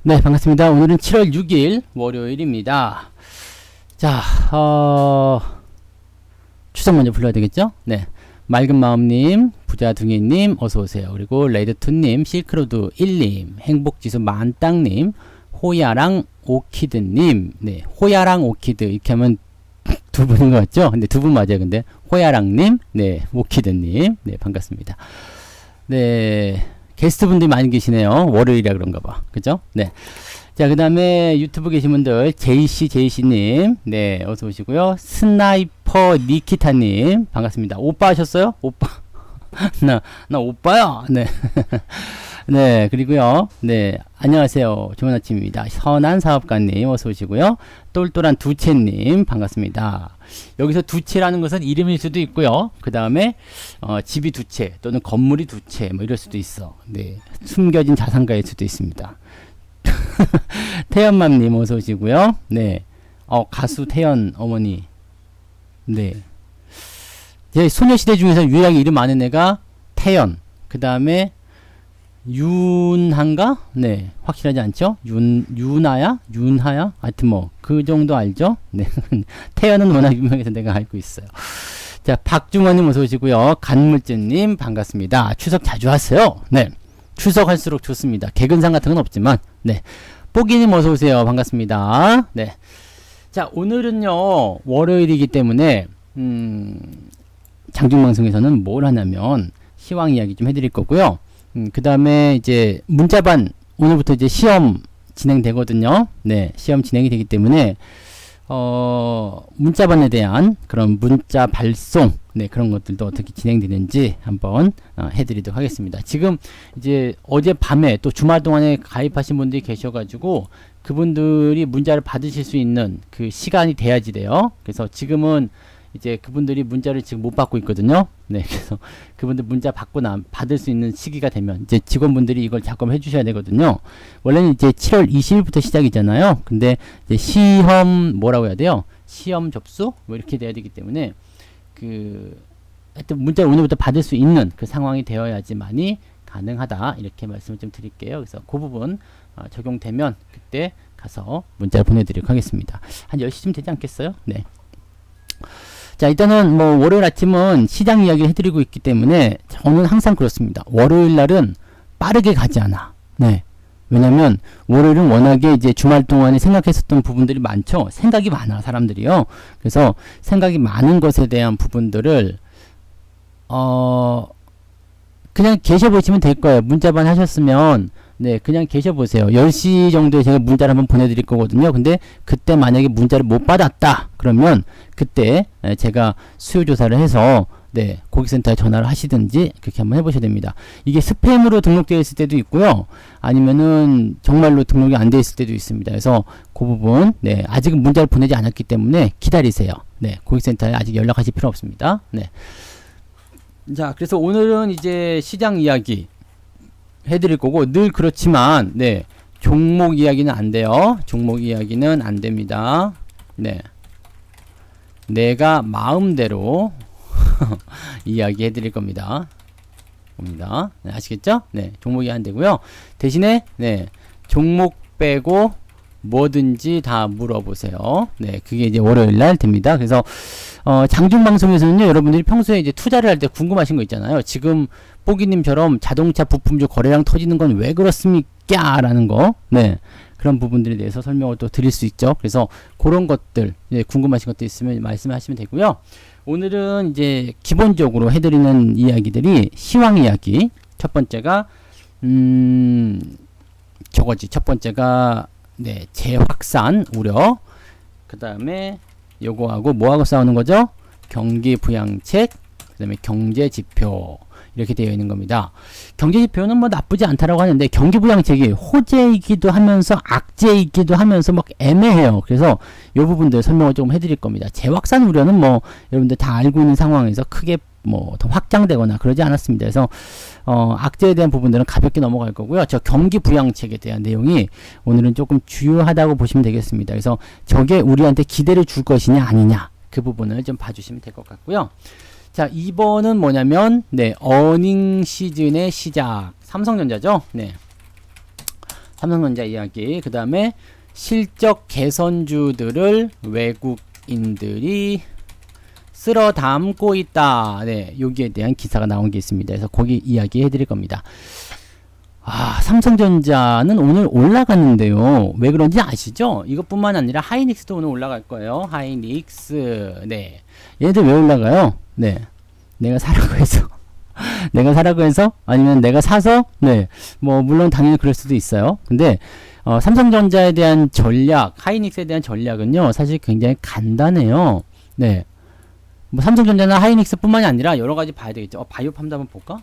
네, 반갑습니다. 오늘은 7월 6일 월요일입니다. 자, 추석 먼저 불러야 되겠죠? 네. 맑은 마음님, 부자둥이님, 어서오세요. 그리고 레드투님, 실크로드1님, 행복지수 만땅님, 호야랑 오키드님, 네. 호야랑 오키드. 이렇게 하면 두 분인 것 같죠? 근데 두 분 맞아요. 근데 호야랑님, 네. 오키드님, 네. 반갑습니다. 네. 게스트분들이 많이 계시네요. 월요일이라 그런가 봐. 그죠? 네. 자, 그 다음에 유튜브 계신 분들, 제이씨님, 네, 어서 오시고요. 스나이퍼 니키타님, 반갑습니다. 오빠 하셨어요? 오빠. 나 오빠야. 네. 네, 그리고요. 네, 안녕하세요. 좋은 아침입니다. 선한 사업가님, 어서 오시고요. 똘똘한 두채님, 반갑습니다. 여기서 두채라는 것은 이름일 수도 있고요. 그 다음에 집이 두 채 또는 건물이 두 채 뭐 이럴 수도 있어. 네, 숨겨진 자산가일 수도 있습니다. 태연맘님 어서 오시고요. 네, 가수 태연 어머니. 네, 제 소녀시대 중에서 유일하게 이름 많은 애가 태연. 그 다음에 윤한가? 네, 확실하지 않죠? 윤하야? 하여튼 뭐 그 정도 알죠? 네, 태연은 워낙 유명해서 내가 알고 있어요. 자, 박중원님 어서 오시고요. 간물주님 반갑습니다. 추석 자주 하세요. 네, 추석 할수록 좋습니다. 개근상 같은 건 없지만, 네, 뽀기님 어서 오세요. 반갑습니다. 네, 자, 오늘은요 월요일이기 때문에 장중방송에서는 뭘 하냐면 시황 이야기 좀 해드릴 거고요. 그 다음에 이제 문자반 오늘부터 이제 시험 진행되거든요. 네, 시험 진행이 되기 때문에 문자반에 대한 그런 문자 발송, 네, 그런 것들도 어떻게 진행되는지 한번 해드리도록 하겠습니다. 지금 이제 어젯밤에 또 주말 동안에 가입하신 분들이 계셔가지고 그분들이 문자를 받으실 수 있는 그 시간이 돼야지 돼요. 그래서 지금은 이제 그분들이 문자를 지금 못 받고 있거든요. 네, 그래서 그분들 문자 받을 수 있는 시기가 되면 이제 직원분들이 이걸 작업해 주셔야 되거든요. 원래는 이제 7월 20일부터 시작이잖아요. 근데 이제 시험 뭐라고 해야 돼요? 시험 접수 뭐 이렇게 돼야 되기 때문에 하여튼 문자를 오늘부터 받을 수 있는 그 상황이 되어야지만이 가능하다 이렇게 말씀을 좀 드릴게요. 그래서 그 부분 적용되면 그때 가서 문자를 보내드리도록 하겠습니다. 한 10시쯤 되지 않겠어요? 네. 자, 일단은 뭐 월요일 아침은 시장 이야기를 해드리고 있기 때문에 저는 항상 그렇습니다. 월요일 날은 빠르게 가지 않아. 네. 왜냐면 월요일은 워낙에 이제 주말 동안에 생각했었던 부분들이 많죠. 생각이 많아 사람들이요. 그래서 생각이 많은 것에 대한 부분들을 그냥 계셔보시면 될 거예요. 문자반 하셨으면 네, 그냥 계셔보세요. 10시 정도에 제가 문자를 한번 보내드릴 거거든요. 근데 그때 만약에 문자를 못 받았다 그러면 그때 제가 수요조사를 해서 네, 고객센터에 전화를 하시든지 그렇게 한번 해보셔야 됩니다. 이게 스팸으로 등록되어 있을 때도 있고요. 아니면은 정말로 등록이 안 되어 있을 때도 있습니다. 그래서 그 부분 네, 아직은 문자를 보내지 않았기 때문에 기다리세요. 네, 고객센터에 아직 연락하실 필요 없습니다. 네. 자, 그래서 오늘은 이제 시장 이야기 해드릴 거고 늘 그렇지만 네, 종목 이야기는 안 돼요. 종목 이야기는 안 됩니다. 네, 내가 마음대로 이야기 해드릴 겁니다. 네, 아시겠죠? 네, 종목 이야기 안 되고요. 대신에 네, 종목 빼고 뭐든지 다 물어보세요. 네, 그게 이제 월요일날 됩니다. 그래서 장중방송에서는요, 여러분들이 평소에 이제 투자를 할 때 궁금하신 거 있잖아요. 지금 뽀기님처럼 자동차 부품주 거래량 터지는 건 왜 그렇습니까? 라는 거, 네, 그런 부분들에 대해서 설명을 또 드릴 수 있죠. 그래서 그런 것들, 네, 궁금하신 것도 있으면 말씀하시면 되고요. 오늘은 이제 기본적으로 해드리는 이야기들이 시황 이야기. 첫 번째가 저거지. 첫 번째가 네, 재확산 우려. 그 다음에 요거하고 뭐하고 싸우는 거죠? 경기 부양책, 그 다음에 경제 지표 이렇게 되어 있는 겁니다. 경제 지표는 뭐 나쁘지 않다라고 하는데 경기 부양책이 호재이기도 하면서 악재이기도 하면서 막 애매해요. 그래서 요 부분들 설명을 조금 해드릴 겁니다. 재확산 우려는 뭐 여러분들 다 알고 있는 상황에서 크게 뭐 더 확장되거나 그러지 않았습니다. 그래서 악재에 대한 부분들은 가볍게 넘어갈 거고요. 저 경기 부양책에 대한 내용이 오늘은 조금 주요하다고 보시면 되겠습니다. 그래서 저게 우리한테 기대를 줄 것이냐 아니냐 그 부분을 좀 봐주시면 될 것 같고요. 자, 2번은 뭐냐면 네, 어닝 시즌의 시작. 삼성전자죠. 네. 삼성전자 이야기. 그 다음에 실적 개선주들을 외국인들이 쓸어 담고 있다. 네, 여기에 대한 기사가 나온 게 있습니다. 그래서 거기 이야기 해드릴 겁니다. 삼성전자는 오늘 올라갔는데요. 왜 그런지 아시죠? 이것뿐만 아니라 하이닉스도 오늘 올라갈 거예요. 하이닉스. 네. 얘들 왜 올라가요? 네. 내가 사라고 해서. 내가 사라고 해서? 아니면 내가 사서? 네. 뭐, 물론 당연히 그럴 수도 있어요. 근데, 삼성전자에 대한 전략, 하이닉스에 대한 전략은요, 사실 굉장히 간단해요. 네. 뭐, 삼성전자나 하이닉스 뿐만이 아니라 여러 가지 봐야 되겠죠. 바이오팜도 한번 볼까?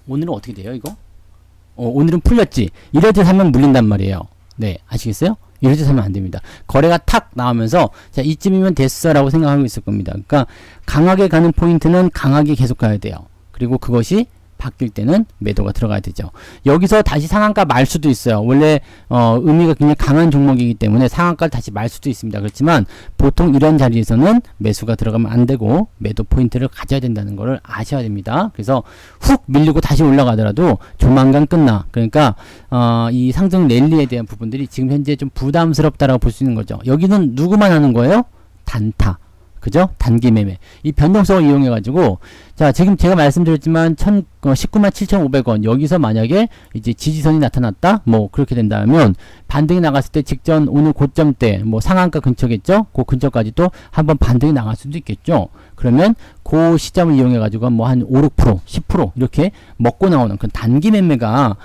오늘은 어떻게 돼요, 이거? 오늘은 풀렸지. 이럴 때 사면 물린단 말이에요. 네, 아시겠어요? 이럴 때 사면 안 됩니다. 거래가 탁 나오면서, 자, 이쯤이면 됐어 라고 생각하고 있을 겁니다. 그러니까, 강하게 가는 포인트는 강하게 계속 가야 돼요. 그리고 그것이 바뀔 때는 매도가 들어가야 되죠. 여기서 다시 상한가 말 수도 있어요. 원래 의미가 굉장히 강한 종목이기 때문에 상한가를 다시 말 수도 있습니다. 그렇지만 보통 이런 자리에서는 매수가 들어가면 안 되고 매도 포인트를 가져야 된다는 것을 아셔야 됩니다. 그래서 훅 밀리고 다시 올라가더라도 조만간 끝나. 그러니까 이 상승 랠리에 대한 부분들이 지금 현재 좀 부담스럽다라고 볼 수 있는 거죠. 여기는 누구만 하는 거예요? 단타. 그죠? 단기 매매. 이 변동성을 이용해 가지고, 자, 지금 제가 말씀드렸지만 197,500원 여기서 만약에 이제 지지선이 나타났다, 뭐 그렇게 된다면 반등이 나갔을 때 직전 오늘 고점 때 뭐 상한가 근처겠죠? 그 근처까지도 한번 반등이 나갈 수도 있겠죠. 그러면 그 시점을 이용해 가지고 뭐 한 5, 6%, 10% 이렇게 먹고 나오는 그런 단기 매매가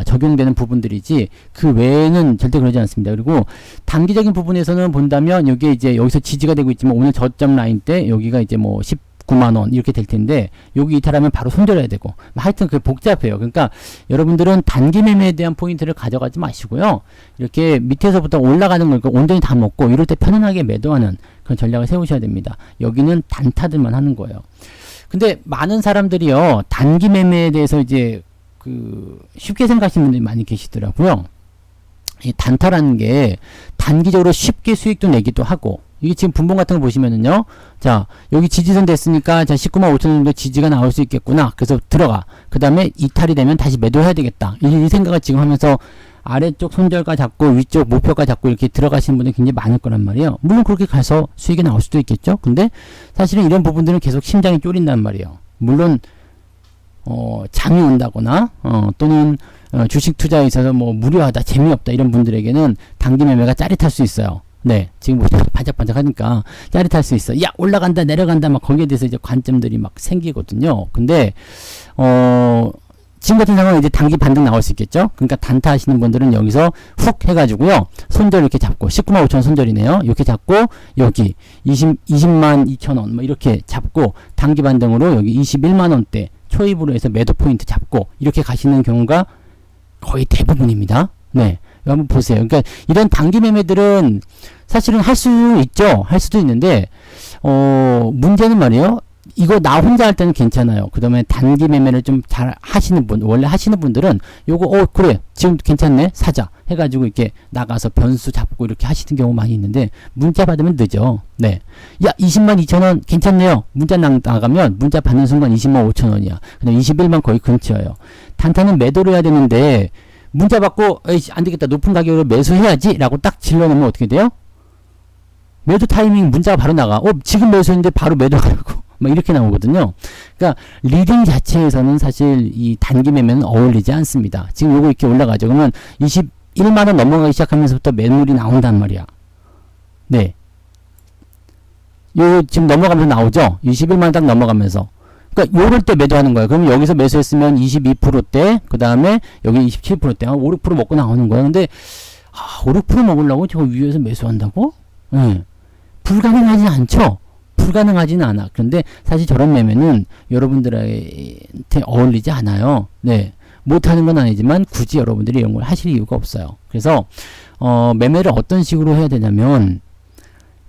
적용되는 부분들이지 그 외에는 절대 그러지 않습니다. 그리고 단기적인 부분에서는 본다면 여기에 이제 여기서 지지가 되고 있지만 오늘 저점 라인 때 여기가 이제 뭐 9만원 이렇게 될 텐데 여기 이탈하면 바로 손절해야 되고 하여튼 그게 복잡해요. 그러니까 여러분들은 단기 매매에 대한 포인트를 가져가지 마시고요. 이렇게 밑에서부터 올라가는 걸 온전히 다 먹고 이럴 때 편안하게 매도하는 그런 전략을 세우셔야 됩니다. 여기는 단타들만 하는 거예요. 근데 많은 사람들이요. 단기 매매에 대해서 이제 쉽게 생각하시는 분들이 많이 계시더라고요. 이 단타라는 게 단기적으로 쉽게 수익도 내기도 하고 이게 지금 분봉 같은 거 보시면은요. 자, 여기 지지선 됐으니까 자 19만 5천 정도 지지가 나올 수 있겠구나. 그래서 들어가. 그 다음에 이탈이 되면 다시 매도해야 되겠다. 이 생각을 지금 하면서 아래쪽 손절가 잡고 위쪽 목표가 잡고 이렇게 들어가시는 분들이 굉장히 많을 거란 말이에요. 물론 그렇게 가서 수익이 나올 수도 있겠죠. 근데 사실은 이런 부분들은 계속 심장이 쫄린단 말이에요. 물론 장이 온다거나 또는 주식 투자에 있어서 뭐 무료하다, 재미없다 이런 분들에게는 단기 매매가 짜릿할 수 있어요. 네, 지금 보시면 반짝반짝 하니까 짜릿할 수 있어. 야, 올라간다, 내려간다, 막 거기에 대해서 이제 관점들이 막 생기거든요. 근데, 지금 같은 상황은 이제 단기 반등 나올 수 있겠죠? 그러니까 단타 하시는 분들은 여기서 훅 해가지고요. 손절 이렇게 잡고, 19만 5천 손절이네요. 이렇게 잡고, 여기 20만 2천 원, 뭐 이렇게 잡고, 단기 반등으로 여기 21만 원대 초입으로 해서 매도 포인트 잡고, 이렇게 가시는 경우가 거의 대부분입니다. 네. 한번 보세요. 그러니까 이런 단기 매매들은 사실은 할 수 있죠. 할 수도 있는데 문제는 말이에요. 이거 나 혼자 할 때는 괜찮아요. 그 다음에 단기 매매를 좀 잘 하시는 분, 원래 하시는 분들은 요거 그래 지금 괜찮네 사자 해가지고 이렇게 나가서 변수 잡고 이렇게 하시는 경우 많이 있는데 문자 받으면 늦어. 네, 야 20만 2천 원 괜찮네요. 문자 나가면 문자 받는 순간 20만 5천 원이야. 그다음 21만 거의 근처예요. 단타는 매도를 해야 되는데 문자 받고 에이씨 안되겠다 높은 가격으로 매수해야지 라고 딱 질러놓으면 어떻게 돼요? 매도 타이밍 문자가 바로 나가. 지금 매수했는데 바로 매도하라고 막 이렇게 나오거든요. 그러니까 리딩 자체에서는 사실 이 단기 매매는 어울리지 않습니다. 지금 요거 이렇게 올라가죠. 그러면 21만원 넘어가기 시작하면서부터 매물이 나온단 말이야. 네, 요 지금 넘어가면서 나오죠. 21만원 딱 넘어가면서 그러니까 요럴 때 매도하는 거예요. 그러면 여기서 매수했으면 22%대, 그 다음에 여기 27%대, 5, 6% 먹고 나오는 거예요. 근데 5, 6% 먹으려고 저 위에서 매수한다고? 네. 불가능하지 않죠. 불가능하지는 않아. 그런데 사실 저런 매매는 여러분들한테 어울리지 않아요. 네. 못하는 건 아니지만 굳이 여러분들이 이런 걸 하실 이유가 없어요. 그래서 매매를 어떤 식으로 해야 되냐면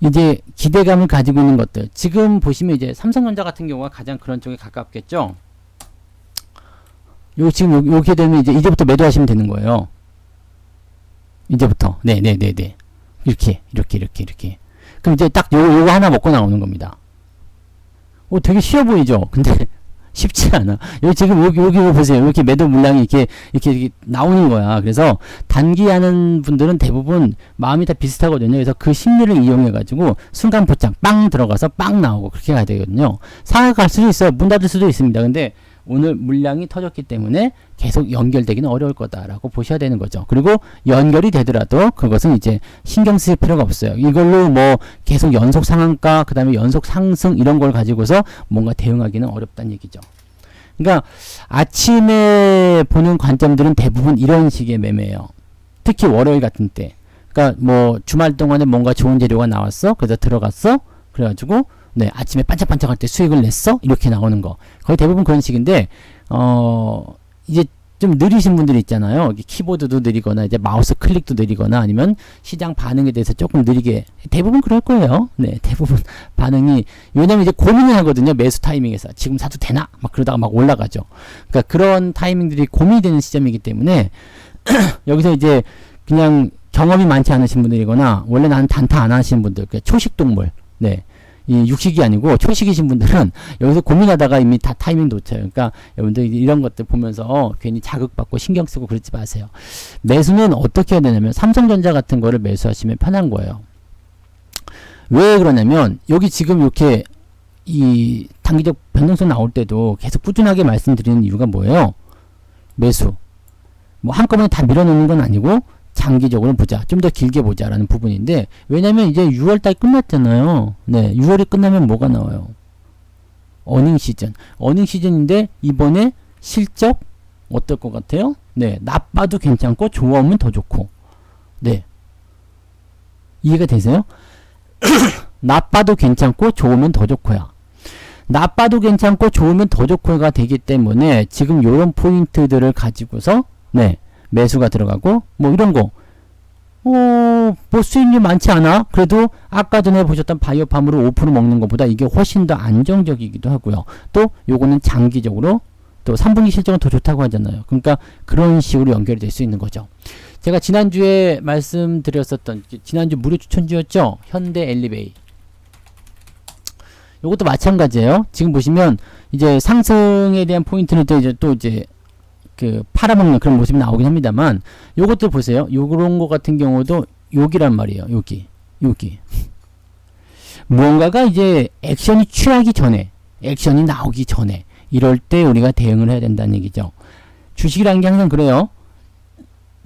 이제 기대감을 가지고 있는 것들. 지금 보시면 이제 삼성전자 같은 경우가 가장 그런 쪽에 가깝겠죠. 지금 요렇게 되면 이제부터 매도하시면 되는 거예요. 이제부터. 네. 이렇게. 그럼 이제 딱 요거 하나 먹고 나오는 겁니다. 되게 쉬워 보이죠? 근데 쉽지 않아. 여기 지금 여기 보세요. 이렇게 매도 물량이 이렇게 나오는 거야. 그래서 단기하는 분들은 대부분 마음이 다 비슷하거든요. 그래서 그 심리를 이용해 가지고 순간 포착 빵 들어가서 빵 나오고 그렇게 가야 되거든요. 상하가 갈 수도 있어요. 문 닫을 수도 있습니다. 근데 오늘 물량이 터졌기 때문에 계속 연결되기는 어려울 거다라고 보셔야 되는 거죠. 그리고 연결이 되더라도 그것은 이제 신경 쓸 필요가 없어요. 이걸로 뭐 계속 연속 상한가, 그 다음에 연속 상승 이런 걸 가지고서 뭔가 대응하기는 어렵다는 얘기죠. 그러니까 아침에 보는 관점들은 대부분 이런 식의 매매예요. 특히 월요일 같은 때. 그러니까 뭐 주말 동안에 뭔가 좋은 재료가 나왔어. 그래서 들어갔어. 그래가지고 네, 아침에 반짝반짝할 때 수익을 냈어? 이렇게 나오는 거. 거의 대부분 그런 식인데, 이제 좀 느리신 분들이 있잖아요. 키보드도 느리거나, 이제 마우스 클릭도 느리거나, 아니면 시장 반응에 대해서 조금 느리게. 대부분 그럴 거예요. 네, 대부분 반응이. 왜냐면 이제 고민을 하거든요. 매수 타이밍에서. 지금 사도 되나? 막 그러다가 막 올라가죠. 그러니까 그런 타이밍들이 고민이 되는 시점이기 때문에, 여기서 이제 그냥 경험이 많지 않으신 분들이거나, 원래 나는 단타 안 하시는 분들, 초식 동물. 네. 이 육식이 아니고 초식이신 분들은 여기서 고민하다가 이미 다 타이밍 놓쳐요. 그러니까 여러분들 이런 것들 보면서 괜히 자극받고 신경 쓰고 그러지 마세요. 매수는 어떻게 해야 되냐면 삼성전자 같은 거를 매수하시면 편한 거예요. 왜 그러냐면 여기 지금 이렇게 이 단기적 변동성 나올 때도 계속 꾸준하게 말씀드리는 이유가 뭐예요? 매수. 뭐 한꺼번에 다 밀어넣는 건 아니고 장기적으로 보자. 좀 더 길게 보자라는 부분인데, 왜냐면 이제 6월달 끝났잖아요. 네, 6월이 끝나면 뭐가 나와요? 어닝 시즌. 어닝 시즌인데, 이번에 실적 어떨 것 같아요? 네, 나빠도 괜찮고, 좋으면 더 좋고. 네. 이해가 되세요? 나빠도 괜찮고, 좋으면 더 좋고요. 나빠도 괜찮고, 좋으면 더 좋고가 되기 때문에, 지금 요런 포인트들을 가지고서, 네. 매수가 들어가고 뭐 이런 거 뭐 수익률 많지 않아? 그래도 아까 전에 보셨던 바이오팜으로 5% 먹는 것보다 이게 훨씬 더 안정적이기도 하고요. 또 요거는 장기적으로 또 3분기 실적은 더 좋다고 하잖아요. 그러니까 그런 식으로 연결이 될 수 있는 거죠. 제가 지난주에 말씀드렸었던 지난주 무료 추천주였죠. 현대 엘리베이. 요것도 마찬가지예요. 지금 보시면 이제 상승에 대한 포인트는 또 이제 그 팔아먹는 그런 모습이 나오긴 합니다만, 요것들 보세요. 요런 거 같은 경우도 여기란 말이에요. 여기 무언가가 이제 액션이 취하기 전에, 액션이 나오기 전에 이럴 때 우리가 대응을 해야 된다는 얘기죠. 주식이라는 게 항상 그래요.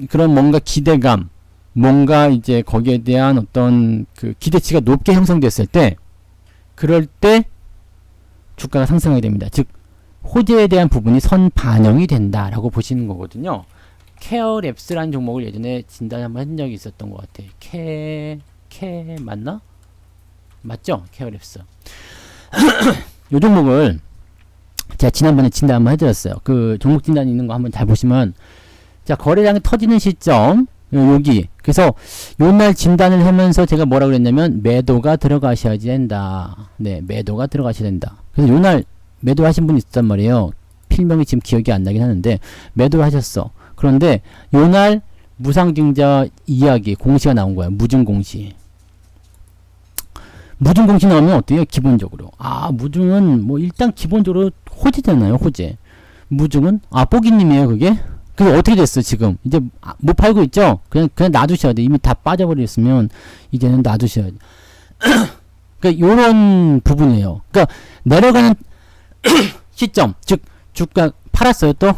그런 뭔가 기대감, 뭔가 이제 거기에 대한 어떤 그 기대치가 높게 형성됐을 때, 그럴 때 주가가 상승하게 됩니다. 즉 호재에 대한 부분이 선반영이 된다라고 보시는 거거든요. 케어랩스라는 종목을 예전에 진단 한번 한 적이 있었던 것 같아요. 맞나? 맞죠? 케어랩스. 요 종목을 제가 지난번에 진단 한번 해드렸어요. 그 종목 진단 있는 거 한번 잘 보시면, 자, 거래량이 터지는 시점 여기. 그래서 요날 진단을 하면서 제가 뭐라고 그랬냐면 매도가 들어가셔야 된다. 네, 매도가 들어가셔야 된다. 그래서 요날 매도 하신 분이 있었단 말이에요. 필명이 지금 기억이 안 나긴 하는데 매도를 하셨어. 그런데 요날 무상증자 이야기 공시가 나온 거야. 무증공시. 무증공시 나오면 어때요? 기본적으로. 무증은 뭐 일단 기본적으로 호재잖아요. 호재. 무증은 뽀기님이에요. 그게. 그게 어떻게 됐어 지금? 이제 못 팔고 있죠? 그냥 놔두셔야 돼. 이미 다 빠져버렸으면 이제는 놔두셔야 돼. 그러니까 요런 부분이에요. 그러니까 내려가는 시점, 즉 주가 팔았어요 또?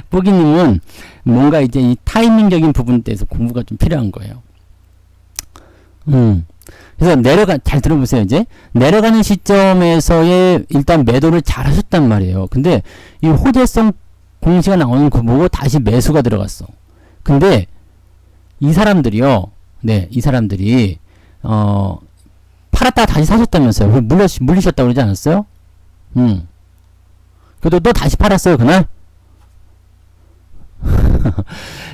뽀기님은 뭔가 이제 이 타이밍적인 부분에 대해서 공부가 좀 필요한 거예요. 그래서 잘 들어보세요. 이제 내려가는 시점에서의 일단 매도를 잘 하셨단 말이에요. 근데 이 호재성 공시가 나오는 거 보고 다시 매수가 들어갔어. 근데 이 사람들이요, 네, 이 사람들이 팔았다가 다시 사셨다면서요. 물리셨다고 그러지 않았어요? 그래도 또 다시 팔았어요, 그날?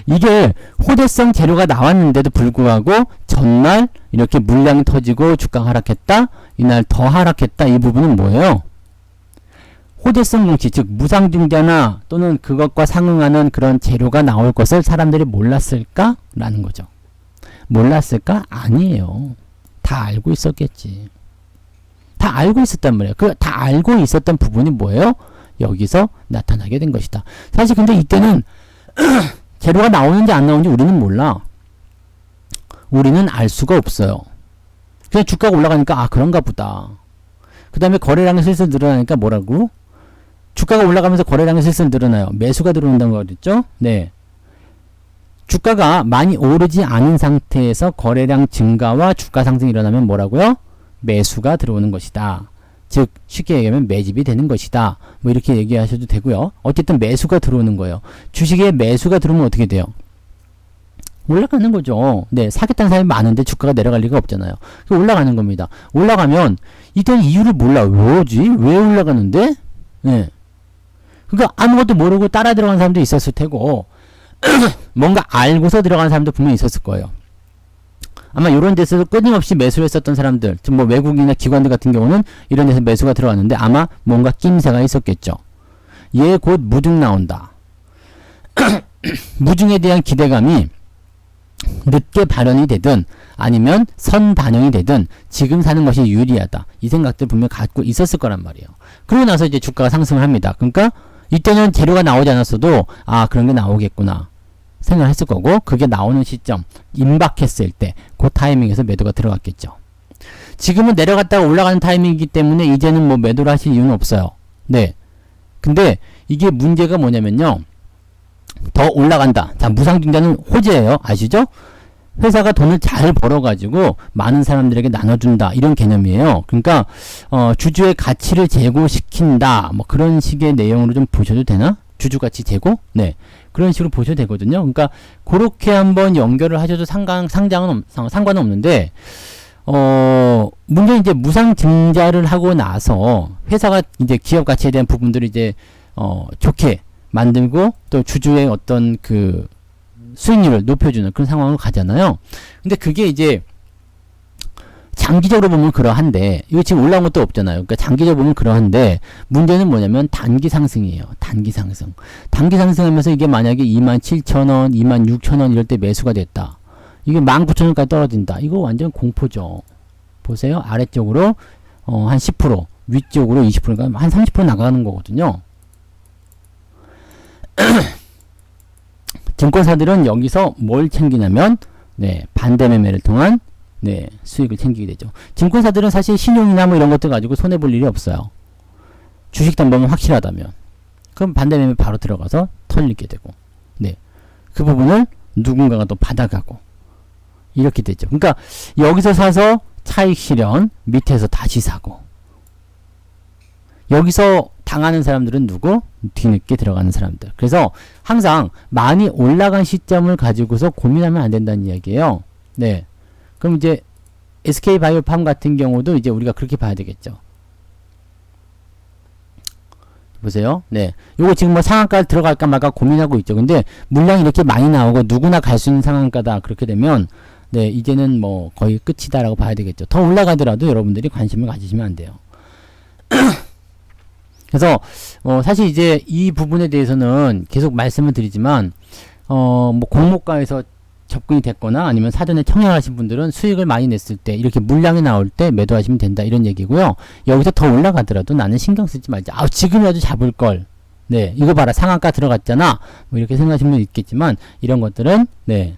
이게 호재성 재료가 나왔는데도 불구하고 전날 이렇게 물량이 터지고 주가가 하락했다? 이날 더 하락했다? 이 부분은 뭐예요? 호재성 공시, 즉 무상증자나 또는 그것과 상응하는 그런 재료가 나올 것을 사람들이 몰랐을까? 라는 거죠. 몰랐을까? 아니에요. 다 알고 있었겠지. 다 알고 있었단 말이에요. 그 다 알고 있었던 부분이 뭐예요? 여기서 나타나게 된 것이다. 사실 근데 이때는 재료가 나오는지 안 나오는지 우리는 몰라. 우리는 알 수가 없어요. 그냥 주가가 올라가니까 아 그런가 보다. 그 다음에 거래량이 슬슬 늘어나니까 뭐라고? 주가가 올라가면서 거래량이 슬슬 늘어나요. 매수가 들어온다는 거겠죠? 네. 주가가 많이 오르지 않은 상태에서 거래량 증가와 주가 상승이 일어나면 뭐라고요? 매수가 들어오는 것이다. 즉 쉽게 얘기하면 매집이 되는 것이다. 뭐 이렇게 얘기하셔도 되고요. 어쨌든 매수가 들어오는 거예요. 주식에 매수가 들어오면 어떻게 돼요? 올라가는 거죠. 네, 사겠다는 사람이 많은데 주가가 내려갈 리가 없잖아요. 올라가는 겁니다. 올라가면 이때는 이유를 몰라. 왜지? 왜 올라가는데? 네. 그러니까 아무것도 모르고 따라 들어간 사람도 있었을 테고 뭔가 알고서 들어간 사람도 분명히 있었을 거예요. 아마 이런 데서 끊임없이 매수를 했었던 사람들, 즉 뭐 외국인이나 기관들 같은 경우는 이런 데서 매수가 들어왔는데 아마 뭔가 낌새가 있었겠죠. 얘 곧 무중 나온다. 무중에 대한 기대감이 늦게 발현이 되든 아니면 선반영이 되든 지금 사는 것이 유리하다. 이 생각들 분명히 갖고 있었을 거란 말이에요. 그러고 나서 이제 주가가 상승을 합니다. 그러니까 이때는 재료가 나오지 않았어도 아 그런 게 나오겠구나 생각을 했을 거고 그게 나오는 시점 임박했을 때 그 타이밍에서 매도가 들어갔겠죠. 지금은 내려갔다가 올라가는 타이밍이기 때문에 이제는 뭐 매도를 하실 이유는 없어요. 네. 근데 이게 문제가 뭐냐면요. 더 올라간다. 자, 무상증자는 호재예요. 아시죠? 회사가 돈을 잘 벌어가지고 많은 사람들에게 나눠준다. 이런 개념이에요. 그러니까 주주의 가치를 제고시킨다. 뭐 그런 식의 내용으로 좀 보셔도 되나? 주주가치 제고? 네. 그런 식으로 보셔도 되거든요. 그러니까 그렇게 한번 연결을 하셔도 상관은 없는데 문제는 이제 무상증자를 하고 나서 회사가 이제 기업 가치에 대한 부분들을 이제 좋게 만들고 또 주주의 어떤 그 수익률을 높여주는 그런 상황으로 가잖아요. 근데 그게 이제 장기적으로 보면 그러한데 이거 지금 올라온 것도 없잖아요. 그러니까 장기적으로 보면 그러한데 문제는 뭐냐면 단기 상승이에요. 단기 상승. 단기 상승하면서 이게 만약에 27,000원, 26,000원 이럴 때 매수가 됐다. 이게 19,000원까지 떨어진다. 이거 완전 공포죠. 보세요. 아래쪽으로 한 10%, 위쪽으로 20%가 한 30% 나가는 거거든요. 증권사들은 여기서 뭘 챙기냐면 네, 반대 매매를 통한 네, 수익을 챙기게 되죠. 증권사들은 사실 신용이나 뭐 이런 것들 가지고 손해볼 일이 없어요. 주식 담보면 확실하다면. 그럼 반대 매매 바로 들어가서 털리게 되고. 네. 그 부분을 누군가가 또 받아가고. 이렇게 되죠. 그러니까 여기서 사서 차익 실현, 밑에서 다시 사고. 여기서 당하는 사람들은 누구? 뒤늦게 들어가는 사람들. 그래서 항상 많이 올라간 시점을 가지고서 고민하면 안 된다는 이야기예요. 네. 그럼 이제 SK바이오팜 같은 경우도 이제 우리가 그렇게 봐야 되겠죠. 보세요. 네. 요거 지금 뭐 상한가 들어갈까 말까 고민하고 있죠. 근데 물량이 이렇게 많이 나오고 누구나 갈 수 있는 상한가다. 그렇게 되면 네, 이제는 뭐 거의 끝이다라고 봐야 되겠죠. 더 올라가더라도 여러분들이 관심을 가지시면 안 돼요. 그래서 사실 이제 이 부분에 대해서는 계속 말씀을 드리지만 뭐 공모가에서 접근이 됐거나 아니면 사전에 청약하신 분들은 수익을 많이 냈을 때 이렇게 물량이 나올 때 매도하시면 된다 이런 얘기고요. 여기서 더 올라가더라도 나는 신경 쓰지 말자. 아 지금이라도 잡을 걸. 네 이거 봐라 상한가 들어갔잖아. 뭐 이렇게 생각하시는 분 있겠지만 이런 것들은 네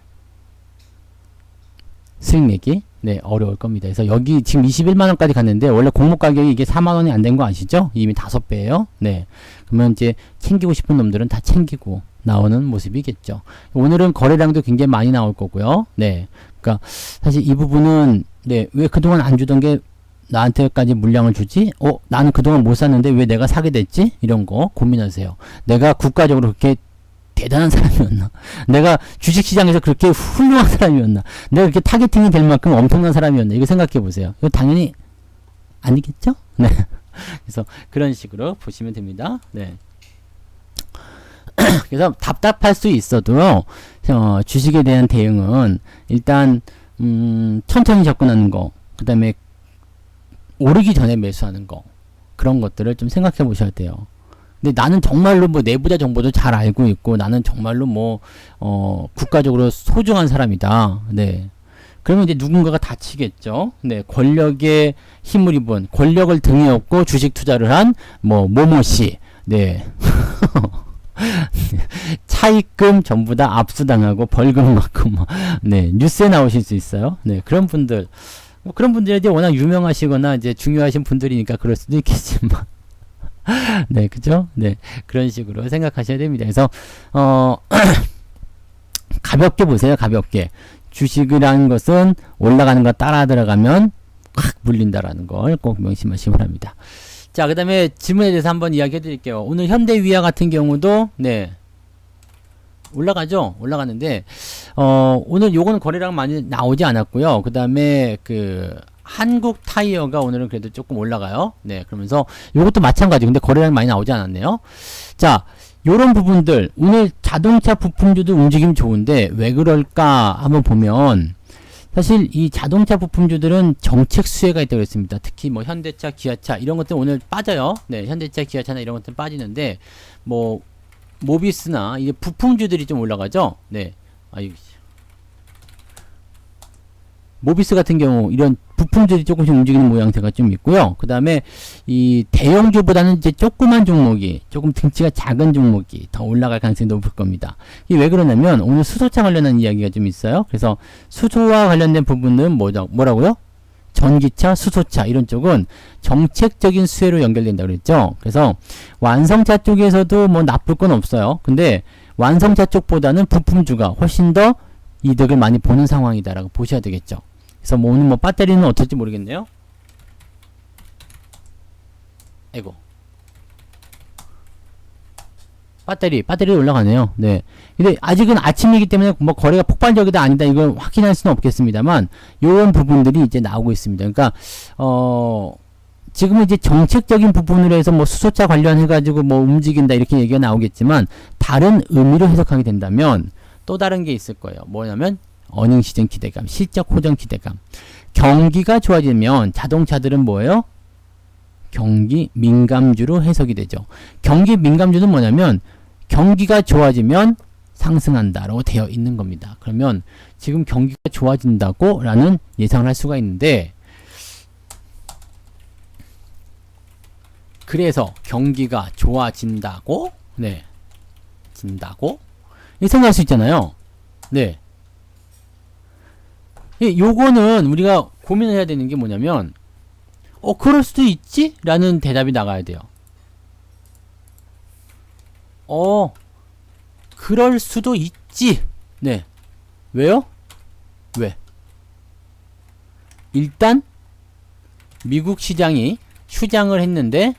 수익 내기 네 어려울 겁니다. 그래서 여기 지금 21만원까지 갔는데 원래 공모 가격이 이게 4만원이 안 된 거 아시죠? 이미 5배예요. 네 그러면 이제 챙기고 싶은 놈들은 다 챙기고 나오는 모습이겠죠. 오늘은 거래량도 굉장히 많이 나올 거고요. 네. 그러니까 사실 이 부분은 네, 왜 그동안 안 주던 게 나한테까지 물량을 주지? 나는 그동안 못 샀는데 왜 내가 사게 됐지? 이런 거 고민하세요. 내가 국가적으로 그렇게 대단한 사람이었나? 내가 주식시장에서 그렇게 훌륭한 사람이었나? 내가 그렇게 타겟팅이 될 만큼 엄청난 사람이었나? 이거 생각해 보세요. 이거 당연히 아니겠죠? 네. 그래서 그런 식으로 보시면 됩니다. 네. 그래서 답답할 수 있어도 주식에 대한 대응은 일단 천천히 접근하는 거, 그 다음에 오르기 전에 매수하는 거, 그런 것들을 좀 생각해 보셔야 돼요. 근데 나는 정말로 뭐 내부자 정보도 잘 알고 있고 나는 정말로 뭐 국가적으로 소중한 사람이다. 네. 그러면 이제 누군가가 다치겠죠. 네, 권력에 힘을 입은, 권력을 등에 업고 주식 투자를 한 뭐 모모씨, 네. 차입금 전부 다 압수당하고 벌금 받고 뭐, 네, 뉴스에 나오실 수 있어요. 네, 그런 분들, 뭐 그런 분들이 이제 워낙 유명하시거나 이제 중요하신 분들이니까 그럴 수도 있겠지만, 네, 그죠? 네, 그런 식으로 생각하셔야 됩니다. 그래서 가볍게 보세요. 가볍게. 주식이라는 것은 올라가는 거 따라 들어가면 확 물린다라는 걸 꼭 명심하시기 바랍니다. 자, 그 다음에 질문에 대해서 한번 이야기해 드릴게요. 오늘 현대위아 같은 경우도 네 올라가죠. 올라가는데 오늘 요거는 거래량 많이 나오지 않았고요. 그 다음에 그 한국 타이어가 오늘은 그래도 조금 올라가요. 네, 그러면서 요것도 마찬가지. 근데 거래량 많이 나오지 않았네요. 자, 요런 부분들 오늘 자동차 부품주도 움직임 좋은데 왜 그럴까 한번 보면 사실 이 자동차 부품주들은 정책 수혜가 있다고 했습니다. 특히 뭐 현대차, 기아차 이런 것들 오늘 빠져요. 네, 현대차, 기아차나 이런 것들 빠지는데 뭐 모비스나 이제 부품주들이 좀 올라가죠. 네, 모비스 같은 경우 이런 부품들이 조금씩 움직이는 모양새가 좀 있고요. 그 다음에 이 대형주보다는 이제 조그만 종목이 조금 등치가 작은 종목이 더 올라갈 가능성이 높을 겁니다. 이게 왜 그러냐면 오늘 수소차 관련한 이야기가 좀 있어요. 그래서 수소와 관련된 부분은 뭐라고요? 전기차, 수소차 이런 쪽은 정책적인 수혜로 연결된다고 그랬죠. 그래서 완성차 쪽에서도 뭐 나쁠 건 없어요. 근데 완성차 쪽보다는 부품주가 훨씬 더 이득을 많이 보는 상황이다라고 보셔야 되겠죠. 그래서 뭐 오늘 뭐 배터리는 어떨지 모르겠네요. 아이고. 배터리 올라가네요. 네. 근데 아직은 아침이기 때문에 뭐 거래가 폭발적이다 아니다 이걸 확인할 수는 없겠습니다만 요런 부분들이 이제 나오고 있습니다. 그러니까 지금은 이제 정책적인 부분으로 해서 뭐 수소차 관련해 가지고 뭐 움직인다 이렇게 얘기가 나오겠지만 다른 의미로 해석하게 된다면 또 다른 게 있을 거예요. 뭐냐면 어닝 시즌 기대감, 실적 호전 기대감. 경기가 좋아지면 자동차들은 뭐예요? 경기 민감주로 해석이 되죠. 경기 민감주는 뭐냐면 경기가 좋아지면 상승한다라고 되어 있는 겁니다. 그러면 지금 경기가 좋아진다고 라는 예상을 할 수가 있는데 그래서 경기가 좋아진다고 네 진다고 이 생각할 수 있잖아요. 네. 요거는 우리가 고민을 해야 되는 게 뭐냐면 그럴 수도 있지? 라는 대답이 나가야 돼요. 그럴 수도 있지. 네. 왜요? 왜? 일단 미국 시장이 휴장을 했는데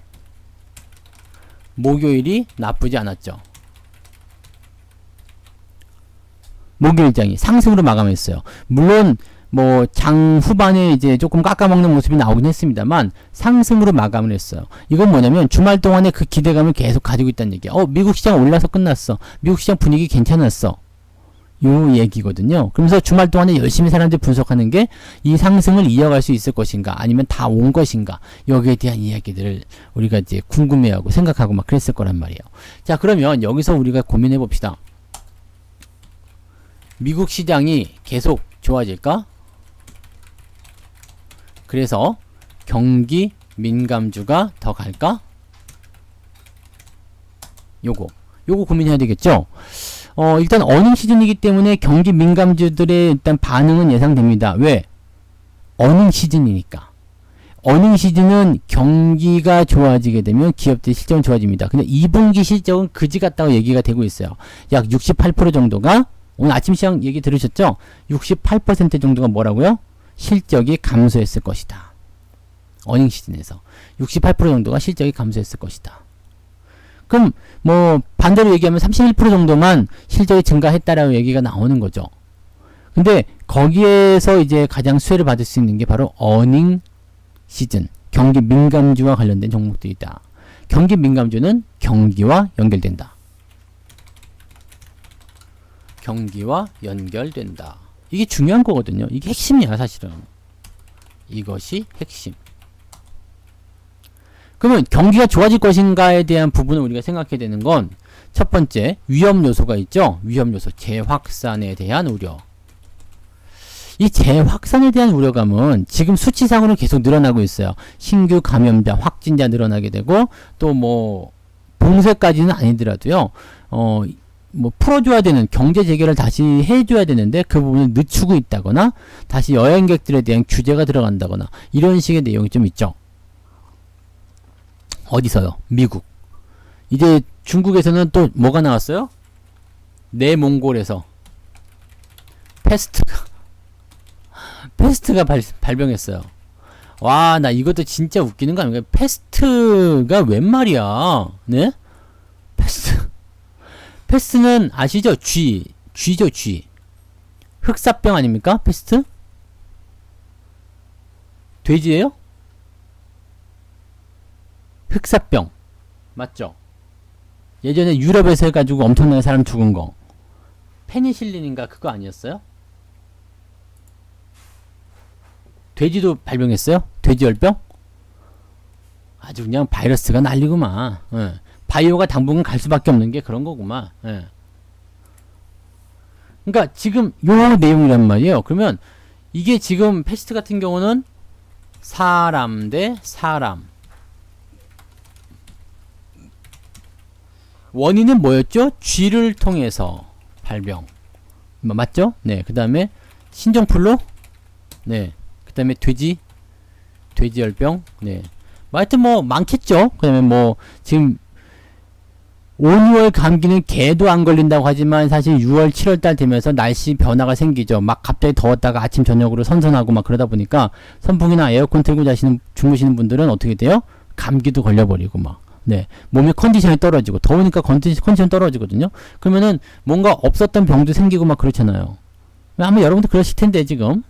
목요일이 나쁘지 않았죠. 목요일장이 상승으로 마감했어요. 물론 뭐 장 후반에 이제 조금 깎아먹는 모습이 나오긴 했습니다만 상승으로 마감을 했어요. 이건 뭐냐면 주말 동안에 그 기대감을 계속 가지고 있다는 얘기야. 미국 시장 올라서 끝났어. 미국 시장 분위기 괜찮았어. 요 얘기거든요. 그러면서 주말 동안에 열심히 사람들이 분석하는 게 이 상승을 이어갈 수 있을 것인가 아니면 다 온 것인가 여기에 대한 이야기들을 우리가 이제 궁금해하고 생각하고 막 그랬을 거란 말이에요. 자, 그러면 여기서 우리가 고민해 봅시다. 미국 시장이 계속 좋아질까? 그래서 경기 민감주가 더 갈까? 요거 고민해야 되겠죠? 일단 어닝 시즌이기 때문에 경기 민감주들의 일단 반응은 예상됩니다. 왜? 어닝 시즌이니까. 어닝 시즌은 경기가 좋아지게 되면 기업들 실적은 좋아집니다. 근데 2분기 실적은 그지 같다고 얘기가 되고 있어요. 약 68% 정도가 오늘 아침 시장 얘기 들으셨죠? 68% 정도가 뭐라고요? 실적이 감소했을 것이다. 어닝 시즌에서 68% 정도가 실적이 감소했을 것이다. 그럼 뭐 반대로 얘기하면 31% 정도만 실적이 증가했다라고 얘기가 나오는 거죠. 근데 거기에서 이제 가장 수혜를 받을 수 있는 게 바로 어닝 시즌, 경기 민감주와 관련된 종목들이다. 경기 민감주는 경기와 연결된다. 경기와 연결된다. 이게 중요한 거거든요. 이게 핵심이야, 사실은. 이것이 핵심. 그러면 경기가 좋아질 것인가에 대한 부분을 우리가 생각해야 되는 건 첫 번째, 위험 요소가 있죠. 위험 요소, 재확산에 대한 우려. 이 재확산에 대한 우려감은 지금 수치상으로 계속 늘어나고 있어요. 신규 감염자, 확진자 늘어나게 되고 또 뭐 봉쇄까지는 아니더라도요. 뭐 풀어줘야 되는 경제 재개를 다시 해줘야 되는데 그 부분을 늦추고 있다거나 다시 여행객들에 대한 규제가 들어간다거나 이런 식의 내용이 좀 있죠. 어디서요? 미국. 이제 중국에서는 또 뭐가 나왔어요? 내몽골에서 패스트가 발병했어요. 와, 나 이것도 진짜 웃기는 거 아닙니까? 패스트가 웬 말이야? 네? 패스트는 아시죠? 쥐죠, 쥐. 흑사병 아닙니까? 패스트? 돼지예요? 흑사병. 맞죠? 예전에 유럽에서 해가지고 엄청나게 사람 죽은 거. 페니실린인가 그거 아니었어요? 돼지도 발병했어요? 돼지열병? 아주 그냥 바이러스가 난리구만. 예. 바이오가 당분간 갈 수밖에 없는 게 그런 거구만. 예. 그러니까 지금 요 내용이란 말이에요. 그러면 이게 지금 패스트 같은 경우는 사람 대 사람. 원인은 뭐였죠? 쥐를 통해서 발병. 맞죠? 네. 그 다음에 신종플루? 네. 그 다음에 돼지열병? 네. 하여튼 뭐 많겠죠? 그 다음에 뭐 지금 5, 6월 감기는 개도 안 걸린다고 하지만 사실 6월, 7월달 되면서 날씨 변화가 생기죠. 막 갑자기 더웠다가 아침 저녁으로 선선하고 막 그러다 보니까 선풍기나 에어컨 틀고 주무시는 분들은 어떻게 돼요? 감기도 걸려버리고 막. 네. 몸의 컨디션이 떨어지고 더우니까 컨디션 떨어지거든요. 그러면은 뭔가 없었던 병도 생기고 막 그렇잖아요. 아마 여러분도 그러실 텐데 지금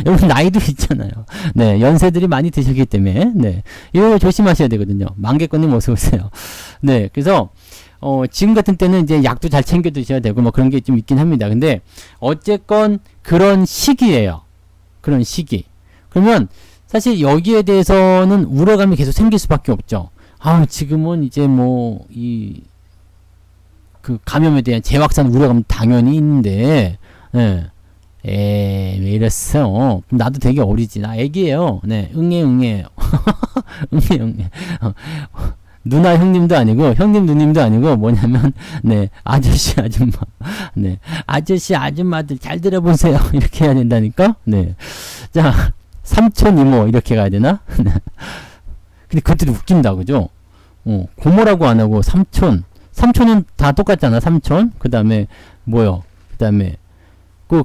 여러분 나이도 있잖아요. 네, 연세들이 많이 드셨기 때문에 네, 이거 조심하셔야 되거든요. 만개권님 어서 오세요. 네, 그래서 지금 같은 때는 이제 약도 잘 챙겨 드셔야 되고 뭐 그런 게 좀 있긴 합니다. 근데 어쨌건 그런 시기예요. 그런 시기. 그러면 사실 여기에 대해서는 우려감이 계속 생길 수밖에 없죠. 아, 지금은 이제 뭐 그 감염에 대한 재확산 우려감 당연히 있는데. 네. 왜 이랬어? 나도 되게 어리지. 나 애기예요. 네. 응애. 응애. 누나 형님도 아니고, 형님 누님도 아니고, 뭐냐면, 네. 아저씨, 아줌마. 네. 아저씨, 아줌마들 잘 들어보세요. 이렇게 해야 된다니까? 네. 자, 삼촌, 이모. 이렇게 가야 되나? 네. 근데 그것들이 웃긴다. 그죠? 고모라고 안 하고, 삼촌. 삼촌은 다 똑같잖아. 삼촌. 그 다음에, 뭐요? 그 다음에,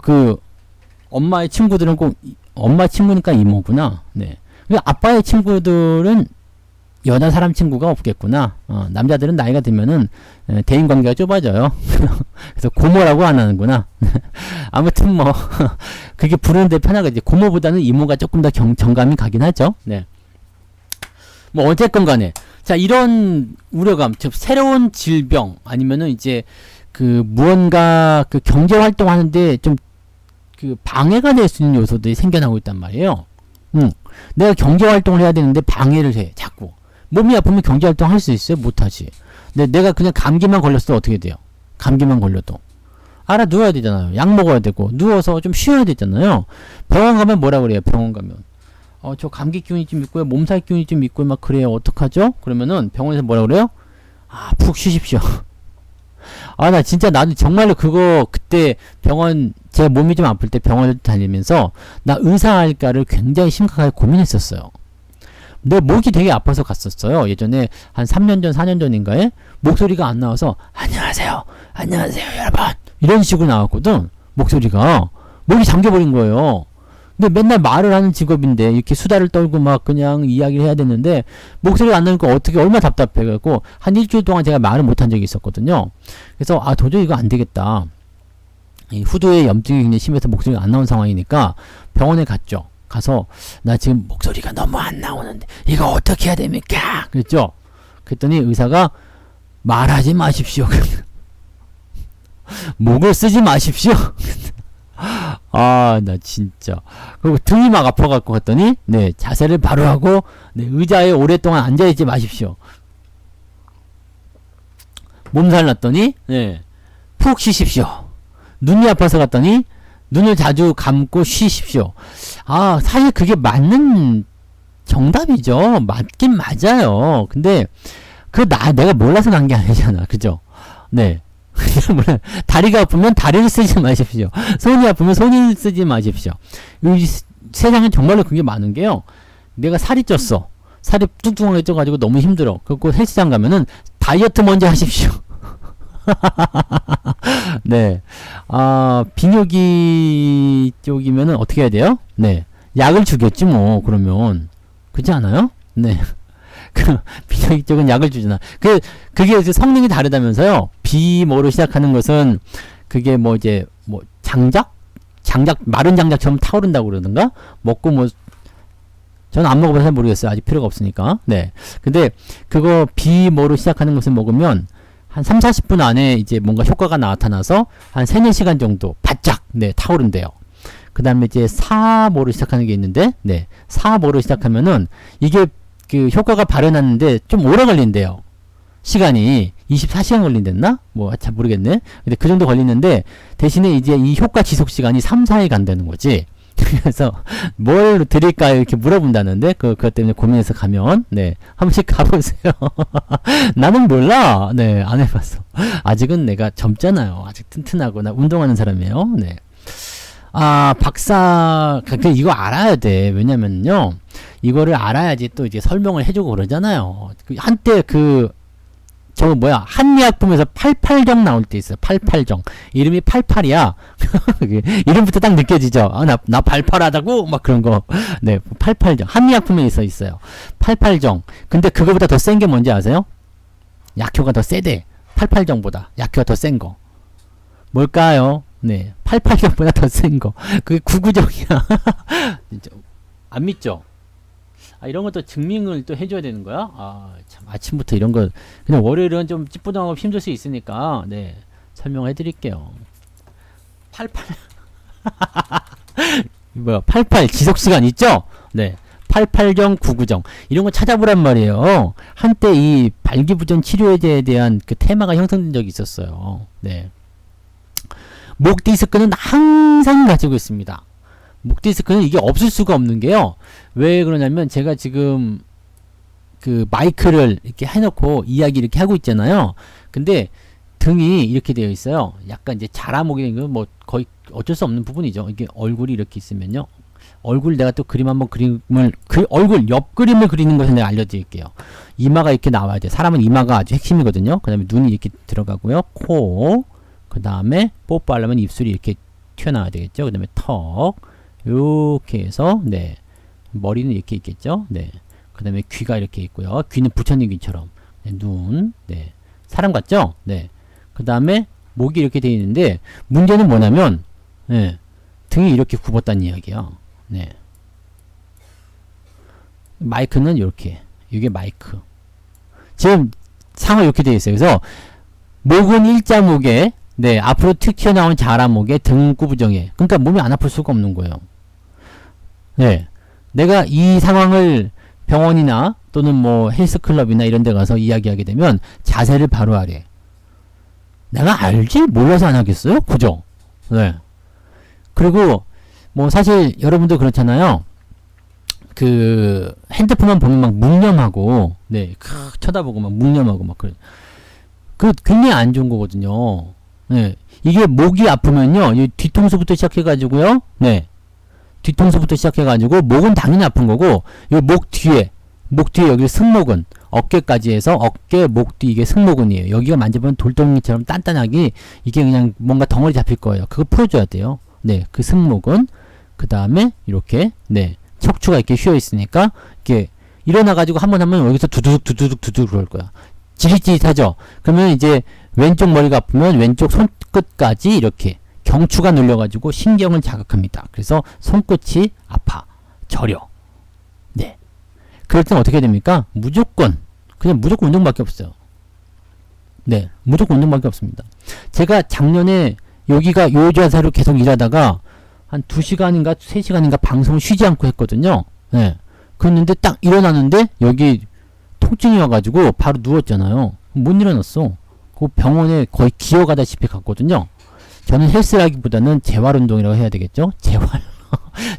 그 엄마의 친구들은 꼭 엄마 친구니까 이모구나. 네. 아빠의 친구들은 여자 사람 친구가 없겠구나. 남자들은 나이가 들면은 대인 관계가 좁아져요. 그래서 고모라고 안 하는구나. 아무튼 뭐 그게 부르는데 편하겠지. 고모보다는 이모가 조금 더 정감이 가긴 하죠. 네. 뭐 어쨌건 간에 자, 이런 우려감, 즉 새로운 질병 아니면은 이제 그 무언가 그 경제 활동하는데 좀 그 방해가 될 수 있는 요소들이 생겨나고 있단 말이에요. 내가 경제 활동을 해야 되는데 방해를 해 자꾸. 몸이 아프면 경제 활동 할 수 있어요? 못하지. 내가 그냥 감기만 걸렸을 때 어떻게 돼요? 감기만 걸려도 알아 누워야 되잖아요. 약 먹어야 되고 누워서 좀 쉬어야 되잖아요. 병원 가면 뭐라 그래요? 병원 가면 저 감기 기운이 좀 있고요, 몸살 기운이 좀 있고요, 막 그래요. 어떡하죠? 그러면은 병원에서 뭐라 그래요? 푹 쉬십시오. 나 진짜 나도 정말로 그거 그때 병원 제 몸이 좀 아플 때 병원을 다니면서 나 의사할까를 굉장히 심각하게 고민했었어요. 내 목이 되게 아파서 갔었어요. 예전에 한 3년 전 4년 전인가에 목소리가 안 나와서 안녕하세요 여러분 이런 식으로 나왔거든. 목소리가 목이 잠겨버린 거예요. 근데 맨날 말을 하는 직업인데 이렇게 수다를 떨고 막 그냥 이야기를 해야 되는데 목소리가 안 나니까 어떻게 얼마나 답답해갖고 한 일주일 동안 제가 말을 못한 적이 있었거든요. 그래서 도저히 이거 안 되겠다. 이 후두에 염증이 굉장히 심해서 목소리가 안 나온 상황이니까 병원에 갔죠. 가서 나 지금 목소리가 너무 안 나오는데 이거 어떻게 해야 됩니까? 그랬죠. 그랬더니 의사가 말하지 마십시오. 목을 쓰지 마십시오. 나 진짜. 그리고 등이 막 아파갖고 갔더니, 네, 자세를 바로 하고, 네, 의자에 오랫동안 앉아있지 마십시오. 몸살 났더니, 네, 푹 쉬십시오. 눈이 아파서 갔더니, 눈을 자주 감고 쉬십시오. 아, 사실 그게 맞는 정답이죠. 맞긴 맞아요. 근데 내가 몰라서 간 게 아니잖아. 그죠? 네. 다리가 아프면 다리를 쓰지 마십시오. 손이 아프면 손을 쓰지 마십시오. 이 세상에 정말로 그게 많은 게요. 내가 살이 쪘어. 살이 뚱뚱하게 쪄가지고 너무 힘들어. 그리고 헬스장 가면은 다이어트 먼저 하십시오. 네. 비뇨기 쪽이면은 어떻게 해야 돼요? 네. 약을 주겠지 뭐, 그러면. 그렇지 않아요? 네. 비뇨기 쪽은 약을 주잖아. 그게 이제 성능이 다르다면서요? 비모로 시작하는 것은, 그게 뭐 이제, 마른 장작처럼 타오른다고 그러던가? 먹고 저는 안 먹어봐서 잘 모르겠어요. 아직 필요가 없으니까. 네. 근데, 그거 비모로 시작하는 것을 먹으면, 한 3, 40분 안에 이제 뭔가 효과가 나타나서, 한 3, 4시간 정도 바짝, 네, 타오른대요. 그 다음에 이제 사모로 시작하는 게 있는데, 네. 사모로 시작하면은, 이게 그 효과가 발현하는데 좀 오래 걸린대요. 시간이 24시간 걸린댔나? 잘 모르겠네. 근데 그 정도 걸리는데 대신에 이제 이 효과 지속 시간이 3, 4일 간다는 거지. 그래서 뭘 드릴까요? 이렇게 물어본다는데 그것 때문에 고민해서 가면 네, 한 번씩 가보세요. 나는 몰라. 네, 안 해봤어. 아직은 내가 젊잖아요. 아직 튼튼하고 나 운동하는 사람이에요. 네. 이거 알아야 돼. 왜냐면요. 이거를 알아야지 또 이제 설명을 해주고 그러잖아요. 한때 한의약품에서 88정 나올 때 있어요. 88정. 이름이 88이야. 이름부터 딱 느껴지죠. 나 88하다고? 막 그런 거. 네. 88정. 한의약품에 있어요. 88정. 근데 그거보다 더 센 게 뭔지 아세요? 약효가 더 세대. 88정보다. 약효가 더 센 거. 뭘까요? 네. 88정보다 더 센 거. 그게 99정이야. 안 믿죠? 이런 것도 증명을 또 해줘야 되는 거야? 참, 아침부터 이런 거, 그냥 월요일은 좀 찌뿌둥하고 힘들 수 있으니까, 네. 설명해 드릴게요. 88 지속시간 있죠? 네. 88정, 99정. 이런 거 찾아보란 말이에요. 한때 이 발기부전 치료에 대한 그 테마가 형성된 적이 있었어요. 네. 목 디스크는 항상 가지고 있습니다. 목 디스크는 이게 없을 수가 없는 게요. 왜 그러냐면 제가 지금 그 마이크를 이렇게 해놓고 이야기 이렇게 하고 있잖아요. 근데 등이 이렇게 되어 있어요. 약간 이제 자라목이 된 건 거의 어쩔 수 없는 부분이죠. 이게 얼굴이 이렇게 있으면요. 얼굴 내가 또 얼굴 옆 그림을 그리는 것을 내가 알려드릴게요. 이마가 이렇게 나와야 돼. 사람은 이마가 아주 핵심이거든요. 그 다음에 눈이 이렇게 들어가고요. 코, 그 다음에 뽀뽀하려면 입술이 이렇게 튀어나와야 되겠죠. 그 다음에 턱, 이렇게 해서, 네. 머리는 이렇게 있겠죠. 네. 그 다음에 귀가 이렇게 있고요. 귀는 부처님 귀처럼. 네. 눈, 네. 사람 같죠? 네. 그 다음에 목이 이렇게 되어 있는데, 문제는 뭐냐면, 네. 등이 이렇게 굽었다는 이야기야. 네. 마이크는 이렇게. 이게 마이크. 지금 상황이 이렇게 되어 있어요. 그래서, 목은 일자목에, 네, 앞으로 툭 튀어나온 자라목에 등구부정에. 그러니까 몸이 안 아플 수가 없는 거예요. 네. 내가 이 상황을 병원이나 또는 헬스클럽이나 이런 데 가서 이야기하게 되면 자세를 바로 하래. 내가 알지? 몰라서 안 하겠어요? 그죠? 네. 그리고 사실 여러분도 그렇잖아요. 그 핸드폰만 보면 막 묵념하고 네, 쳐다보고 막 묵념하고 막 그 굉장히 안 좋은 거거든요. 네. 이게 목이 아프면요. 이 뒤통수부터 시작해가지고요. 네. 뒤통수부터 시작해가지고 목은 당연히 아픈 거고 이 목 뒤에 여기 승모근 어깨까지 해서 어깨 목 뒤 이게 승모근이에요. 여기가 만져보면 돌덩이처럼 단단하게 이게 그냥 뭔가 덩어리 잡힐 거예요. 그거 풀어줘야 돼요. 네. 그 승모근 그 다음에 이렇게 네. 척추가 이렇게 휘어 있으니까 이렇게 일어나가지고 한번 하면 여기서 두두둑 그럴 거야. 지릿지릿하죠. 그러면 이제 왼쪽 머리가 아프면 왼쪽 손끝까지 이렇게 경추가 눌려가지고 신경을 자극합니다. 그래서 손끝이 아파. 저려. 네. 그럴 땐 어떻게 됩니까? 무조건 운동밖에 없어요. 네. 무조건 운동밖에 없습니다. 제가 작년에 여기가 요 자세로 계속 일하다가 한 2시간인가 3시간인가 방송을 쉬지 않고 했거든요. 네. 그랬는데 딱 일어나는데 여기 통증이 와가지고 바로 누웠잖아요. 못 일어났어. 그 병원에 거의 기어가다시피 갔거든요. 저는 헬스라기보다는 재활운동이라고 해야 되겠죠? 재활.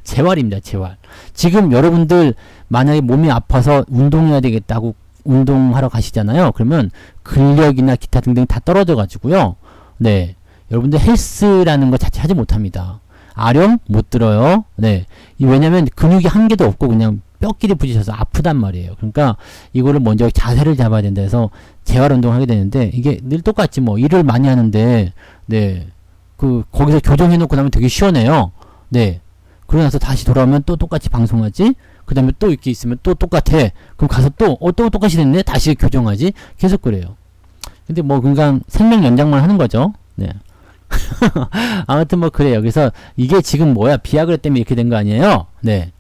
재활입니다, 재활. 지금 여러분들 만약에 몸이 아파서 운동해야 되겠다고 운동하러 가시잖아요. 그러면 근력이나 기타 등등 다 떨어져 가지고요. 네. 여러분들 헬스라는 거 자체 하지 못합니다. 아령 못 들어요. 네. 왜냐면 근육이 한 개도 없고 그냥 뼈끼리 부딪혀서 아프단 말이에요. 그러니까 이거를 먼저 자세를 잡아야 된다 해서 재활 운동을 하게 되는데 이게 늘 똑같지 뭐 일을 많이 하는데 네. 거기서 교정해 놓고 나면 되게 시원해요. 네. 그러고 나서 다시 돌아오면 또 똑같이 방송하지. 그 다음에 또 이렇게 있으면 또 똑같아. 그럼 가서 또 똑같이 됐네. 다시 교정하지. 계속 그래요. 근데 뭐 그냥 생명 연장만 하는 거죠. 네. 아무튼 뭐 그래요. 그래서 이게 지금 뭐야 비아그라 때문에 이렇게 된 거 아니에요? 네.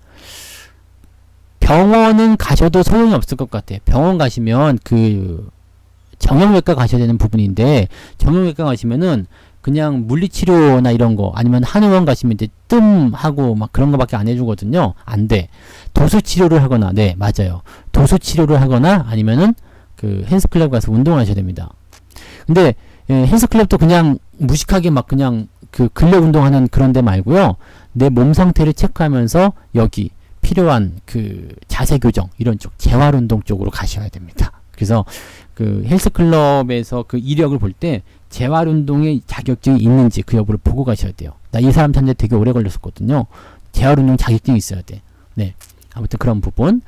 병원은 가셔도 소용이 없을 것 같아요. 병원 가시면 정형외과 가셔야 되는 부분인데 정형외과 가시면은 그냥 물리치료나 이런 거 아니면 한의원 가시면 이제 뜸하고 막 그런 거밖에 안 해주거든요. 안 돼. 도수치료를 하거나 네 맞아요. 도수치료를 하거나 아니면은 헬스클럽 가서 운동하셔야 됩니다. 근데 헬스클럽도 그냥 무식하게 막 그냥 근력 운동하는 그런 데 말고요. 내 몸 상태를 체크하면서 여기 필요한 자세 교정 이런 쪽 재활 운동 쪽으로 가셔야 됩니다. 그래서 헬스클럽에서 이력을 볼 때 재활 운동의 자격증이 있는지 그 여부를 보고 가셔야 돼요. 나 이 사람 찾는데 되게 오래 걸렸었거든요. 재활 운동 자격증이 있어야 돼. 네. 아무튼 그런 부분.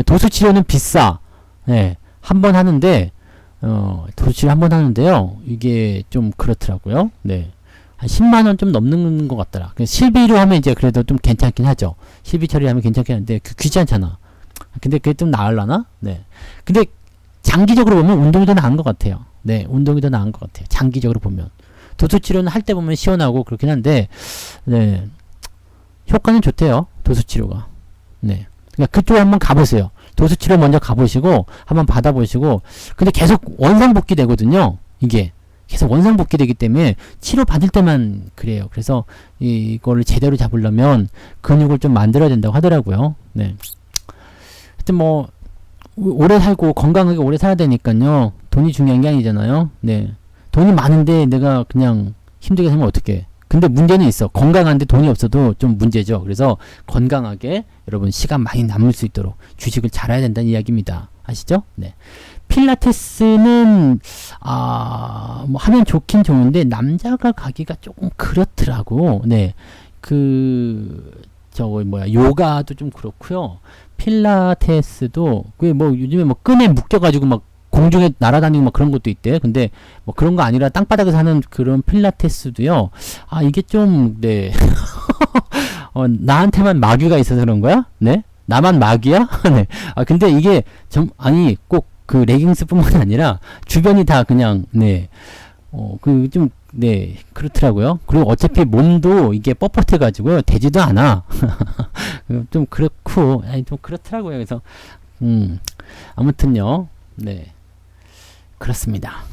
도수 치료는 비싸. 네. 한 번 하는데 도수 치료 한 번 하는데요. 이게 좀 그렇더라고요. 네. 한 10만 원 좀 넘는 것 같더라. 실비로 하면 이제 그래도 좀 괜찮긴 하죠. 실비 처리하면 괜찮긴 한데 귀찮잖아. 근데 그게 좀 나으려나? 네. 근데 장기적으로 보면 운동이 더 나은 것 같아요. 네, 운동이 더 나은 것 같아요. 장기적으로 보면. 도수치료는 할 때 보면 시원하고 그렇긴 한데, 네. 효과는 좋대요. 도수치료가. 네. 그러니까 그쪽에 한번 가보세요. 도수치료 먼저 가보시고, 한번 받아보시고, 근데 계속 원상복귀 되거든요. 이게. 계속 원상복귀 되기 때문에 치료 받을 때만 그래요. 그래서 이거를 제대로 잡으려면 근육을 좀 만들어야 된다고 하더라고요. 네. 하여튼 뭐, 오래 살고 건강하게 오래 살아야 되니까요. 돈이 중요한 게 아니잖아요. 네. 돈이 많은데 내가 그냥 힘들게 살면 어떡해. 근데 문제는 있어. 건강한데 돈이 없어도 좀 문제죠. 그래서 건강하게 여러분 시간 많이 남을 수 있도록 주식을 잘 해야 된다는 이야기입니다. 아시죠? 네. 필라테스는 뭐 하면 좋긴 좋은데 남자가 가기가 조금 그렇더라고. 네. 요가도 좀 그렇고요. 필라테스도 요즘에 뭐 끈에 묶여가지고 막 공중에 날아다니고 막 그런 것도 있대. 근데 뭐 그런 거 아니라 땅바닥에서 하는 그런 필라테스도요. 이게 좀 네. 나한테만 마귀가 있어서 그런 거야? 네? 나만 마귀야? 네. 근데 이게 꼭 레깅스뿐만 아니라 주변이 다 그냥 네. 네, 그렇더라고요. 그리고 어차피 몸도 이게 뻣뻣해가지고요. 되지도 않아. 좀 그렇고, 좀 그렇더라고요. 그래서, 아무튼요. 네. 그렇습니다.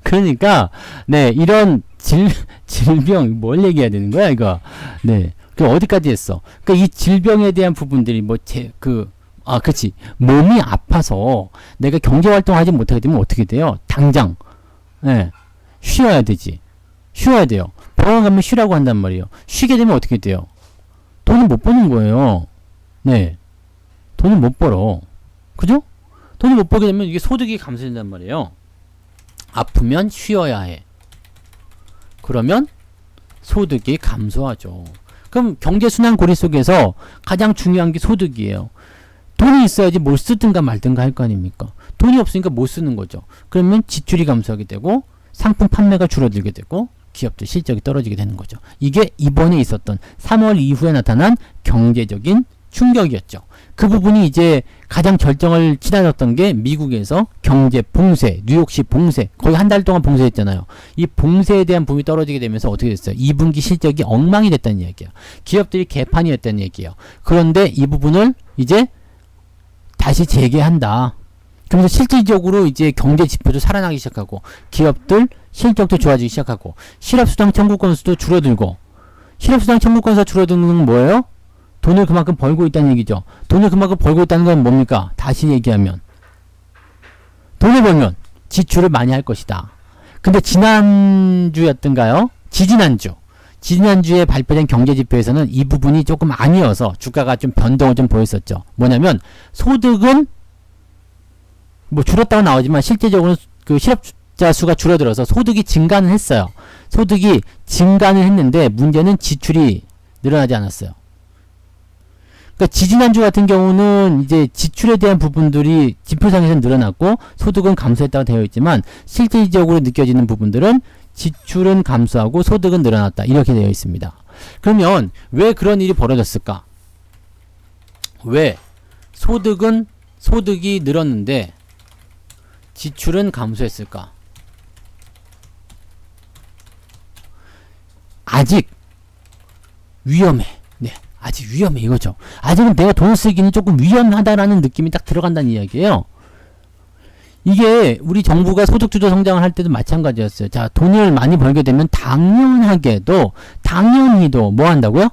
그러니까, 네, 이런 질병, 뭘 얘기해야 되는 거야, 이거. 네. 어디까지 했어? 이 질병에 대한 부분들이 그치. 몸이 아파서 내가 경제활동 하지 못하게 되면 어떻게 돼요? 당장, 네. 쉬어야 되지. 쉬어야 돼요. 병원 가면 쉬라고 한단 말이에요. 쉬게 되면 어떻게 돼요? 돈을 못 버는 거예요. 네. 돈을 못 벌어. 그죠? 돈을 못 벌게 되면 이게 소득이 감소된단 말이에요. 아프면 쉬어야 해. 그러면 소득이 감소하죠. 그럼 경제순환 고리 속에서 가장 중요한 게 소득이에요. 돈이 있어야지 뭘 쓰든가 말든가 할 거 아닙니까? 돈이 없으니까 못 쓰는 거죠. 그러면 지출이 감소하게 되고 상품 판매가 줄어들게 되고 기업들 실적이 떨어지게 되는 거죠. 이게 이번에 있었던 3월 이후에 나타난 경제적인 충격이었죠. 그 부분이 이제 가장 결정을 치닫았던 게 미국에서 경제 봉쇄, 뉴욕시 봉쇄, 거의 한 달 동안 봉쇄했잖아요. 이 봉쇄에 대한 부분이 떨어지게 되면서 어떻게 됐어요? 2분기 실적이 엉망이 됐다는 얘기예요. 기업들이 개판이 됐다는 얘기예요. 그런데 이 부분을 이제 다시 재개한다. 그러면서 실질적으로 이제 경제 지표도 살아나기 시작하고 기업들 실적도 좋아지기 시작하고 실업수당 청구 건수도 줄어들고 실업수당 청구 건수가 줄어드는 건 뭐예요? 돈을 그만큼 벌고 있다는 얘기죠. 돈을 그만큼 벌고 있다는 건 뭡니까? 다시 얘기하면 돈을 벌면 지출을 많이 할 것이다. 근데 지난주였던가요? 지지난주에 발표된 경제지표에서는 이 부분이 조금 아니어서 주가가 좀 변동을 좀 보였었죠. 뭐냐면 소득은 뭐 줄었다고 나오지만 실제적으로는 그 실업자 수가 줄어들어서 소득이 증가는 했어요. 소득이 증가는 했는데 문제는 지출이 늘어나지 않았어요. 그러니까 지지난주 같은 경우는 이제 지출에 대한 부분들이 지표상에서는 늘어났고 소득은 감소했다고 되어 있지만 실질적으로 느껴지는 부분들은 지출은 감소하고 소득은 늘어났다. 이렇게 되어 있습니다. 그러면 왜 그런 일이 벌어졌을까? 왜 소득이 늘었는데 지출은 감소했을까? 아직 위험해. 네. 아직 위험해 이거죠. 아직은 내가 돈을 쓰기는 조금 위험하다라는 느낌이 딱 들어간다는 이야기예요. 이게 우리 정부가 소득주도 성장을 할 때도 마찬가지였어요. 자, 돈을 많이 벌게 되면 당연히도 뭐 한다고요?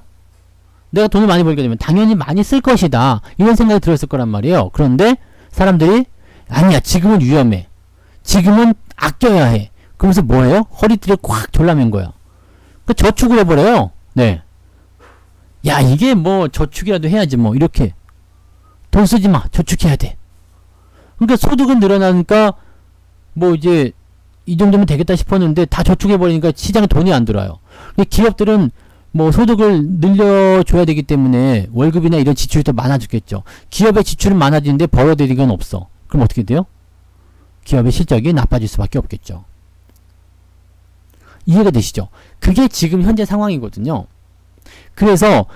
내가 돈을 많이 벌게 되면 당연히 많이 쓸 것이다. 이런 생각이 들었을 거란 말이에요. 그런데 사람들이 아니야, 지금은 위험해. 지금은 아껴야 해. 그러면서 뭐예요? 허리띠를 꽉 졸라맨 거야. 그 저축을 해버려요. 네. 야, 이게 뭐 저축이라도 해야지 뭐 이렇게 돈 쓰지 마, 저축해야 돼. 그러니까 소득은 늘어나니까 뭐 이제 이 정도면 되겠다 싶었는데 다 저축해 버리니까 시장에 돈이 안 들어와요. 기업들은 뭐 소득을 늘려줘야 되기 때문에 월급이나 이런 지출이 더 많아지겠죠. 기업의 지출은 많아지는데 벌어들이는 건 없어. 그럼 어떻게 돼요? 기업의 실적이 나빠질 수밖에 없겠죠. 이해가 되시죠? 그게 지금 현재 상황이거든요. 그래서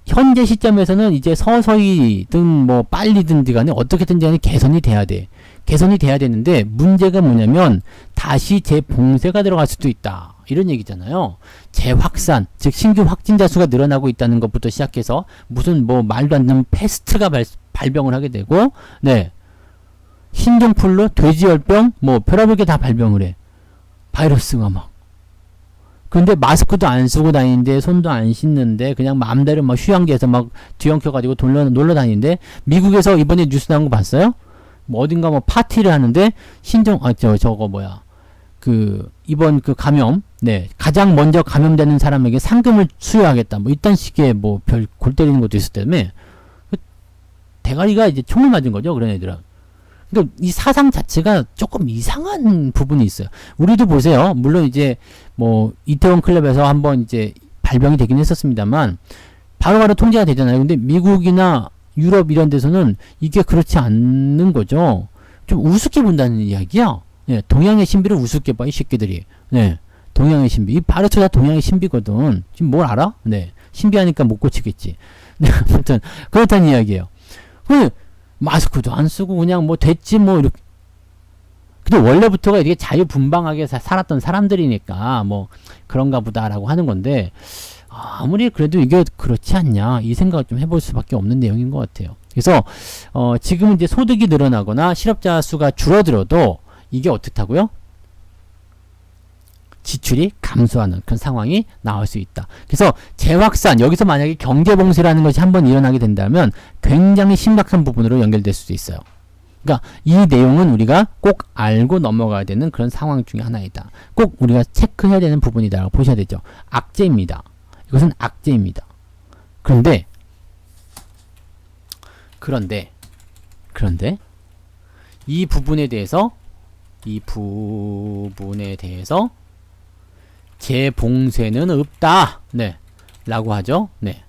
현재 시점에서는 이제 서서히든 뭐 빨리든지 간에 어떻게든지 간에 개선이 돼야 돼. 개선이 돼야 되는데 문제가 뭐냐면 다시 재봉쇄가 들어갈 수도 있다. 이런 얘기잖아요. 재확산, 즉 신규 확진자 수가 늘어나고 있다는 것부터 시작해서 무슨 뭐 말도 안 되는 패스트가 발병을 하게 되고, 네, 신종플루, 돼지열병, 뭐 별의별 게 다 발병을 해. 바이러스가 막. 근데 마스크도 안 쓰고 다니는데 손도 안 씻는데 그냥 마음대로 막 휴양지에서 막 뒤엉켜가지고 놀러 다니는데 미국에서 이번에 뉴스 나온 거 봤어요? 뭐 어딘가 뭐 파티를 하는데 저거 뭐야 그 이번 그 감염 가장 먼저 감염되는 사람에게 상금을 수여하겠다 뭐 이딴 식의 뭐 별 골 때리는 것도 있었다며. 대가리가 이제 총을 맞은 거죠, 그런 애들은. 그러니까 이 사상 자체가 조금 이상한 부분이 있어요. 우리도 보세요. 물론 이제 뭐 이태원 클럽에서 한번 이제 발병이 되긴 했었습니다만 바로바로 통제가 되잖아요. 근데 미국이나 유럽 이런 데서는 이게 그렇지 않는 거죠. 좀 우습게 본다는 이야기야. 예, 동양의 신비를 우습게 봐, 이 새끼들이. 네, 동양의 신비. 이 바르트 다 동양의 신비거든. 지금 뭘 알아? 네, 신비하니까 못 고치겠지. 네, 아무튼 그렇다는 이야기예요. 마스크도 안 쓰고 그냥 뭐 됐지 뭐 이렇게. 근데 원래부터가 이렇게 자유분방하게 살았던 사람들이니까 뭐 그런가 보다라고 하는 건데 아무리 그래도 이게 그렇지 않냐 이 생각을 좀 해볼 수밖에 없는 내용인 것 같아요. 그래서 지금은 이제 소득이 늘어나거나 실업자 수가 줄어들어도 이게 어떻다고요? 지출이 감소하는 그런 상황이 나올 수 있다. 그래서 재확산, 여기서 만약에 경제봉쇄라는 것이 한번 일어나게 된다면 굉장히 심각한 부분으로 연결될 수도 있어요. 그러니까 이 내용은 우리가 꼭 알고 넘어가야 되는 그런 상황 중에 하나이다. 꼭 우리가 체크해야 되는 부분이다라고 보셔야 되죠. 악재입니다. 이것은 악재입니다. 그런데 이 부분에 대해서 재봉쇄는 없다. 네. 라고 하죠. 네.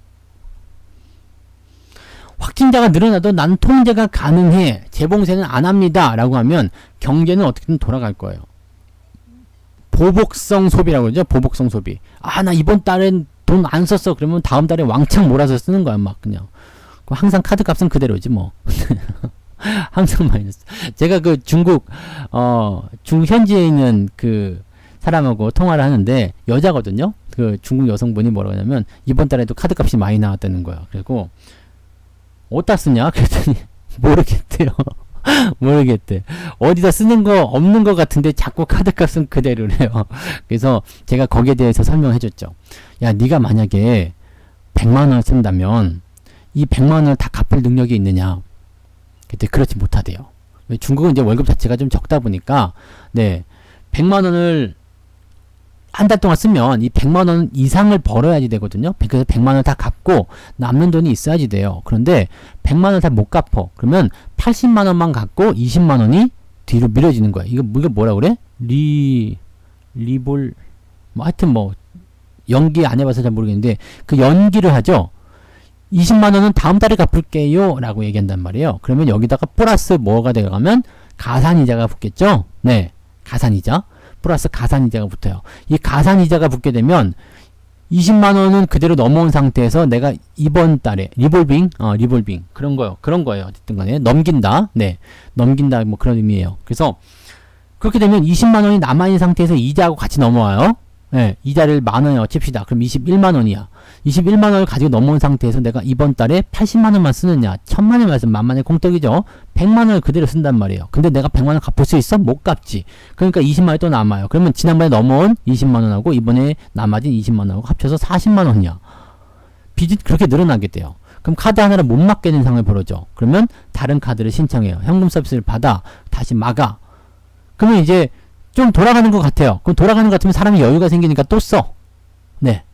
확진자가 늘어나도 난 통제가 가능해. 재봉쇄는 안 합니다. 라고 하면 경제는 어떻게든 돌아갈 거예요. 보복성 소비라고 그러죠. 보복성 소비. 아, 나 이번 달엔 돈 안 썼어. 그러면 다음 달에 왕창 몰아서 쓰는 거야. 막 그냥. 항상 카드 값은 그대로지 뭐. 항상 마이너스. 제가 그 중국 현지에 있는 그 사람하고 통화를 하는데 여자거든요. 그 중국 여성분이 뭐라고 하냐면 이번 달에도 카드 값이 많이 나왔다는 거야. 그리고 어디다 쓰냐? 그랬더니 모르겠대요. 모르겠대. 어디다 쓰는 거 없는 것 같은데 자꾸 카드 값은 그대로래요. 그래서 제가 거기에 대해서 설명해 줬죠. 야, 네가 만약에 100만 원을 쓴다면 이 100만 원을 다 갚을 능력이 있느냐? 그때 그렇지 못하대요. 중국은 이제 월급 자체가 좀 적다 보니까 네. 100만 원을 한 달 동안 쓰면 이 100만 원 이상을 벌어야지 되거든요. 그래서 100만 원을 다 갚고 남는 돈이 있어야지 돼요. 그런데 100만 원을 다 못 갚어. 그러면 80만 원만 갖고 20만 원이 뒤로 밀어지는 거야. 이거 뭐라 그래? 리볼 뭐 하여튼 뭐 연기 안 해봐서 잘 모르겠는데 그 연기를 하죠. 20만 원은 다음 달에 갚을게요 라고 얘기한단 말이에요. 그러면 여기다가 플러스 뭐가 되어가면 가산이자가 붙겠죠. 네, 가산이자 플러스 가산이자가 붙어요. 이 가산이자가 붙게 되면 20만 원은 그대로 넘어온 상태에서 내가 이번 달에 리볼빙 그런 거예요. 어쨌든 간에 넘긴다. 네, 넘긴다 뭐 그런 의미예요. 그래서 그렇게 되면 20만 원이 남아있는 상태에서 이자하고 같이 넘어와요. 네, 이자를 만 원에 칩시다. 그럼 21만 원이야. 21만 원을 가지고 넘어온 상태에서 내가 이번 달에 80만 원만 쓰느냐, 1000만 원만 쓰면 만만의 공떡이죠. 100만 원을 그대로 쓴단 말이에요. 근데 내가 100만 원 갚을 수 있어? 못 갚지. 그러니까 20만 원이 또 남아요. 그러면 지난번에 넘어온 20만 원하고 이번에 남아진 20만 원하고 합쳐서 40만 원이야. 빚이 그렇게 늘어나게 돼요. 그럼 카드 하나를 못 막게 되는 상황이 벌어져. 그러면 다른 카드를 신청해요. 현금 서비스를 받아 다시 막아. 그러면 이제 좀 돌아가는 것 같아요. 그럼 돌아가는 것 같으면 사람이 여유가 생기니까 또 써. 네.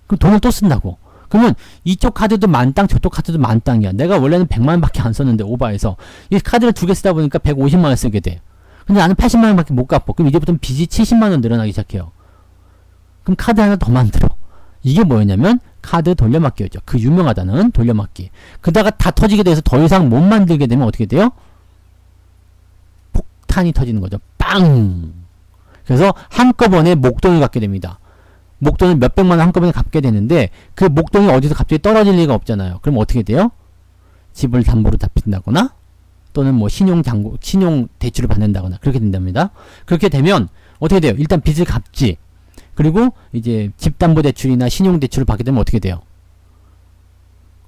그럼 돈을 또 쓴다고. 그러면 이쪽 카드도 만땅 저쪽 카드도 만땅이야. 내가 원래는 100만 원밖에 안 썼는데 오바해서 이 카드를 두 개 쓰다 보니까 150만 원 쓰게 돼. 근데 나는 80만 원밖에 못 갚어. 그럼 이제부터는 빚이 70만 원 늘어나기 시작해요. 그럼 카드 하나 더 만들어. 이게 뭐였냐면 카드 돌려막기였죠. 그 유명하다는 돌려막기. 그다가 다 터지게 돼서 더 이상 못 만들게 되면 어떻게 돼요? 폭탄이 터지는 거죠. 빵! 그래서 한꺼번에 목돈을 갖게 됩니다. 목돈을 몇백만 원 한꺼번에 갚게 되는데 그 목돈이 어디서 갑자기 떨어질 리가 없잖아요. 그럼 어떻게 돼요? 집을 담보로 잡힌다거나 또는 뭐 신용 대출을 받는다거나 그렇게 된답니다. 그렇게 되면 어떻게 돼요? 일단 빚을 갚지. 그리고 이제 집담보대출이나 신용대출을 받게 되면 어떻게 돼요?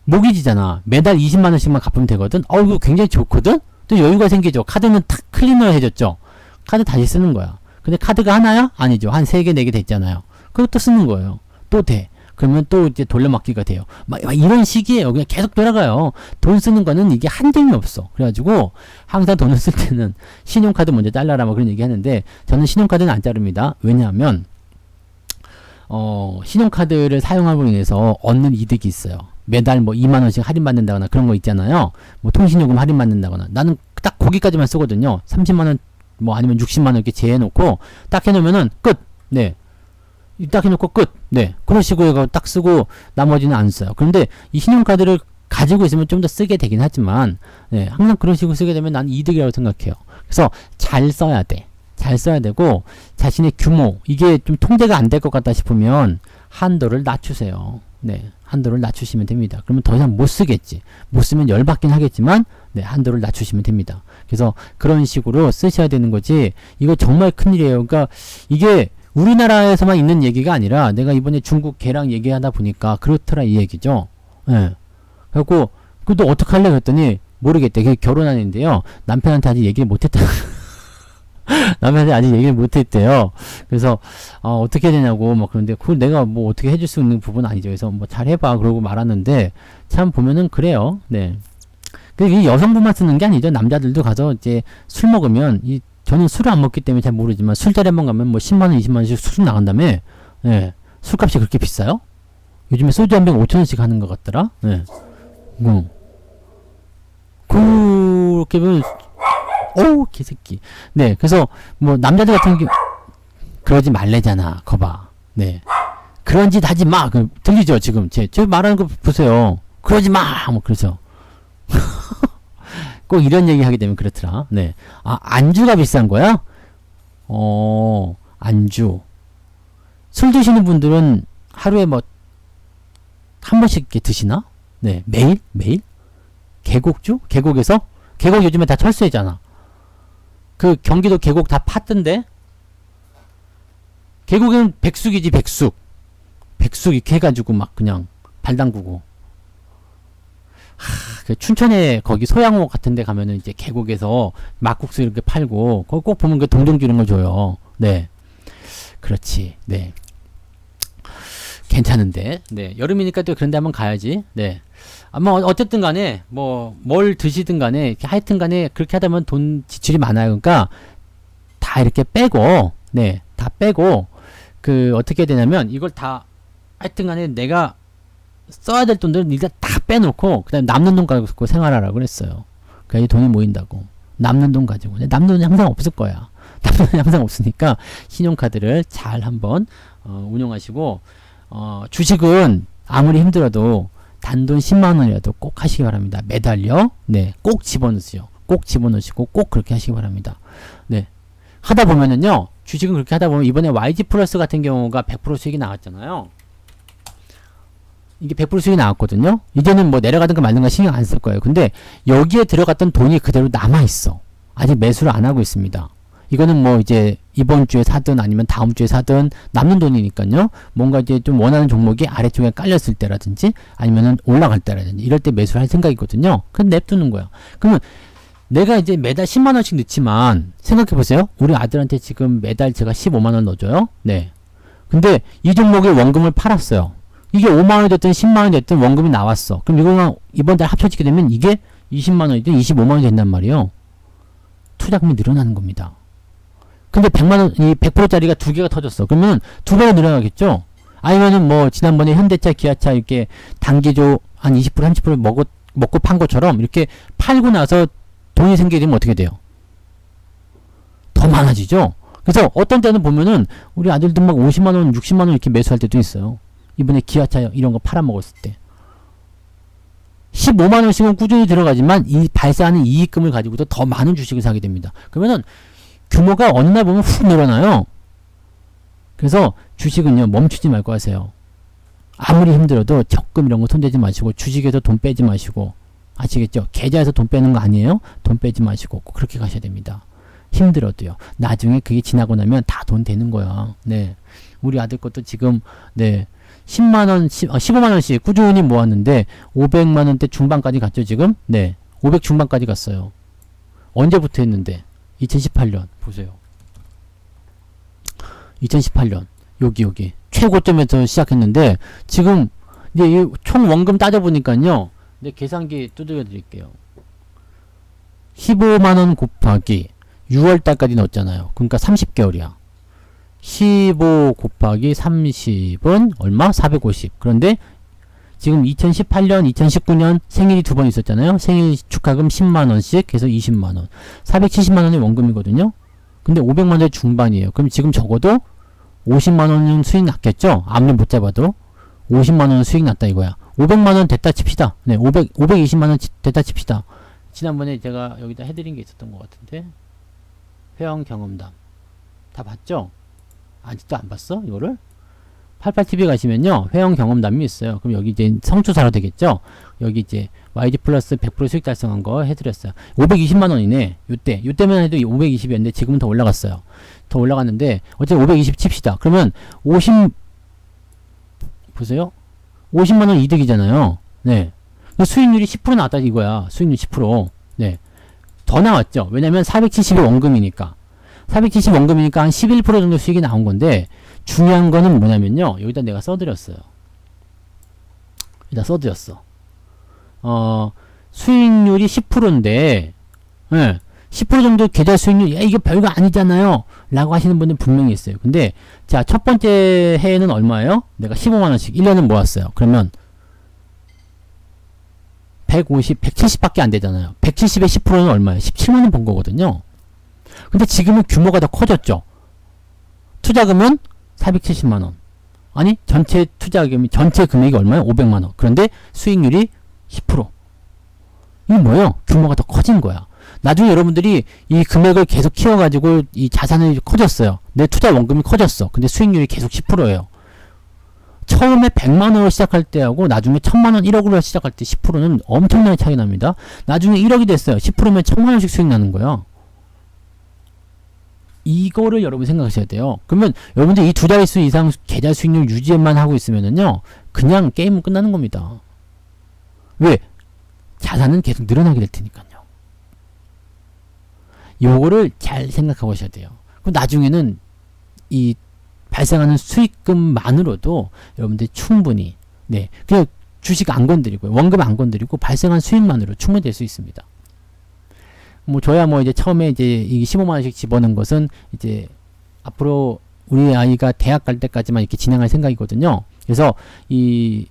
목이 지잖아. 매달 20만 원씩만 갚으면 되거든. 이거 굉장히 좋거든? 또 여유가 생기죠. 카드는 탁 클리너 해줬죠. 카드 다시 쓰는 거야. 근데 카드가 하나야? 아니죠. 한 3개, 4개 됐잖아요. 그것도 쓰는 거예요. 또 돼. 그러면 또 이제 돌려막기가 돼요. 막 이런 식이에요. 그냥 계속 돌아가요. 돈 쓰는 거는 이게 한정이 없어. 그래가지고 항상 돈을 쓸 때는 신용카드 먼저 잘라라 뭐 그런 얘기 하는데 저는 신용카드는 안 자릅니다. 왜냐하면 신용카드를 사용함으로 인해서 얻는 이득이 있어요. 매달 뭐 2만 원씩 할인받는다거나 그런 거 있잖아요. 뭐 통신요금 할인받는다거나. 나는 딱 거기까지만 쓰거든요. 30만 원 뭐 아니면 60만 원 이렇게 제해놓고 딱 해놓으면은 끝. 네. 딱 해놓고 끝. 네. 그런 식으로 딱 쓰고 나머지는 안 써요. 그런데 이 신용카드를 가지고 있으면 좀 더 쓰게 되긴 하지만 네. 항상 그런 식으로 쓰게 되면 난 이득이라고 생각해요. 그래서 잘 써야 돼. 잘 써야 되고 자신의 규모 이게 좀 통제가 안 될 것 같다 싶으면 한도를 낮추세요. 네. 한도를 낮추시면 됩니다. 그러면 더 이상 못 쓰겠지. 못 쓰면 열받긴 하겠지만 네, 한도를 낮추시면 됩니다. 그래서 그런 식으로 쓰셔야 되는 거지. 이거 정말 큰일이에요. 그러니까 이게 우리나라에서만 있는 얘기가 아니라 내가 이번에 중국 걔랑 얘기하다 보니까 그렇더라 이 얘기죠. 예. 그래갖고 그것도 어떡할래 그랬더니 모르겠대. 그게 결혼하는데요. 남편한테 아직 얘기를 못했다. 남편한테 아직 얘기를 못했대요. 그래서 어떻게 해야 되냐고 막 그런데 그걸 내가 뭐 어떻게 해줄 수 있는 부분은 아니죠. 그래서 뭐 잘해봐 그러고 말았는데 참 보면은 그래요. 네. 이 여성분만 쓰는 게 아니죠. 남자들도 가서 이제 술 먹으면 저는 술을 안 먹기 때문에 잘 모르지만 술자리 한번 가면 뭐 10만원 20만원씩 술 나간 다음에 예, 술값이 그렇게 비싸요? 요즘에 소주 한 병 5천원씩 하는 것 같더라. 예. 그렇게 보면 개새끼. 네, 그래서 뭐 남자들 같은 경우 그러지 말래잖아. 거봐. 네, 그런 짓 하지 마. 들리죠 지금 제 말하는 거 보세요. 그러지 마. 뭐 그러죠. 꼭 이런 얘기 하게 되면 그렇더라. 네. 안주가 비싼 거야? 안주. 술 드시는 분들은 하루에 뭐 한 번씩 이렇게 드시나? 네. 매일? 계곡주? 계곡에서? 계곡 요즘에 다 철수했잖아. 그 경기도 계곡 다 팠던데? 계곡에는 백숙이지 백숙 이렇게 해가지고 막 그냥 발 담그고. 그 춘천에 거기 소양호 같은 데 가면은 이제 계곡에서 막국수 이렇게 팔고 거기 꼭 보면 그 동동주 이런 걸 줘요. 네. 그렇지. 네. 괜찮은데. 네. 여름이니까 또 그런 데 한번 가야지. 네. 아마 어쨌든 간에 뭐 뭘 드시든 간에 하여튼 간에 그렇게 하다 보면 돈 지출이 많아요. 그러니까 다 다 이렇게 빼고, 네, 다 빼고, 어떻게 되냐면, 이걸 다, 하여튼 간에 내가 써야 될 돈들은 일단 다 빼놓고, 그 다음에 남는 돈 가지고 생활하라고 그랬어요. 그러니까 이 돈이 모인다고. 남는 돈 가지고. 남는 돈이 항상 없을 거야. 남는 돈이 항상 없으니까, 신용카드를 잘 한번, 운용하시고, 주식은 아무리 힘들어도 단돈 10만원이라도 꼭 하시기 바랍니다. 매달요. 네, 꼭 집어넣으세요. 꼭 집어넣으시고 꼭 그렇게 하시기 바랍니다. 네. 하다 보면은요, 주식은 그렇게 하다 보면 이번에 YG 플러스 같은 경우가 100% 수익이 나왔잖아요. 이게 100% 수익이 나왔거든요. 이제는 뭐 내려가든가 말든가 신경 안 쓸 거예요. 근데 여기에 들어갔던 돈이 그대로 남아있어. 아직 매수를 안 하고 있습니다. 이거는 뭐 이제 이번 주에 사든 아니면 다음 주에 사든 남는 돈이니까요. 뭔가 이제 좀 원하는 종목이 아래쪽에 깔렸을 때라든지 아니면은 올라갈 때라든지 이럴 때 매수를 할 생각이거든요. 그럼 냅두는 거야. 그러면 내가 이제 매달 10만원씩 넣지만 생각해 보세요. 우리 아들한테 지금 매달 제가 15만원 넣어줘요. 네. 근데 이 종목의 원금을 팔았어요. 이게 5만원이 됐든 10만원이 됐든 원금이 나왔어. 그럼 이거랑 이번 달 합쳐지게 되면 이게 20만원이든 25만원이 된단 말이에요. 투자금이 늘어나는 겁니다. 근데 100만원, 이 100%짜리가 두 개가 터졌어. 그러면 두 배가 늘어나겠죠? 아니면은 뭐, 지난번에 현대차, 기아차 이렇게 단기조 한 20%, 30% 먹고 판 것처럼 이렇게 팔고 나서 돈이 생기게 되면 어떻게 돼요? 더 많아지죠? 그래서 어떤 때는 보면은 우리 아들도 막 50만원, 60만원 이렇게 매수할 때도 있어요. 이번에 기아차 이런 거 팔아먹었을 때. 15만원씩은 꾸준히 들어가지만 이 발생하는 이익금을 가지고도 더 많은 주식을 사게 됩니다. 그러면은 규모가 어느 날 보면 훅 늘어나요. 그래서 주식은요, 멈추지 말고 하세요. 아무리 힘들어도 적금 이런 거 손대지 마시고, 주식에서 돈 빼지 마시고, 아시겠죠? 계좌에서 돈 빼는 거 아니에요? 돈 빼지 마시고 꼭 그렇게 가셔야 됩니다. 힘들어도요. 나중에 그게 지나고 나면 다 돈 되는 거야. 네. 우리 아들 것도 지금, 네. 10만원, 15만원씩 꾸준히 모았는데, 500만원대 중반까지 갔죠, 지금? 네. 500 중반까지 갔어요. 언제부터 했는데? 2018년 보세요. 2018년 여기 최고점에서 시작했는데 지금 이제 이 총 원금 따져보니까요. 네, 계산기 두드려 드릴게요. 15만원 곱하기 6월달까지 넣었잖아요. 그러니까 30개월이야. 15 곱하기 30은 얼마? 450. 그런데 지금 2018년, 2019년 생일이 두 번 있었잖아요. 생일 축하금 10만원씩 해서 20만원. 470만원의 원금이거든요. 근데 500만원의 중반이에요. 그럼 지금 적어도 50만원은 수익 났겠죠? 아무리 못 잡아도 50만원 수익 났다 이거야. 500만원 됐다 칩시다. 네, 520만원 됐다 칩시다. 지난번에 제가 여기다 해드린 게 있었던 것 같은데. 회원 경험담. 다 봤죠? 아직도 안 봤어? 이거를? 88TV 가시면요, 회원 경험담이 있어요. 그럼 여기 이제 성투사로 되겠죠? 여기 이제 YG 플러스 100% 수익 달성한 거 해드렸어요. 520만원이네. 요때만 해도 520이었는데 지금은 더 올라갔어요. 더 올라갔는데, 어쨌든 520 칩시다. 그러면 보세요. 50만원 이득이잖아요. 네. 수익률이 10% 나왔다 이거야. 수익률 10%. 네. 더 나왔죠. 왜냐면 470이 원금이니까. 470 원금이니까 한 11% 정도 수익이 나온 건데, 중요한 거는 뭐냐면요. 여기다 내가 써드렸어요. 여기다 써드렸어. 수익률이 10%인데, 예, 10% 정도 계좌 수익률, 야, 이게 별거 아니잖아요. 라고 하시는 분들 분명히 있어요. 근데, 자, 첫 번째 해에는 얼마예요? 내가 15만원씩 1년은 모았어요. 그러면, 150, 170 밖에 안 되잖아요. 170의 10%는 얼마예요? 17만원 번 거거든요. 근데 지금은 규모가 더 커졌죠. 투자금은 470만원. 아니, 전체 투자금이, 전체 금액이 얼마예요? 500만원. 그런데 수익률이 10%. 이게 뭐예요? 규모가 더 커진 거야. 나중에 여러분들이 이 금액을 계속 키워가지고 이 자산이 커졌어요. 내 투자 원금이 커졌어. 근데 수익률이 계속 10%예요. 처음에 100만원으로 시작할 때하고 나중에 1000만원, 1억으로 시작할 때 10%는 엄청나게 차이 납니다. 나중에 1억이 됐어요. 10%면 1000만원씩 수익 나는 거예요. 이거를 여러분 생각하셔야 돼요. 그러면 여러분들 이 두 자릿수 이상 계좌 수익률 유지만 하고 있으면은요, 그냥 게임은 끝나는 겁니다. 왜? 자산은 계속 늘어나게 될 테니까요. 요거를 잘 생각하고 하셔야 돼요. 그럼 나중에는 이 발생하는 수익금만으로도 여러분들이 충분히, 네, 그냥 주식 안 건드리고 원금 안 건드리고 발생한 수익만으로 충분히 될 수 있습니다. 뭐 저야 뭐 이제 처음에 이제 이 15만 원씩 집어넣은 것은 이제 앞으로 우리 아이가 대학 갈 때까지만 이렇게 진행할 생각이거든요. 그래서 이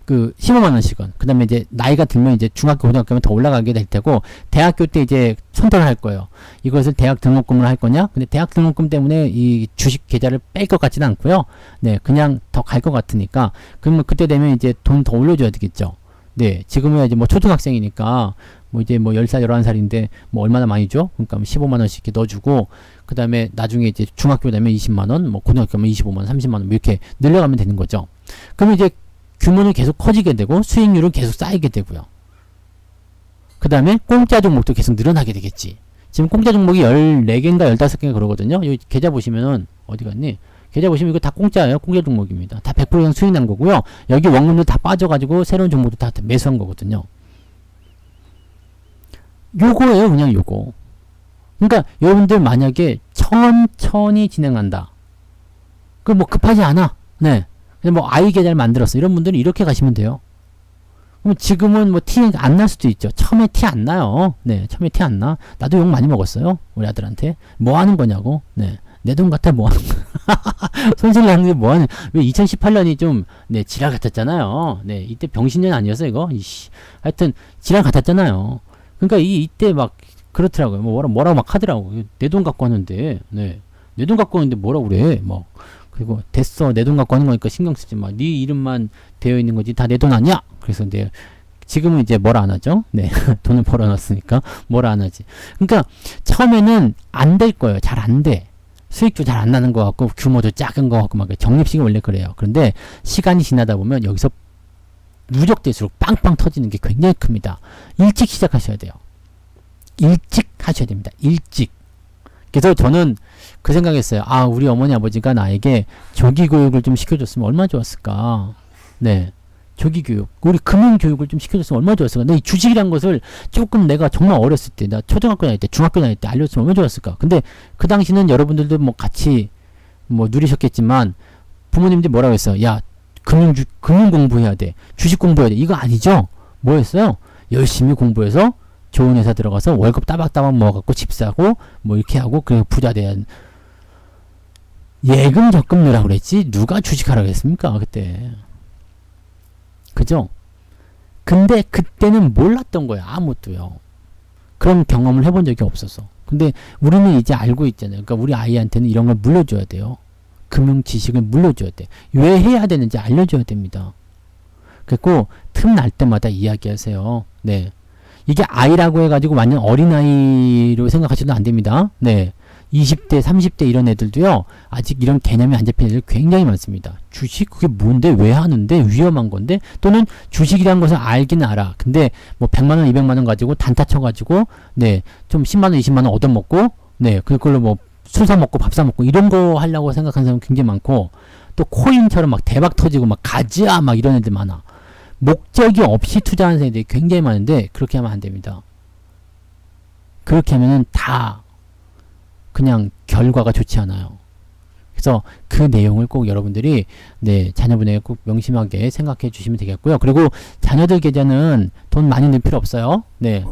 15만 원씩은 그 다음에 이제 나이가 들면 이제 중학교 고등학교면 더 올라가게 될 테고 대학교 때 이제 선택을 할 거예요. 이것을 대학 등록금을 할 거냐? 근데 대학 등록금 때문에 이 주식 계좌를 뺄 것 같지는 않고요. 네, 그냥 더 갈 것 같으니까 그러면 그때 되면 이제 돈 더 올려줘야 되겠죠. 네, 지금은 이제 뭐 초등학생이니까 뭐 이제 뭐 10살, 11살인데 뭐 얼마나 많이 줘? 그러니까 15만 원씩 이렇게 넣어주고 그 다음에 나중에 이제 중학교 되면 20만 원, 뭐 고등학교 되면 25만 원, 30만 원 뭐 이렇게 늘려가면 되는 거죠. 그러면 이제 규모는 계속 커지게 되고 수익률은 계속 쌓이게 되고요. 그 다음에 공짜 종목도 계속 늘어나게 되겠지. 지금 공짜 종목이 14개인가 15개인가 그러거든요. 여기 계좌 보시면은 어디 갔니? 계좌 보시면 이거 다 공짜예요. 공짜 종목입니다. 다 100% 그냥 수익 난 거고요. 여기 원금도 다 빠져가지고 새로운 종목도 다 매수한 거거든요. 요거예요. 그냥 요거. 그러니까 여러분들 만약에 천천히 진행한다. 그 뭐 급하지 않아. 네. 근데 뭐 아이 계좌를 만들었어. 이런 분들은 이렇게 가시면 돼요. 그럼 지금은 뭐 티 안 날 수도 있죠. 처음에 티 안 나요. 네, 처음에 티 안 나. 나도 욕 많이 먹었어요. 우리 아들한테. 뭐 하는 거냐고. 네. 내 돈 같아 뭐 하는 거야. 손실 나는 게 뭐 하는, 왜 2018년이 좀, 네, 지랄 같았잖아요. 네, 이때 병신년 아니었어, 이거? 이씨. 하여튼, 지랄 같았잖아요. 그러니까 이때 막, 그렇더라고요. 뭐라고 막 하더라고. 내 돈 갖고 왔는데, 네. 내 돈 갖고 왔는데 뭐라고 그래. 뭐. 그리고 됐어 내 돈 갖고 하는 거니까 신경 쓰지 마. 네 이름만 되어 있는 거지 다 내 돈 아니야. 그래서 내 지금은 이제 뭘 안 하죠. 네 돈을 벌어놨으니까 뭘 안 하지. 그러니까 처음에는 안 될 거예요. 잘 안 돼. 수익도 잘 안 나는 것 같고 규모도 작은 것 같고 막 적립식이 원래 그래요. 그런데 시간이 지나다 보면 여기서 누적될수록 빵빵 터지는 게 굉장히 큽니다. 일찍 시작하셔야 돼요. 일찍 하셔야 됩니다. 일찍. 그래서 저는 그 생각했어요. 아, 우리 어머니 아버지가 나에게 조기교육을 좀 시켜줬으면 얼마나 좋았을까. 네. 조기교육. 우리 금융교육을 좀 시켜줬으면 얼마나 좋았을까. 근데 이 주식이란 것을 조금 내가 정말 어렸을 때, 나 초등학교 다닐 때, 중학교 다닐 때 알려줬으면 얼마나 좋았을까. 근데 그 당시는 여러분들도 뭐 같이 뭐 누리셨겠지만 부모님들이 뭐라고 했어요. 야, 금융 공부해야 돼. 주식 공부해야 돼. 이거 아니죠? 뭐였어요? 열심히 공부해서 좋은 회사 들어가서 월급 따박따박 먹어갖고 집 사고 뭐 이렇게 하고 그리고 부자 대한 예금 적금 넣으라고 그랬지 누가 주식하라고 했습니까 그때. 그죠? 근데 그때는 몰랐던 거예요. 아무것도요. 그런 경험을 해본 적이 없었어. 근데 우리는 이제 알고 있잖아요. 그러니까 우리 아이한테는 이런 걸 물려줘야 돼요. 금융 지식을 물려줘야 돼. 왜 해야 되는지 알려줘야 됩니다. 그리고 틈날 때마다 이야기하세요. 네. 이게 아이라고 해가지고 완전 어린아이로 생각하셔도 안 됩니다. 네. 20대, 30대 이런 애들도요, 아직 이런 개념이 안 잡힌 애들 굉장히 많습니다. 주식? 그게 뭔데? 왜 하는데? 위험한 건데? 또는 주식이라는 것을 알긴 알아. 근데 뭐 100만원, 200만원 가지고 단타 쳐가지고, 네. 좀 10만원, 20만원 얻어먹고, 네. 그걸로 뭐 술 사먹고 밥 사먹고 이런 거 하려고 생각하는 사람 굉장히 많고, 또 코인처럼 막 대박 터지고 막 가즈아 막 이런 애들 많아. 목적이 없이 투자하는 사람들이 굉장히 많은데 그렇게 하면 안 됩니다. 그렇게 하면은 다 그냥 결과가 좋지 않아요. 그래서 그 내용을 꼭 여러분들이 네 자녀분에게 꼭 명심하게 생각해 주시면 되겠고요. 그리고 자녀들 계좌는 돈 많이 넣을 필요 없어요. 네.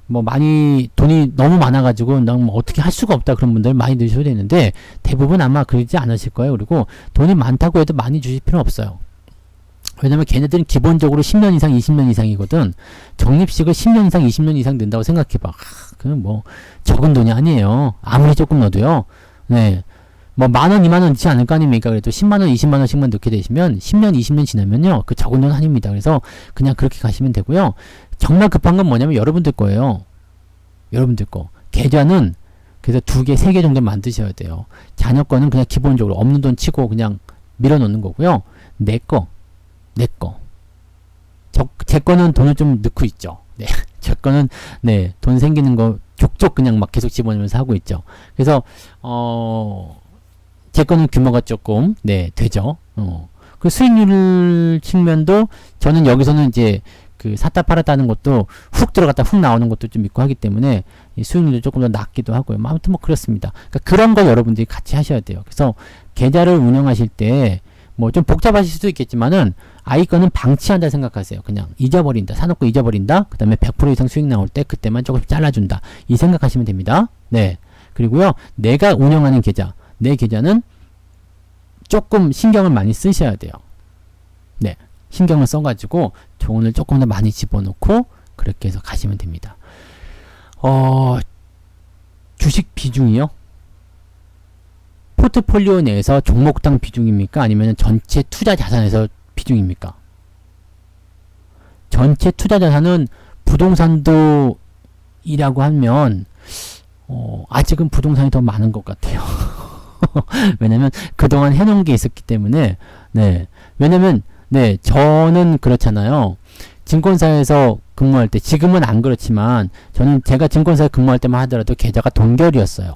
뭐 많이 돈이 너무 많아가지고 너무 어떻게 할 수가 없다 그런 분들 많이 넣으셔도 되는데 대부분 아마 그러지 않으실 거예요. 그리고 돈이 많다고 해도 많이 주실 필요 없어요. 왜냐면 걔네들은 기본적으로 10년 이상 20년 이상이거든. 적립식을 10년 이상 20년 이상 낸다고 생각해봐. 그건 뭐 적은 돈이 아니에요. 아무리 조금 넣어도요. 네. 뭐 만원 2만원 넣지 않을 거 아닙니까. 그래도 10만원 20만원씩만 넣게 되시면 10년 20년 지나면요 그 적은 돈 아닙니다. 그래서 그냥 그렇게 가시면 되고요. 정말 급한 건 뭐냐면 여러분들 거예요. 여러분들 거 계좌는 그래서 2개 3개 정도 만드셔야 돼요. 자녀 거는 그냥 기본적으로 없는 돈 치고 그냥 밀어 넣는 거고요. 내 거 제 거는 돈을 좀 넣고 있죠. 네. 제 거는 네, 돈 생기는 거 족족 그냥 막 계속 집어넣으면서 하고 있죠. 그래서 제 거는 규모가 조금 네, 되죠. 그 수익률 측면도 저는 여기서는 이제 그 샀다 팔았다 하는 것도 훅 들어갔다 훅 나오는 것도 좀 있고 하기 때문에 이 수익률도 조금 더 낮기도 하고요. 아무튼 뭐 그렇습니다. 그러니까 그런 거 여러분들이 같이 하셔야 돼요. 그래서 계좌를 운영하실 때 뭐 좀 복잡하실 수도 있겠지만은 아이 거는 방치한다 생각하세요. 그냥 잊어버린다. 사놓고 잊어버린다. 그 다음에 100% 이상 수익 나올 때 그때만 조금씩 잘라준다. 이 생각하시면 됩니다. 네. 그리고요, 내가 운영하는 계좌, 내 계좌는 조금 신경을 많이 쓰셔야 돼요. 네. 신경을 써가지고 돈을 조금 더 많이 집어넣고 그렇게 해서 가시면 됩니다. 주식 비중이요? 포트폴리오 내에서 종목당 비중입니까? 아니면 전체 투자 자산에서 비중입니까? 전체 투자 자산은 부동산도 이라고 하면 아직은 부동산이 더 많은 것 같아요. 왜냐면 그동안 해놓은 게 있었기 때문에. 네. 왜냐면 네, 저는 그렇잖아요. 증권사에서 근무할 때, 지금은 안 그렇지만 저는 제가 증권사에 근무할 때만 하더라도 계좌가 동결이었어요.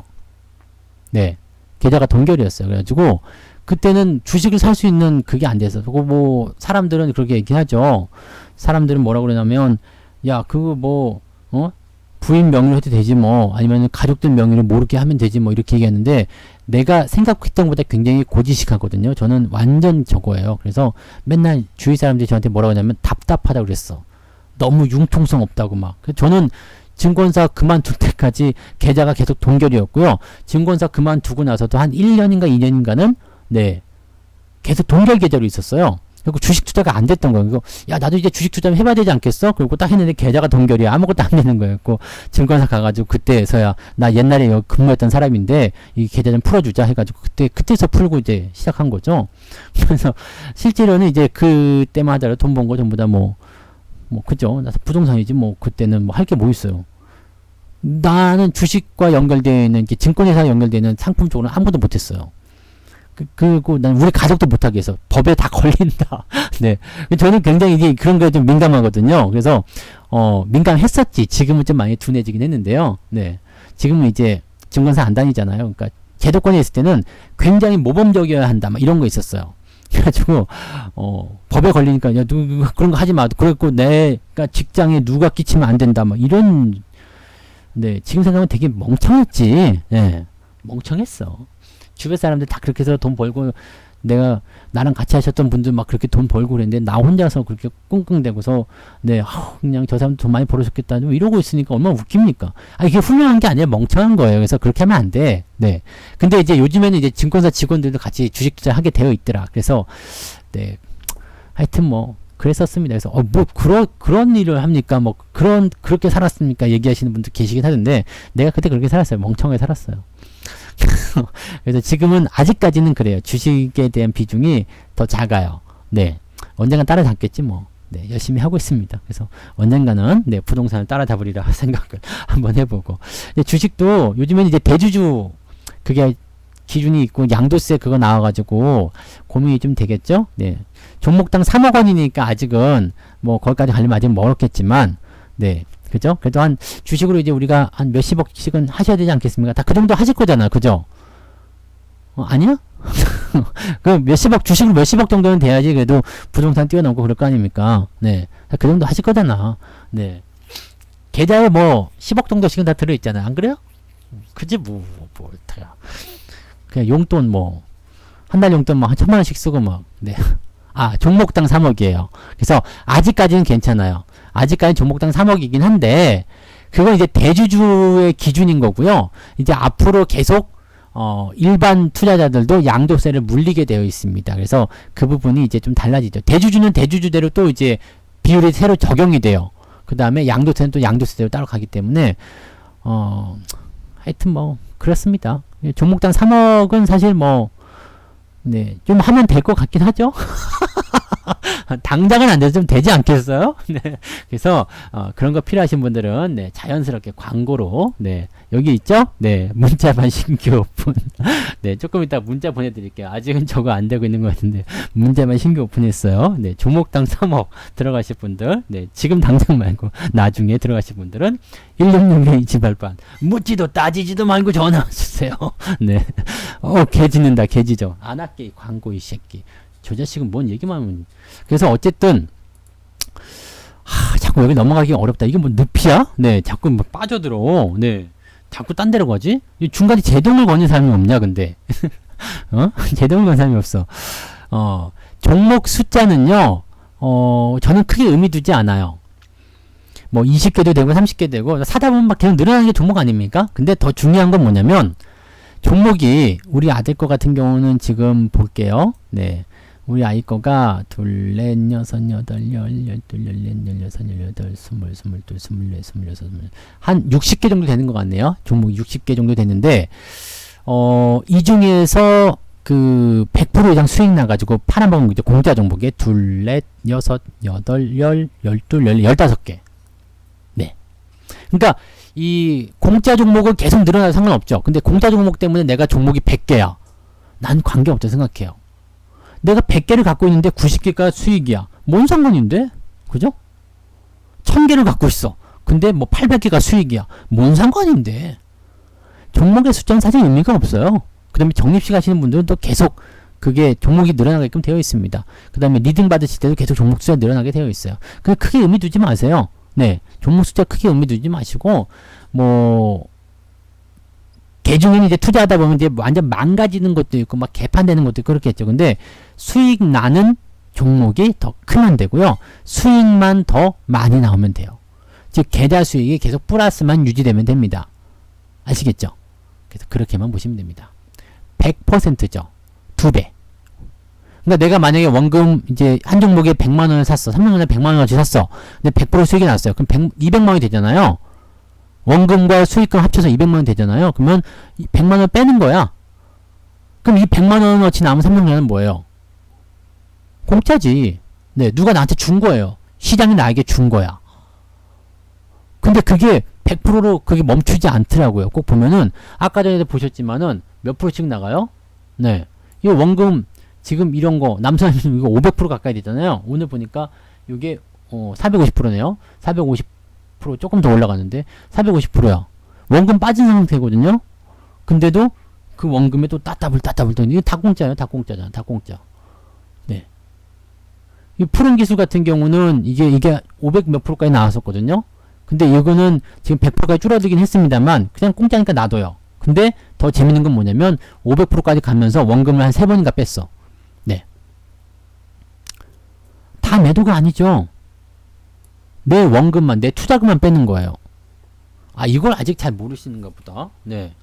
네. 계좌가 동결이었어요. 그래가지고 그때는 주식을 살 수 있는 그게 안 돼서, 그거 뭐 사람들은 그렇게 얘기하죠. 사람들은 뭐라고 그러냐면, 야 그거 뭐 부인 명의로 해도 되지 뭐, 아니면 가족들 명의로 모르게 하면 되지 뭐, 이렇게 얘기하는데 내가 생각했던 것보다 굉장히 고지식하거든요. 저는 완전 저거예요. 그래서 맨날 주위 사람들이 저한테 뭐라고 하냐면 답답하다고 그랬어. 너무 융통성 없다고 막. 그래서 저는 증권사 그만둘 때까지 계좌가 계속 동결이었고요. 증권사 그만두고 나서도 한 1년인가 2년인가는 네, 계속 동결 계좌로 있었어요. 그리고 주식 투자가 안 됐던 거예요. 그리고 야 나도 이제 주식 투자 해봐야 되지 않겠어? 그리고 딱 했는데 계좌가 동결이야. 아무것도 안 되는 거였고, 증권사 가가지고 그때서야 나 옛날에 여기 근무했던 사람인데 이 계좌 좀 풀어주자 해가지고 그때서 풀고 이제 시작한 거죠. 그래서 실제로는 이제 그때만 하더라도 돈 번 거 전부 다 그죠? 나 부동산이지 뭐. 그때는 뭐 할 게 뭐 있어요. 나는 주식과 연결되어 있는 증권회사에 연결되어 있는 상품 쪽으로는 아무것도 못했어요. 그리고 난 우리 가족도 못하게 해서 법에 다 걸린다. 네. 저는 굉장히 이제 그런 거에 좀 민감하거든요. 그래서 민감했었지. 지금은 좀 많이 둔해지긴 했는데요. 네. 지금은 이제 증권사 안 다니잖아요. 그러니까 제도권에 있을 때는 굉장히 모범적이어야 한다. 막 이런 거 있었어요. 그래가지고 법에 걸리니까 야 그런 거 하지 마. 그랬고 내가 직장에 누가 끼치면 안 된다. 막 이런. 네. 지금 생각하면 되게 멍청했지. 네. 멍청했어. 주변 사람들 다 그렇게 해서 돈 벌고, 나랑 같이 하셨던 분들 막 그렇게 돈 벌고 그랬는데, 나 혼자서 그렇게 끙끙대고서, 네, 그냥 저 사람 돈 많이 벌어줬겠다. 뭐 이러고 있으니까 얼마나 웃깁니까? 이게 훌륭한 게 아니라 멍청한 거예요. 그래서 그렇게 하면 안 돼. 네. 근데 이제 요즘에는 이제 증권사 직원들도 같이 주식 투자 하게 되어 있더라. 그래서, 네. 하여튼 그랬었습니다. 그래서, 그런 일을 합니까? 그렇게 살았습니까? 얘기하시는 분도 계시긴 하던데, 내가 그때 그렇게 살았어요. 멍청하게 살았어요. 그래서 지금은 아직까지는 그래요. 주식에 대한 비중이 더 작아요. 네. 언젠간 따라잡겠지 뭐. 네. 열심히 하고 있습니다. 그래서 언젠가는 네, 부동산을 따라잡으리라 생각을 한번 해보고. 주식도 요즘에는 이제 대주주 그게 기준이 있고 양도세 그거 나와가지고 고민이 좀 되겠죠. 네. 종목당 3억 원이니까 아직은 거기까지 가려면 아직 멀었겠지만, 네. 그죠? 그래도 주식으로 이제 우리가 한 몇십억씩은 하셔야 되지 않겠습니까? 다 그 정도 하실 거잖아. 그죠? 아니야? 그 주식으로 몇십억 정도는 돼야지 그래도 부동산 뛰어넘고 그럴 거 아닙니까? 네. 그 정도 하실 거잖아. 네. 계좌에 10억 정도씩은 다 들어있잖아요. 안 그래요? 그지? 그냥 용돈 한 달 용돈 한 1,000만원씩 쓰고 네. 종목당 3억이에요. 그래서 아직까지는 괜찮아요. 아직까지 종목당 3억이긴 한데, 그건 이제 대주주의 기준인 거고요. 이제 앞으로 계속, 일반 투자자들도 양도세를 물리게 되어 있습니다. 그래서 그 부분이 이제 좀 달라지죠. 대주주는 대주주대로 또 이제 비율이 새로 적용이 돼요. 그 다음에 양도세는 또 양도세대로 따로 가기 때문에, 하여튼 그렇습니다. 종목당 3억은 사실 네, 좀 하면 될 것 같긴 하죠. 당장은 안 돼도 좀 되지 않겠어요? 네. 그래서 그런 거 필요하신 분들은 네, 자연스럽게 광고로 네, 여기 있죠? 네, 문자만 신규 오픈. 네, 조금 이따 문자 보내드릴게요. 아직은 저거 안 되고 있는 것 같은데 문자만 신규 오픈했어요. 네, 종목당 3억 들어가실 분들, 네, 지금 당장 말고 나중에 들어가실 분들은 166228번 묻지도 따지지도 말고 전화 주세요. 네, 개 짖는다, 개 짖어. 안 할게, 이 광고 이 새끼. 저 자식은 뭔 얘기만 하면. 그래서 어쨌든 자꾸 여기 넘어가기 어렵다. 이게 늪이야? 네, 자꾸 빠져들어. 네, 자꾸 딴 데로 가지? 중간에 제동을 거는 사람이 없냐 근데. 제동을 거는 사람이 없어. 종목 숫자는요, 저는 크게 의미 두지 않아요. 뭐 20개도 되고 30개 되고 사다 보면 막 계속 늘어나는 게 종목 아닙니까? 근데 더 중요한 건 뭐냐면 종목이 우리 아들 거 같은 경우는 지금 볼게요. 네. 우리 아이 거가 둘, 넷, 여섯, 여덟, 열, 열둘, 열넷, 열여섯, 열여덟, 스물, 스물둘, 스물넷, 스물여섯, 한 60개 정도 되는 것 같네요. 종목이 60개 정도 되는데 이 중에서 그 100% 이상 수익 나가지고 팔아먹은 게 공짜 종목에 둘, 넷, 여섯, 여덟, 열, 열둘, 열, 15개. 네. 그러니까 이 공짜 종목은 계속 늘어나도 상관없죠. 근데 공짜 종목 때문에 내가 종목이 100개야. 난 관계없다 생각해요. 내가 100개를 갖고 있는데 90개가 수익이야. 뭔 상관인데? 그죠? 1000개를 갖고 있어. 근데 뭐 800개가 수익이야. 뭔 상관인데? 종목의 숫자는 사실 의미가 없어요. 그 다음에 적립식 하시는 분들은 또 계속 그게 종목이 늘어나게끔 되어 있습니다. 그 다음에 리딩 받으실 때도 계속 종목 숫자 늘어나게 되어 있어요. 그냥 크게 의미 두지 마세요. 네. 종목 숫자 크게 의미 두지 마시고, 개중에는 이제 투자하다 보면 이제 완전 망가지는 것도 있고, 막 개판되는 것도 있고, 그렇겠죠. 근데 수익 나는 종목이 더 크면 되고요. 수익만 더 많이 나오면 돼요. 즉, 계좌 수익이 계속 플러스만 유지되면 됩니다. 아시겠죠? 그래서 그렇게만 보시면 됩니다. 100%죠. 2배. 그러니까 내가 만약에 원금 이제 한 종목에 100만원을 샀어. 3년간에 100만원어치 샀어. 근데 100% 수익이 났어요. 그럼 200만원이 되잖아요. 원금과 수익금 합쳐서 200만원 되잖아요. 그러면 100만원 빼는 거야. 그럼 이 100만원어치 남은 3년간은 뭐예요? 공짜지. 네, 누가 나한테 준 거예요. 시장이 나에게 준 거야. 근데 그게 100%로 그게 멈추지 않더라고요. 꼭 보면은 아까 전에도 보셨지만은 몇 프로씩 나가요? 네. 이 원금 지금 이런 거 남선님 이거 500% 가까이 되잖아요. 오늘 보니까 이게 450%네요. 450% 조금 더 올라가는데 450%야. 원금 빠진 상태거든요. 근데도 그 원금에 또 따따블 이게 다 공짜예요. 다 공짜잖아. 다 공짜. 네. 이 푸른 기술 같은 경우는 이게 500 몇 프로까지 나왔었거든요. 근데 이거는 지금 100%까지 줄어들긴 했습니다만 그냥 공짜니까 놔둬요. 근데 더 재밌는 건 뭐냐면 500%까지 가면서 원금을 한 3번인가 뺐어. 네. 다 매도가 아니죠. 내 원금만, 내 투자금만 빼는 거예요. 아, 이걸 아직 잘 모르시는가 보다. 네.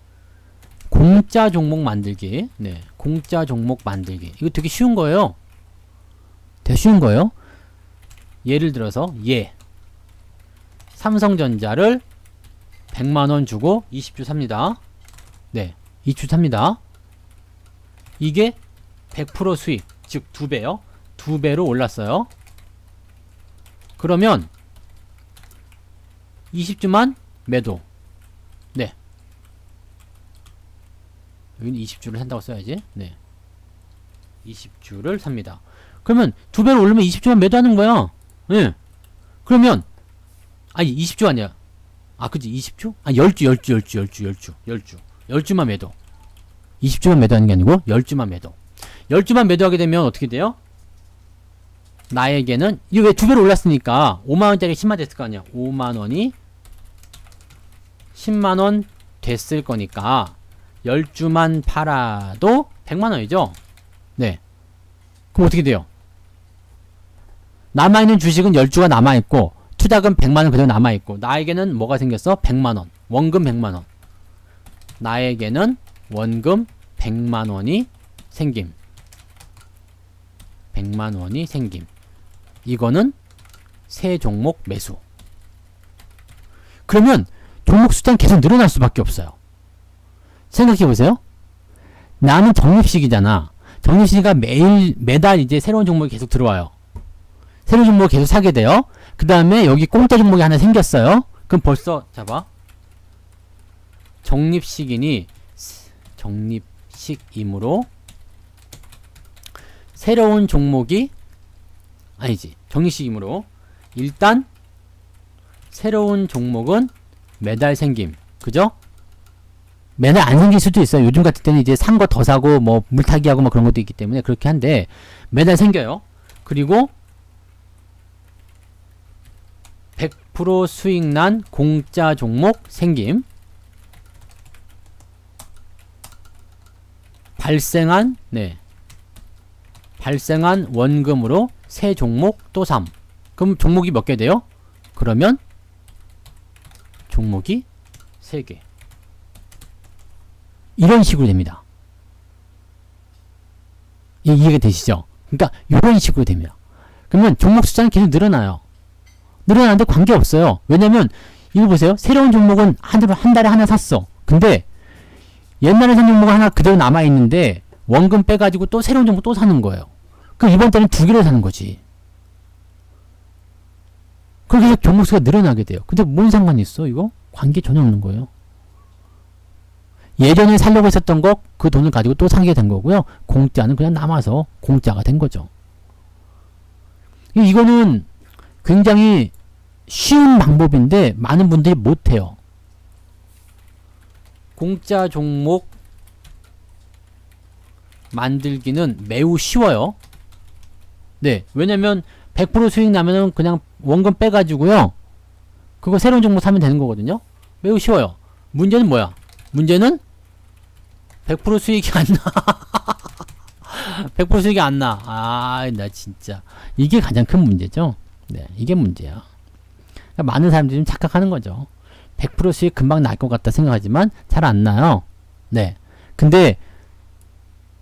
공짜 종목 만들기. 네. 공짜 종목 만들기. 이거 되게 쉬운 거예요. 되게 쉬운 거예요. 예를 들어서, 삼성전자를 100만원 주고 20주 삽니다. 네. 2주 삽니다. 이게 100% 수익, 즉 2배요. 2배로 올랐어요. 그러면 20주만 매도. 네. 여기는 20주를 산다고 써야지. 네. 20주를 삽니다. 그러면 2배로 오르면 20주만 매도하는 거야. 네. 그러면 아니 20주 아니야. 아 그치 20주? 아 10주만 매도. 20주만 매도하는 게 아니고 10주만 매도. 10주만 매도하게 되면 어떻게 돼요? 나에게는 이게 왜 2배로 올랐으니까 5만원짜리 10만 됐을 거 아니야. 5만원이 10만원 됐을 거니까 10주만 팔아도 100만원이죠. 네. 그럼 어떻게 돼요? 남아있는 주식은 10주가 남아있고 투자금 100만원 그대로 남아있고 나에게는 뭐가 생겼어? 100만원. 원금 100만원. 나에게는 원금 100만원이 생김. 100만원이 생김. 이거는 새 종목 매수. 그러면 종목 숫자는 계속 늘어날 수밖에 없어요. 생각해보세요. 나는 적립식이잖아. 적립식이가 매달 이제 새로운 종목이 계속 들어와요. 새로운 종목을 계속 사게 돼요. 그 다음에 여기 공짜 종목이 하나 생겼어요. 그럼 벌써 잡아. 적립식이므로 새로운 종목이 아니지. 적립식이므로 일단 새로운 종목은 매달 생김. 그죠? 매달 안 생길 수도 있어요. 요즘 같을 때는 이제 산 거 더 사고 뭐 물타기하고 뭐 그런 것도 있기 때문에 그렇게 한데 매달 생겨요. 그리고 100% 수익 난 공짜 종목 생김. 발생한 발생한 원금으로 새 종목 또 3. 그럼 종목이 몇 개 돼요? 그러면 종목이 3개. 이런 식으로 됩니다. 이해가 되시죠? 그러니까 이런 식으로 됩니다. 그러면 종목 숫자는 계속 늘어나요. 늘어나는데 관계없어요. 왜냐면 이거 보세요. 새로운 종목은 한 달에 하나 샀어. 근데 옛날에 산 종목은 하나 그대로 남아있는데 원금 빼가지고 또 새로운 종목 또 사는 거예요. 그럼 이번 달엔 2개를 사는 거지. 그래서 종목 수가 늘어나게 돼요. 근데 뭔 상관이 있어 이거? 관계 전혀 없는 거예요. 예전에 살려고 했었던 거 그 돈을 가지고 또 사게 된 거고요. 공짜는 그냥 남아서 공짜가 된 거죠. 이거는 굉장히 쉬운 방법인데 많은 분들이 못해요. 공짜 종목 만들기는 매우 쉬워요. 네, 왜냐면 100% 수익 나면은 그냥 원금 빼가지고요. 그거 새로운 종목 사면 되는 거거든요. 매우 쉬워요. 문제는 뭐야? 문제는 100% 수익이 안 나. 100% 수익이 안 나. 아, 나 진짜. 이게 가장 큰 문제죠. 네, 이게 문제야. 그러니까 많은 사람들이 좀 착각하는 거죠. 100% 수익 금방 날 것 같다 생각하지만 잘 안 나요. 네. 근데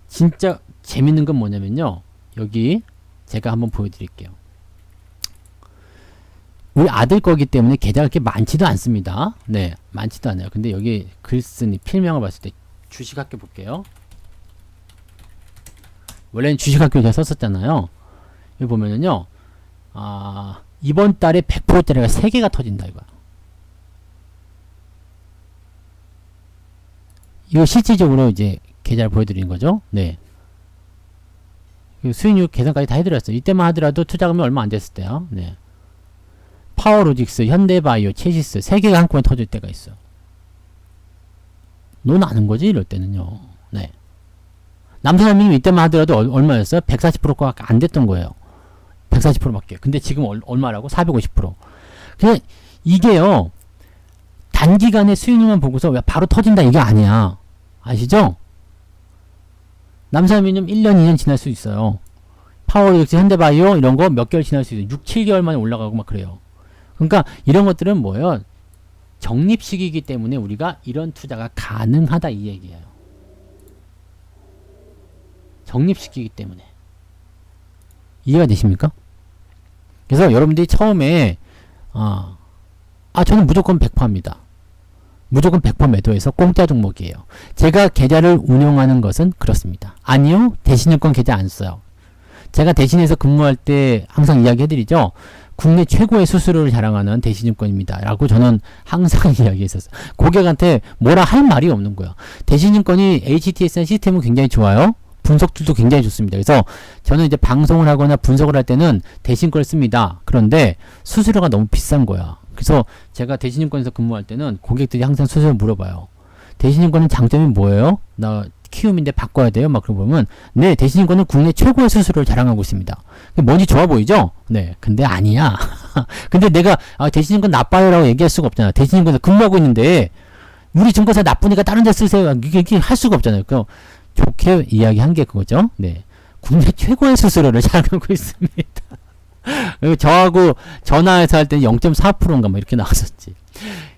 진짜 재밌는 건 뭐냐면요. 여기 제가 한번 보여드릴게요. 우리 아들 거기 때문에 계좌가 그렇게 많지도 않습니다. 네, 많지도 않아요. 근데 여기 글쓴이 필명을 봤을 때 주식학교 볼게요. 원래는 주식학교 제가 썼었잖아요. 여기 보면은요, 이번 달에 100%짜리가 3개가 터진다 이거야. 이거 실질적으로 이제 계좌를 보여드리는 거죠. 네. 수익률 계산까지 다 해드렸어요. 이때만 하더라도 투자금이 얼마 안 됐을 때요. 네. 파워로직스, 현대바이오, 체시스 3개가 한꺼번에 터질 때가 있어. 넌 아는 거지? 이럴 때는요. 네. 남사장님 이때만 하더라도 얼마였어요? 140%가 안 됐던 거예요. 140%밖에. 근데 지금 얼마라고? 450%. 그냥 이게요. 단기간에 수익률만 보고서 왜 바로 터진다 이게 아니야. 아시죠? 남사민염 1년, 2년 지날 수 있어요. 파워로직스, 현대바이오 이런 거 몇 개월 지날 수 있어요. 6, 7개월 만에 올라가고 막 그래요. 그러니까 이런 것들은 뭐예요? 적립식이기 때문에 우리가 이런 투자가 가능하다 이 얘기예요. 적립식이기 때문에. 이해가 되십니까? 그래서 여러분들이 처음에 저는 무조건 100%입니다. 무조건 100% 매도해서 공짜 종목이에요. 제가 계좌를 운영하는 것은 그렇습니다. 아니요. 대신증권 계좌 안 써요. 제가 대신해서 근무할 때 항상 이야기 해드리죠. 국내 최고의 수수료를 자랑하는 대신증권입니다. 라고 저는 항상 이야기했었어요. 고객한테 뭐라 할 말이 없는 거예요. 대신증권이 HTS나 시스템은 굉장히 좋아요. 분석툴도 굉장히 좋습니다. 그래서 저는 이제 방송을 하거나 분석을 할 때는 대신권을 씁니다. 그런데 수수료가 너무 비싼 거야. 그래서 제가 대신증권에서 근무할 때는 고객들이 항상 수수료 물어봐요. 대신증권은 장점이 뭐예요? 나 키움인데 바꿔야 돼요? 막 그러고 보면 네, 대신증권은 국내 최고의 수수료를 자랑하고 있습니다. 뭔지 좋아 보이죠? 네, 근데 아니야. 근데 내가 대신증권 나빠요 라고 얘기할 수가 없잖아. 대신증권에서 근무하고 있는데 우리 증권사 나쁘니까 다른 데 쓰세요. 이게 할 수가 없잖아요. 그 좋게 이야기한 게 그거죠. 네, 국내 최고의 수수료를 자랑하고 있습니다. 그리고 저하고 전화해서 할 때는 0.4%인가 뭐 이렇게 나왔었지.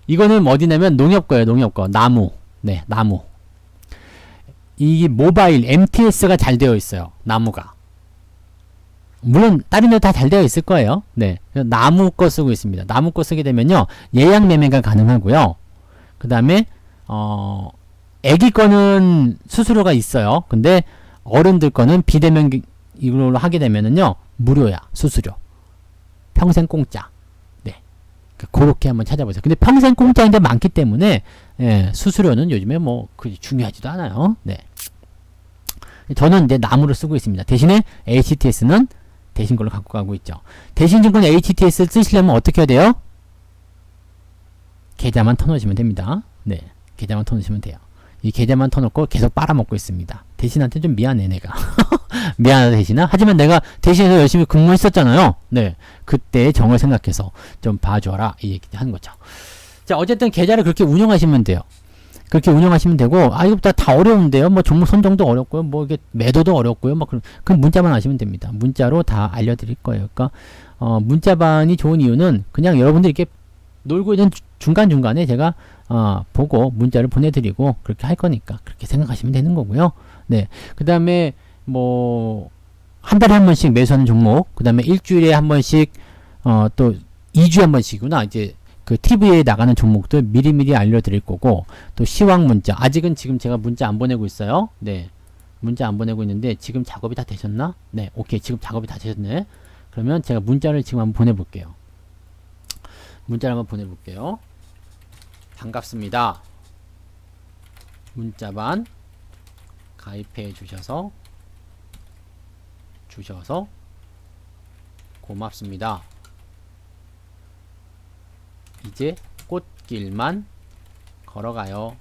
이거는 어디냐면 농협 거예요. 농협 거. 나무. 네, 나무. 이 모바일 MTS가 잘 되어 있어요. 나무가. 물론 다른 데 다 잘 되어 있을 거예요. 네. 나무 거 쓰고 있습니다. 나무 거 쓰게 되면요. 예약 매매가 가능하고요. 그 다음에 애기 거는 수수료가 있어요. 근데 어른들 거는 비대면 이걸로 하게 되면은요. 무료야. 수수료. 평생 공짜. 네. 그렇게 한번 찾아보세요. 근데 평생 공짜인데 많기 때문에 수수료는 요즘에 뭐 중요하지도 않아요. 네. 저는 이제 나무를 쓰고 있습니다. 대신에 HTS는 대신 걸로 갖고 가고 있죠. 대신증권 HTS 쓰시려면 어떻게 해야 돼요? 계좌만 터놓으시면 됩니다. 네. 계좌만 터놓으시면 돼요. 이 계좌만 터놓고 계속 빨아먹고 있습니다. 대신한테 좀 미안해 내가. 미안하다 대신아. 하지만 내가 대신해서 열심히 근무했었잖아요. 네. 그때의 정을 생각해서 좀 봐줘라 이 얘기 하는 거죠. 자, 어쨌든 계좌를 그렇게 운영하시면 돼요. 그렇게 운영하시면 되고, 아, 이거 다 어려운데요. 뭐 종목 선정도 어렵고요. 뭐 이게 매도도 어렵고요. 뭐 그럼 문자만 하시면 됩니다. 문자로 다 알려드릴 거예요. 그러니까, 문자반이 좋은 이유는 그냥 여러분들 이렇게 놀고 있는 중간중간에 제가, 보고 문자를 보내드리고 그렇게 할 거니까 그렇게 생각하시면 되는 거고요. 네. 그 다음에 뭐, 한 달에 한 번씩 매수하는 종목, 그 다음에 일주일에 한 번씩, 또 2주에 한 번씩이구나. 이제 그 TV에 나가는 종목들 미리미리 알려드릴 거고, 또 시황 문자. 아직은 지금 제가 문자 안 보내고 있어요. 네. 문자 안 보내고 있는데, 지금 작업이 다 되셨나? 네. 오케이. 지금 작업이 다 되셨네. 그러면 제가 문자를 지금 한번 보내볼게요. 문자를 한번 보내볼게요. 반갑습니다. 문자반 가입해 주셔서 고맙습니다. 이제 꽃길만 걸어가요.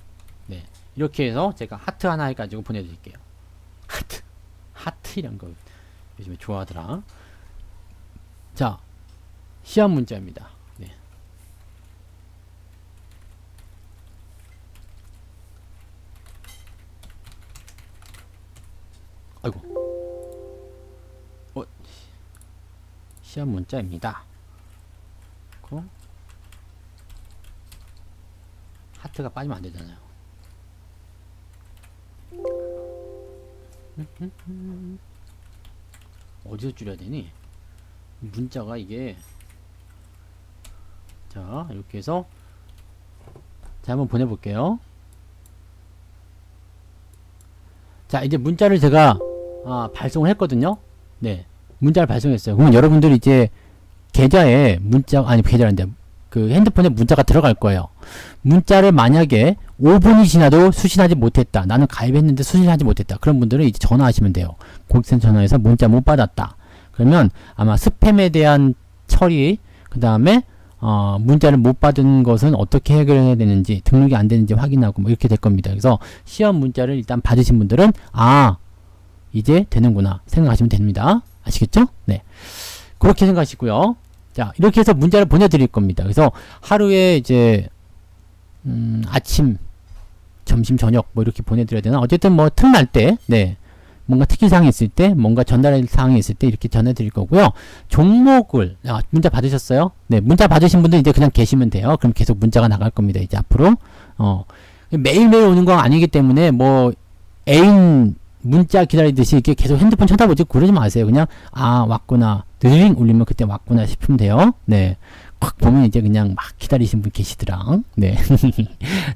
네. 이렇게 해서 제가 하트 하나 해가지고 보내드릴게요. 하트 이런 거 요즘에 좋아하더라. 자, 시험 문자입니다. 네. 아이고. 시험 문자입니다. 하트가 빠지면 안 되잖아요. 어디서 줄여야 되니? 문자가 이게, 자, 이렇게 해서 자, 한번 보내볼게요. 자, 이제 문자를 제가 발송을 했거든요. 네, 문자를 발송했어요. 그러면 여러분들이 이제 계좌에 계좌란데 그 핸드폰에 문자가 들어갈 거예요. 문자를 만약에 5분이 지나도 수신하지 못했다. 나는 가입했는데 수신하지 못했다. 그런 분들은 이제 전화하시면 돼요. 고객센터 전화해서 문자 못 받았다. 그러면 아마 스팸에 대한 처리, 그 다음에 문자를 못 받은 것은 어떻게 해결해야 되는지, 등록이 안 되는지 확인하고 뭐 이렇게 될 겁니다. 그래서 시험 문자를 일단 받으신 분들은 이제 되는구나 생각하시면 됩니다. 아시겠죠? 네. 그렇게 생각하시고요. 자, 이렇게 해서 문자를 보내드릴 겁니다. 그래서 하루에 이제 아침, 점심, 저녁 뭐 이렇게 보내드려야 되나? 어쨌든 뭐 틈날 때, 네, 뭔가 특이사항이 있을 때, 뭔가 전달할 사항이 있을 때 이렇게 전해드릴 거고요. 종목을 문자 받으셨어요? 네, 문자 받으신 분들 이제 그냥 계시면 돼요. 그럼 계속 문자가 나갈 겁니다. 이제 앞으로 매일매일 오는 건 아니기 때문에 뭐 애인 문자 기다리듯이 이렇게 계속 핸드폰 쳐다보지 그러지 마세요. 그냥 왔구나, 드링 울리면 그때 왔구나 싶으면 돼요. 네, 꽉 보면 이제 그냥 막 기다리신 분 계시더라. 네.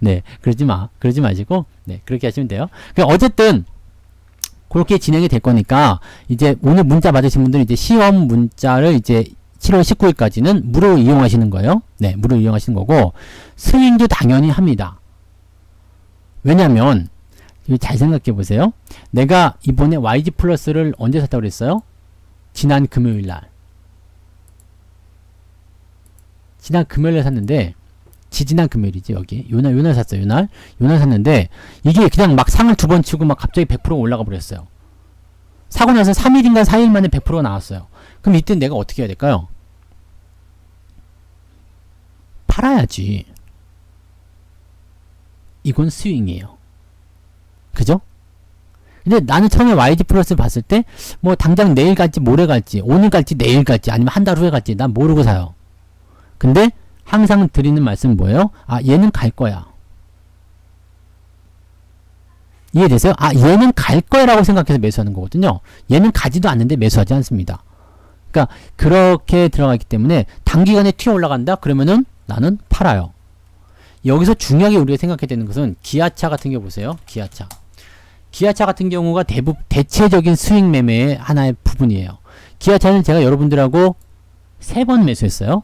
네, 그러지 마시고 네, 그렇게 하시면 돼요. 어쨌든 그렇게 진행이 될 거니까 이제 오늘 문자 받으신 분들은 이제 시험 문자를 이제 7월 19일까지는 무료 이용하시는 거예요. 네, 무료 이용하시는 거고, 스윙도 당연히 합니다. 왜냐면 잘 생각해 보세요. 내가 이번에 YG 플러스를 언제 샀다고 그랬어요? 지난 금요일날. 지난 금요일에 샀는데, 지지난 금요일이지, 여기. 요날 샀어요, 요날 샀는데, 이게 그냥 막 상을 2번 치고 막 갑자기 100% 올라가 버렸어요. 사고 나서 3일인가 4일 만에 100%가 나왔어요. 그럼 이때 내가 어떻게 해야 될까요? 팔아야지. 이건 스윙이에요. 그죠? 근데 나는 처음에 YG 플러스 봤을 때, 뭐, 당장 내일 갈지, 모레 갈지, 오늘 갈지, 내일 갈지, 아니면 한 달 후에 갈지, 난 모르고 사요. 근데, 항상 드리는 말씀은 뭐예요? 얘는 갈 거야. 이해되세요? 얘는 갈 거야라고 생각해서 매수하는 거거든요. 얘는 가지도 않는데 매수하지 않습니다. 그러니까, 그렇게 들어가기 때문에, 단기간에 튀어 올라간다? 그러면은, 나는 팔아요. 여기서 중요하게 우리가 생각해야 되는 것은, 기아차 같은 경우 보세요. 기아차 같은 경우가 대체적인 스윙 매매의 하나의 부분이에요. 기아차는 제가 여러분들하고 3번 매수했어요.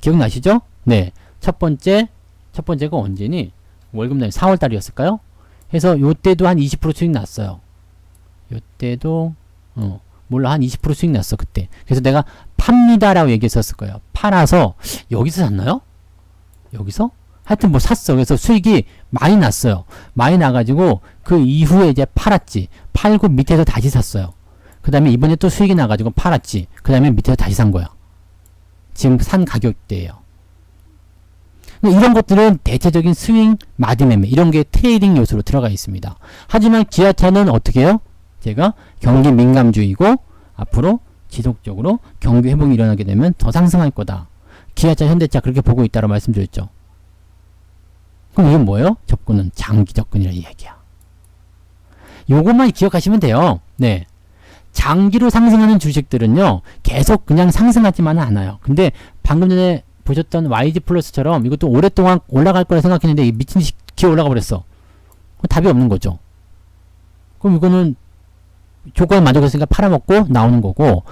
기억나시죠? 네. 첫 번째가 언제니? 월급날 4월달이었을까요? 해서 요때도 한 20% 수익 났어요. 요때도 한 20% 수익 났어, 그때. 그래서 내가 팝니다라고 얘기했었을 거예요. 팔아서 여기서 샀나요? 여기서? 하여튼 뭐 샀어. 그래서 수익이 많이 났어요. 많이 나가지고 그 이후에 이제 팔았지. 팔고 밑에서 다시 샀어요. 그 다음에 이번에 또 수익이 나가지고 팔았지. 그 다음에 밑에서 다시 산 거야. 지금 산 가격대예요. 이런 것들은 대체적인 스윙, 마디 매매 이런 게 트레이딩 요소로 들어가 있습니다. 하지만 기아차는 어떻게 해요? 제가 경기 민감주의고 앞으로 지속적으로 경기 회복이 일어나게 되면 더 상승할 거다. 기아차, 현대차 그렇게 보고 있다고 말씀드렸죠. 그럼 이건 뭐예요? 접근은 장기 접근이라는 얘기야. 요것만 기억하시면 돼요. 네. 장기로 상승하는 주식들은요, 계속 그냥 상승하지만은 않아요. 근데 방금 전에 보셨던 YG 플러스처럼 이것도 오랫동안 올라갈 거라 생각했는데 미친 듯이 기어 올라가 버렸어. 답이 없는 거죠. 그럼 이거는 조건에 만족했으니까 팔아먹고 나오는 거고,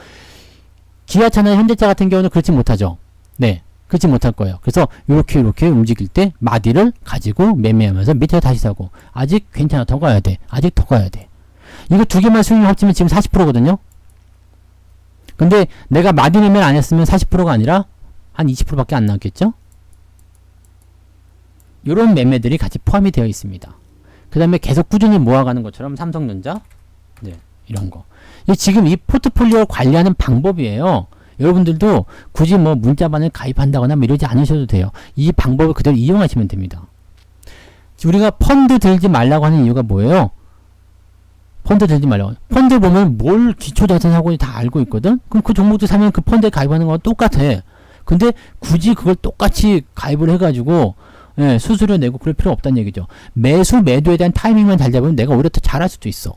기아차나 현대차 같은 경우는 그렇지 못하죠. 네. 그렇지 못할 거예요. 그래서 이렇게 움직일 때 마디를 가지고 매매하면서 밑에 다시 사고, 아직 괜찮아, 더 가야 돼, 아직 더 가야 돼. 이거 두 개만 수익 합치면 지금 40%거든요. 근데 내가 마디 매매를 안 했으면 40%가 아니라 한 20%밖에 안 나왔겠죠. 요런 매매들이 같이 포함이 되어 있습니다. 그 다음에 계속 꾸준히 모아가는 것처럼 삼성전자, 네, 이런 거. 지금 이 포트폴리오를 관리하는 방법이에요. 여러분들도 굳이 뭐 문자반을 가입한다거나 뭐 이러지 않으셔도 돼요. 이 방법을 그대로 이용하시면 됩니다. 우리가 펀드 들지 말라고 하는 이유가 뭐예요? 펀드 들지 말라고. 펀드 보면 뭘 기초자산하고 다 알고 있거든? 그럼 그 종목도 사면 그 펀드에 가입하는 건 똑같아. 근데 굳이 그걸 똑같이 가입을 해가지고, 예, 수수료 내고 그럴 필요 없다는 얘기죠. 매수, 매도에 대한 타이밍만 잘 잡으면 내가 오히려 더 잘할 수도 있어.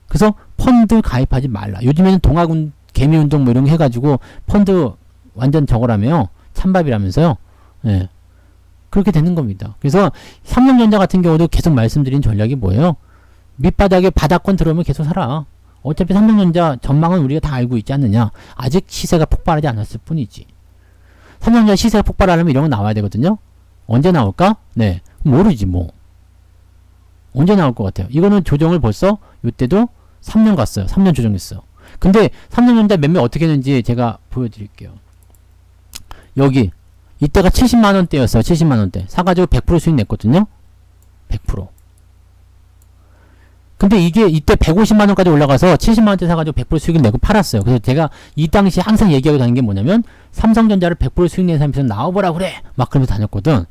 그래서 펀드 가입하지 말라. 요즘에는 동학운 개미운동 뭐 이런 거 해가지고 펀드 완전 저거라며요. 찬밥이라면서요. 예. 그렇게 되는 겁니다. 그래서 삼성전자 같은 경우도 계속 말씀드린 전략이 뭐예요? 밑바닥에 바닥권 들어오면 계속 살아. 어차피 삼성전자 전망은 우리가 다 알고 있지 않느냐. 아직 시세가 폭발하지 않았을 뿐이지. 삼성전자 시세가 폭발하려면 이런 거 나와야 되거든요. 언제 나올까? 네. 모르지 뭐. 언제 나올 것 같아요. 이거는 조정을 벌써 이때도 3년 갔어요. 3년 조정했어요. 근데 삼성전자 매매 어떻게 했는지 제가 보여드릴게요. 여기 이때가 70만원대였어요. 70만원대 사가지고 100% 수익 냈거든요. 100%. 근데 이게 이때 150만원까지 올라가서 70만원대 사가지고 100% 수익을 내고 팔았어요. 그래서 제가 이 당시 항상 얘기하고 다니는 게 뭐냐면 삼성전자를 100% 수익 낸 사람에서 나와보라 그래 막 그러면서 다녔거든.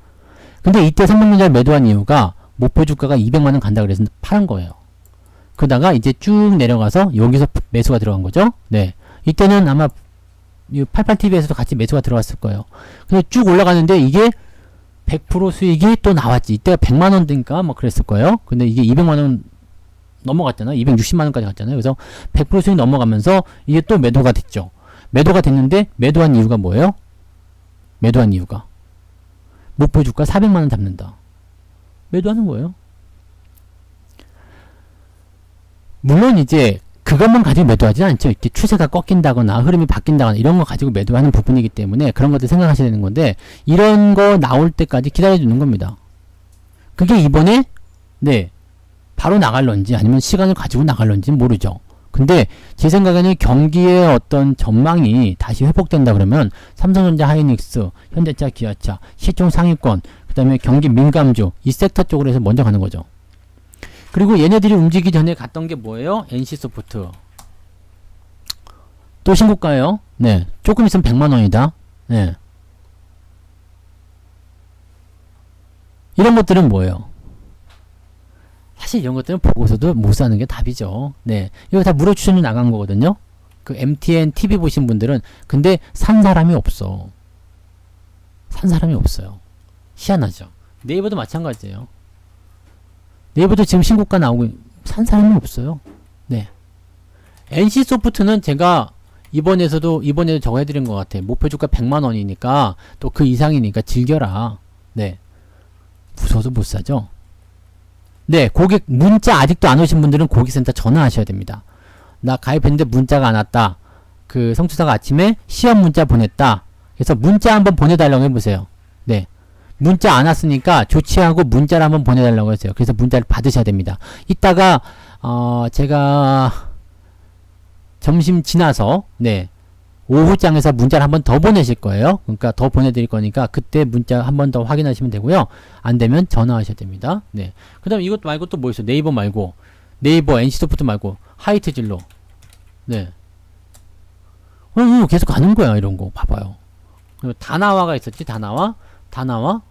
근데 이때 삼성전자를 매도한 이유가 목표 주가가 200만원 간다 그래서 파는 거예요. 그러다가 이제 쭉 내려가서 여기서 매수가 들어간 거죠. 네. 이때는 아마 88TV에서도 같이 매수가 들어왔을 거예요. 근데 쭉 올라가는데 이게 100% 수익이 또 나왔지. 이때가 100만원대인가 뭐 그랬을 거예요. 근데 이게 200만원 넘어갔잖아요. 260만원까지 갔잖아요. 그래서 100% 수익 넘어가면서 이게 또 매도가 됐죠. 매도가 됐는데 매도한 이유가 뭐예요? 매도한 이유가 목표 주가 400만원 잡는다. 매도하는 거예요. 물론 이제 그것만 가지고 매도하지 않죠. 이렇게 추세가 꺾인다거나 흐름이 바뀐다거나 이런 거 가지고 매도하는 부분이기 때문에 그런 것들 생각하셔야 되는 건데, 이런 거 나올 때까지 기다려주는 겁니다. 그게 이번에 네 바로 나갈런지 아니면 시간을 가지고 나갈런지 모르죠. 근데 제 생각에는 경기의 어떤 전망이 다시 회복된다 그러면 삼성전자, 하이닉스, 현대차, 기아차, 시총 상위권, 그 다음에 경기 민감주 이 섹터 쪽으로 해서 먼저 가는 거죠. 그리고 얘네들이 움직이기 전에 갔던 게 뭐예요? NC소프트. 또 신고가예요. 네. 조금 있으면 100만원이다. 네. 이런 것들은 뭐예요? 사실 이런 것들은 보고서도 못 사는 게 답이죠. 네. 이거 다 무료 추천료 나간 거거든요. 그 MTN TV 보신 분들은. 근데 산 사람이 없어. 산 사람이 없어요. 희한하죠. 네이버도 마찬가지예요. 네이버도 지금 신고가 나오고 산 사람이 없어요. 네. NC소프트는 제가 이번에도 저거 해드린 것 같아요. 목표 주가 100만원이니까 또 그 이상이니까 즐겨라. 네. 무서워서 못 사죠. 네. 고객 문자 아직도 안 오신 분들은 고객센터 전화하셔야 됩니다. 나 가입했는데 문자가 안 왔다. 그 성투사가 아침에 시험 문자 보냈다. 그래서 문자 한번 보내달라고 해보세요. 네. 문자 안 왔으니까 조치하고 문자를 한번 보내달라고 했어요. 그래서 문자를 받으셔야 됩니다. 이따가 제가 점심 지나서 네 오후장에서 문자를 한번 더 보내실 거예요. 그러니까 더 보내드릴 거니까 그때 문자 한번 더 확인하시면 되고요. 안 되면 전화하셔야 됩니다. 네. 그 다음에 이것 말고 또 뭐 있어요? 네이버 말고 네이버, NC소프트 말고 하이트진로. 네. 계속 가는 거야 이런 거 봐봐요. 그리고 다나와가 있었지. 다나와.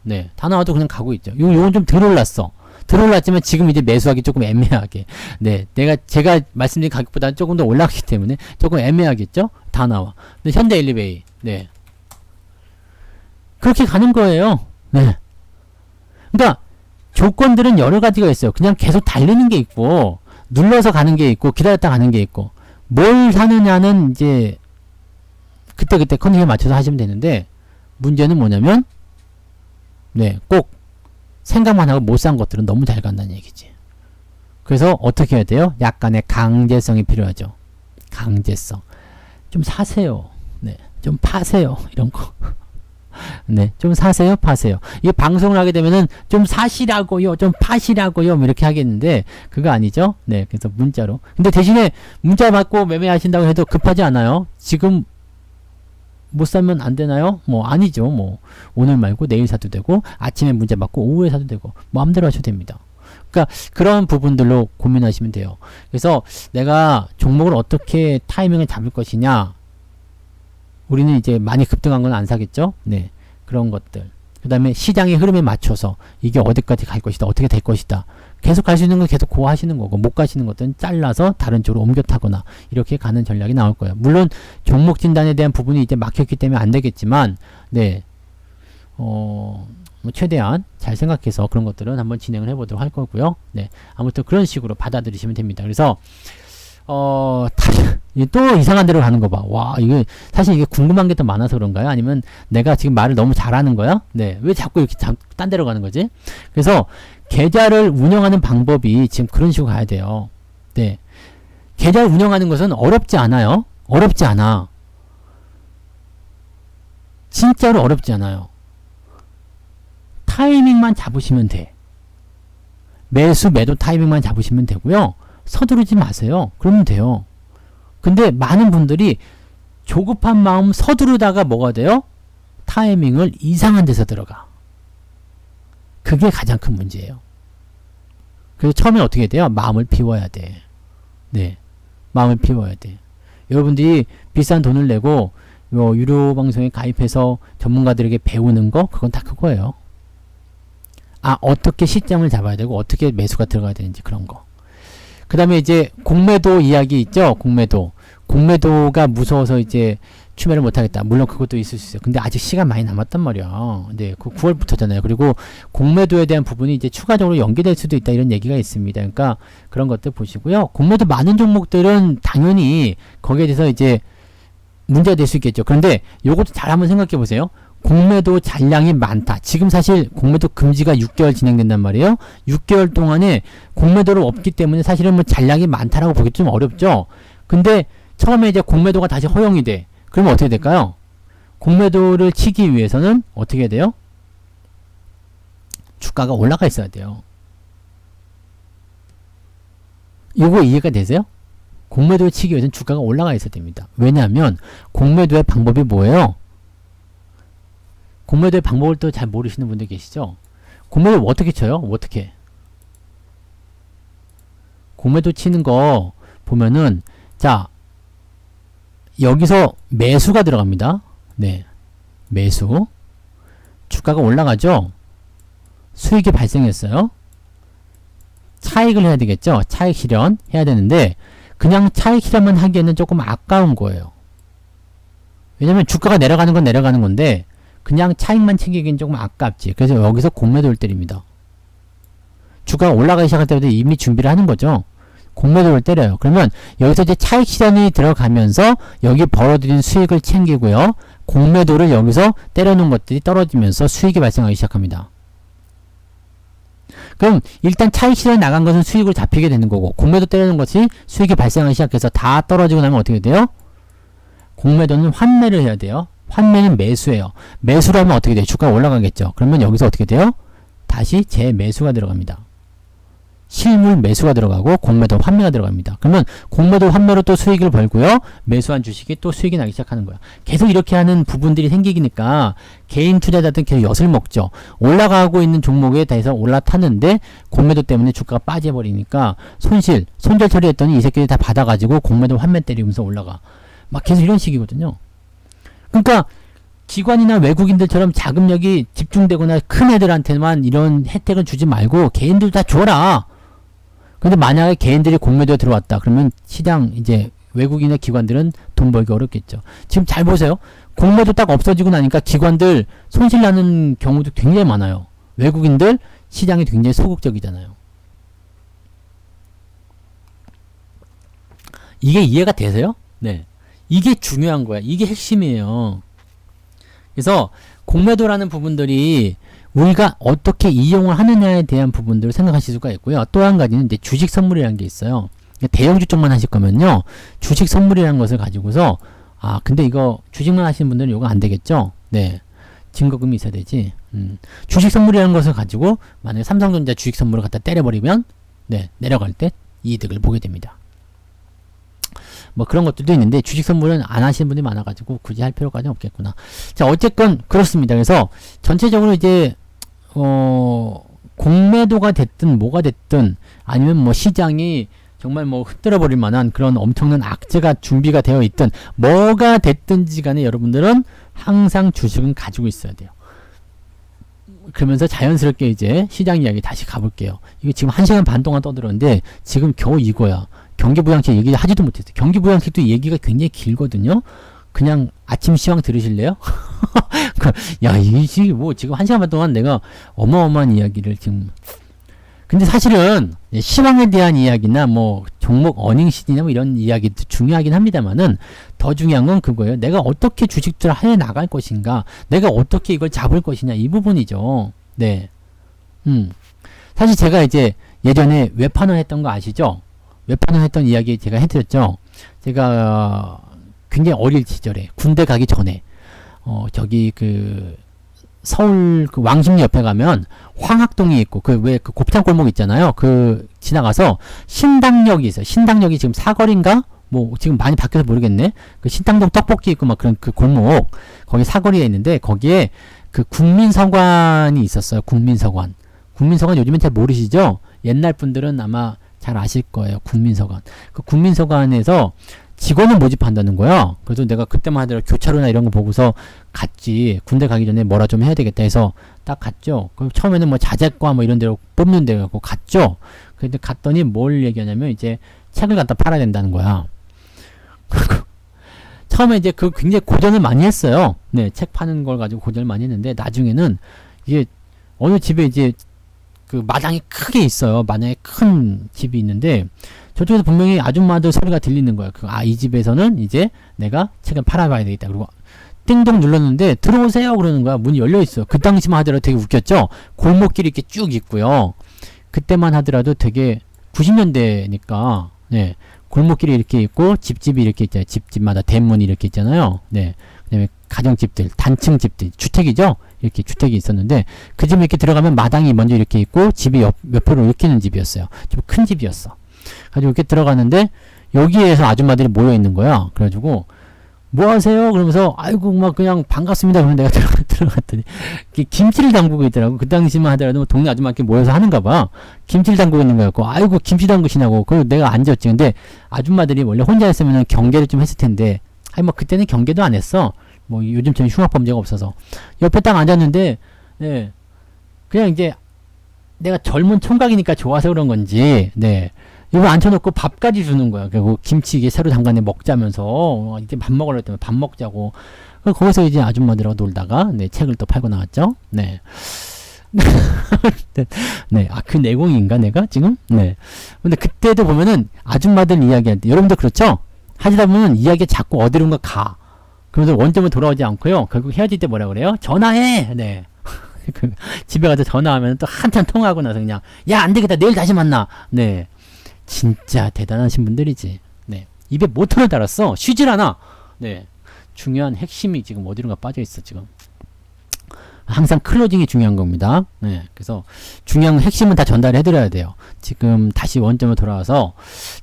네. 다나와도 그냥 가고 있죠. 요건 좀 덜 올랐어. 덜 올랐지만 지금 이제 매수하기 조금 애매하게. 네. 제가 말씀드린 가격보다는 조금 더 올랐기 때문에 조금 애매하겠죠? 다나와. 근데 현대 엘리베이. 네. 그렇게 가는 거예요. 네. 그러니까 조건들은 여러 가지가 있어요. 그냥 계속 달리는 게 있고, 눌러서 가는 게 있고, 기다렸다 가는 게 있고, 뭘 사느냐는 이제 그때 컨디션에 맞춰서 하시면 되는데, 문제는 뭐냐면, 네, 꼭 생각만 하고 못 산 것들은 너무 잘 간다는 얘기지. 그래서 어떻게 해야 돼요? 약간의 강제성이 필요하죠. 강제성. 좀 사세요. 네, 좀 파세요. 이런 거. 네, 좀 사세요, 파세요. 이게 방송을 하게 되면은 좀 사시라고요, 좀 파시라고요, 뭐 이렇게 하겠는데 그거 아니죠? 네, 그래서 문자로. 근데 대신에 문자 받고 매매하신다고 해도 급하지 않아요. 지금 못 사면 안 되나요? 뭐 아니죠. 뭐 오늘 말고 내일 사도 되고 아침에 문자 받고 오후에 사도 되고 마음대로 하셔도 됩니다. 그러니까 그런 부분들로 고민하시면 돼요. 그래서 내가 종목을 어떻게 타이밍을 잡을 것이냐. 우리는 이제 많이 급등한 건 안 사겠죠? 네. 그런 것들. 그 다음에 시장의 흐름에 맞춰서 이게 어디까지 갈 것이다. 어떻게 될 것이다. 계속 갈 수 있는 건 계속 고 하시는 거고, 못 가시는 것들은 잘라서 다른 쪽으로 옮겨 타거나, 이렇게 가는 전략이 나올 거예요. 물론, 종목 진단에 대한 부분이 이제 막혔기 때문에 안 되겠지만, 네. 뭐 최대한 잘 생각해서 그런 것들은 한번 진행을 해보도록 할 거고요. 네. 아무튼 그런 식으로 받아들이시면 됩니다. 그래서, 또 이상한 데로 가는 거 봐. 와, 이게, 사실 이게 궁금한 게 더 많아서 그런가요? 아니면 내가 지금 말을 너무 잘하는 거야? 네. 왜 자꾸 이렇게 딴 데로 가는 거지? 그래서, 계좌를 운영하는 방법이 지금 그런 식으로 가야 돼요. 네. 계좌를 운영하는 것은 어렵지 않아요. 어렵지 않아. 진짜로 어렵지 않아요. 타이밍만 잡으시면 돼. 매수, 매도 타이밍만 잡으시면 되고요. 서두르지 마세요. 그러면 돼요. 근데 많은 분들이 조급한 마음 서두르다가 뭐가 돼요? 타이밍을 이상한 데서 들어가. 그게 가장 큰 문제예요. 그래서 처음에 어떻게 돼요? 마음을 비워야 돼. 네. 마음을 비워야 돼. 여러분들이 비싼 돈을 내고 유료 방송에 가입해서 전문가들에게 배우는 거, 그건 다 그거예요. 아, 어떻게 시점을 잡아야 되고 어떻게 매수가 들어가야 되는지 그런 거. 그 다음에 이제 공매도 이야기 있죠? 공매도가 무서워서 이제 추매를 못하겠다. 물론 그것도 있을 수 있어요. 근데 아직 시간 많이 남았단 말이야. 네, 그 9월부터잖아요. 그리고 공매도에 대한 부분이 이제 추가적으로 연계될 수도 있다. 이런 얘기가 있습니다. 그러니까 그런 것들 보시고요. 공매도 많은 종목들은 당연히 거기에 대해서 이제 문제가 될 수 있겠죠. 그런데 요것도 잘 한번 생각해 보세요. 공매도 잔량이 많다. 지금 사실 공매도 금지가 6개월 진행된단 말이에요. 6개월 동안에 공매도를 없기 때문에 사실은 뭐 잔량이 많다라고 보기 좀 어렵죠. 근데 처음에 이제 공매도가 다시 허용이 돼. 그러면 어떻게 될까요? 공매도를 치기 위해서는 어떻게 해야 돼요? 주가가 올라가 있어야 돼요. 이거 이해가 되세요? 공매도를 치기 위해서는 주가가 올라가 있어야 됩니다. 왜냐하면 공매도의 방법이 뭐예요? 공매도의 방법을 또 잘 모르시는 분들 계시죠? 공매도 어떻게 쳐요? 어떻게? 공매도 치는 거 보면은, 자, 여기서 매수가 들어갑니다. 네. 매수. 주가가 올라가죠? 수익이 발생했어요. 차익을 해야 되겠죠? 차익 실현 해야 되는데, 그냥 차익 실현만 하기에는 조금 아까운 거예요. 왜냐면 주가가 내려가는 건 내려가는 건데, 그냥 차익만 챙기기는 조금 아깝지. 그래서 여기서 공매도를 때립니다. 주가가 올라가기 시작할 때부터 이미 준비를 하는 거죠. 공매도를 때려요. 그러면 여기서 이제 차익 실현이 들어가면서 여기 벌어들인 수익을 챙기고요. 공매도를 여기서 때려놓은 것들이 떨어지면서 수익이 발생하기 시작합니다. 그럼 일단 차익 실현이 나간 것은 수익으로 잡히게 되는 거고, 공매도 때려놓은 것이 수익이 발생하기 시작해서 다 떨어지고 나면 어떻게 돼요? 공매도는 환매를 해야 돼요. 환매는 매수예요. 매수를 하면 어떻게 돼요? 주가가 올라가겠죠. 그러면 여기서 어떻게 돼요? 다시 재매수가 들어갑니다. 실물 매수가 들어가고 공매도 환매가 들어갑니다. 그러면 공매도 환매로 또 수익을 벌고요. 매수한 주식이 또 수익이 나기 시작하는 거야. 계속 이렇게 하는 부분들이 생기니까 개인 투자자들은 계속 엿을 먹죠. 올라가고 있는 종목에 대해서 올라탔는데 공매도 때문에 주가가 빠져버리니까 손절 처리했더니 이 새끼들이 다 받아가지고 공매도 환매 때리면서 올라가. 막 계속 이런 식이거든요. 그러니까 기관이나 외국인들처럼 자금력이 집중되거나 큰 애들한테만 이런 혜택을 주지 말고 개인들 다 줘라. 근데 만약에 개인들이 공매도에 들어왔다. 그러면 시장 이제 외국인의 기관들은 돈 벌기 어렵겠죠. 지금 잘 보세요. 공매도 딱 없어지고 나니까 기관들 손실 나는 경우도 굉장히 많아요. 외국인들 시장이 굉장히 소극적이잖아요. 이게 이해가 되세요? 네. 이게 중요한 거야. 이게 핵심이에요. 그래서 공매도라는 부분들이 우리가 어떻게 이용을 하느냐에 대한 부분들을 생각하실 수가 있고요. 또 한 가지는 이제 주식 선물이라는 게 있어요. 대형주 쪽만 하실 거면요. 주식 선물이라는 것을 가지고서 근데 이거 주식만 하시는 분들은 이거 안 되겠죠? 네. 증거금이 있어야 되지. 주식 선물이라는 것을 가지고 만약에 삼성전자 주식 선물을 갖다 때려버리면 네, 내려갈 때 이득을 보게 됩니다. 뭐 그런 것들도 있는데 주식 선물은 안 하시는 분들이 많아가지고 굳이 할 필요까지는 없겠구나. 자, 어쨌건 그렇습니다. 그래서 전체적으로 이제 공매도가 됐든 뭐가 됐든 아니면 뭐 시장이 정말 뭐 흔들어 버릴 만한 그런 엄청난 악재가 준비가 되어 있든 뭐가 됐든지 간에 여러분들은 항상 주식은 가지고 있어야 돼요. 그러면서 자연스럽게 이제 시장 이야기 다시 가볼게요. 이게 지금 1시간 반 동안 떠들었는데 지금 겨우 이거야. 경기부양책 얘기 하지도 못했어요. 경기부양책도 얘기가 굉장히 길거든요. 그냥 아침 시황 들으실래요? 야, 이게 뭐 지금 1시간 반 동안 내가 어마어마한 이야기를 지금. 근데 사실은 시황에 대한 이야기나 뭐 종목 어닝시디나 뭐 이런 이야기도 중요하긴 합니다만은 더 중요한 건 그거예요. 내가 어떻게 주식들을 해 나갈 것인가, 내가 어떻게 이걸 잡을 것이냐, 이 부분이죠. 네. 사실 제가 이제 예전에 웹판을 했던 거 아시죠? 웹판을 했던 이야기 제가 해드렸죠. 제가 굉장히 어릴 시절에 군대 가기 전에 저기 그 서울 그 왕십리 옆에 가면 황학동이 있고 그 왜 그 곱창 골목 있잖아요. 그 지나가서 신당역이 있어요. 신당역이 지금 사거리인가? 뭐 지금 많이 바뀌어서 모르겠네. 그 신당동 떡볶이 있고 막 그런 그 골목 거기 사거리에 있는데 거기에 그 국민서관이 있었어요. 국민서관. 국민서관 요즘엔 잘 모르시죠? 옛날 분들은 아마 잘 아실 거예요. 국민서관. 그 국민서관에서 직원을 모집한다는 거야. 그래서 내가 그때만 하더라도 교차로나 이런 거 보고서 갔지. 군대 가기 전에 뭐라 좀 해야 되겠다 해서 딱 갔죠. 그럼 처음에는 뭐 자재과 뭐 이런 데로 뽑는 데 가고 갔죠. 근데 갔더니 뭘 얘기하냐면 이제 책을 갖다 팔아야 된다는 거야. 처음에 이제 그 굉장히 고전을 많이 했어요. 네, 책 파는 걸 가지고 고전을 많이 했는데 나중에는 이게 어느 집에 이제 그 마당이 크게 있어요. 마당에 큰 집이 있는데 저쪽에서 분명히 아줌마들 소리가 들리는 거야. 이 집에서는 이제 내가 책을 팔아봐야 되겠다. 그리고 띵동 눌렀는데 들어오세요 그러는 거야. 문이 열려 있어. 그 당시만 하더라도 되게 웃겼죠. 골목길이 이렇게 쭉 있고요. 그때만 하더라도 되게 90년대니까 네, 골목길이 이렇게 있고 집집이 이렇게 있잖아요. 집집마다 대문이 이렇게 있잖아요. 네, 그다음에 가정집들, 단층 집들, 주택이죠. 이렇게 주택이 있었는데 그 집에 이렇게 들어가면 마당이 먼저 이렇게 있고 집이 옆으로 이렇게 있는 집이었어요. 좀 큰 집이었어. 가지고 이렇게 들어가는데 여기에서 아줌마들이 모여 있는 거야. 그래가지고 뭐 하세요? 그러면서 아이고 막 그냥 반갑습니다. 그러면 내가 들어갔더니 김치를 담그고 있더라고. 그 당시만 하더라도 동네 아줌마 이렇게 모여서 하는가 봐. 김치를 담그고 있는 거였고 아이고 김치 담그시냐고. 그리고 내가 앉았지. 근데 아줌마들이 원래 혼자 했으면 경계를 좀 했을 텐데 아니 뭐 그때는 경계도 안 했어. 뭐 요즘처럼 흉악범죄가 없어서 옆에 딱 앉았는데 네 그냥 이제 내가 젊은 총각이니까 좋아서 그런 건지 네 이거 앉혀놓고 밥까지 주는 거야. 그리고 김치 이게 새로 담가내 먹자면서 이제 밥 먹으려 했더니 밥 먹자고. 거기서 이제 아줌마들하고 놀다가 네 책을 또 팔고 나왔죠. 네. 네. 그 내공인가 내가 지금? 네. 근데 그때도 보면은 아줌마들 이야기할 때 여러분도 그렇죠? 하시다 보면 이야기 자꾸 어디론가 가. 그러면서 원점을 돌아오지 않고요. 결국 헤어질 때 뭐라 그래요? 전화해. 네. 집에 가서 전화하면 또 한참 통화하고 나서 그냥 야 안 되겠다 내일 다시 만나. 네. 진짜 대단하신 분들이지. 네. 입에 모터를 달았어. 쉬질 않아. 네. 중요한 핵심이 지금 어디론가 빠져 있어 지금. 항상 클로징이 중요한 겁니다. 네. 그래서 중요한 핵심은 다 전달해 드려야 돼요. 지금 다시 원점으로 돌아와서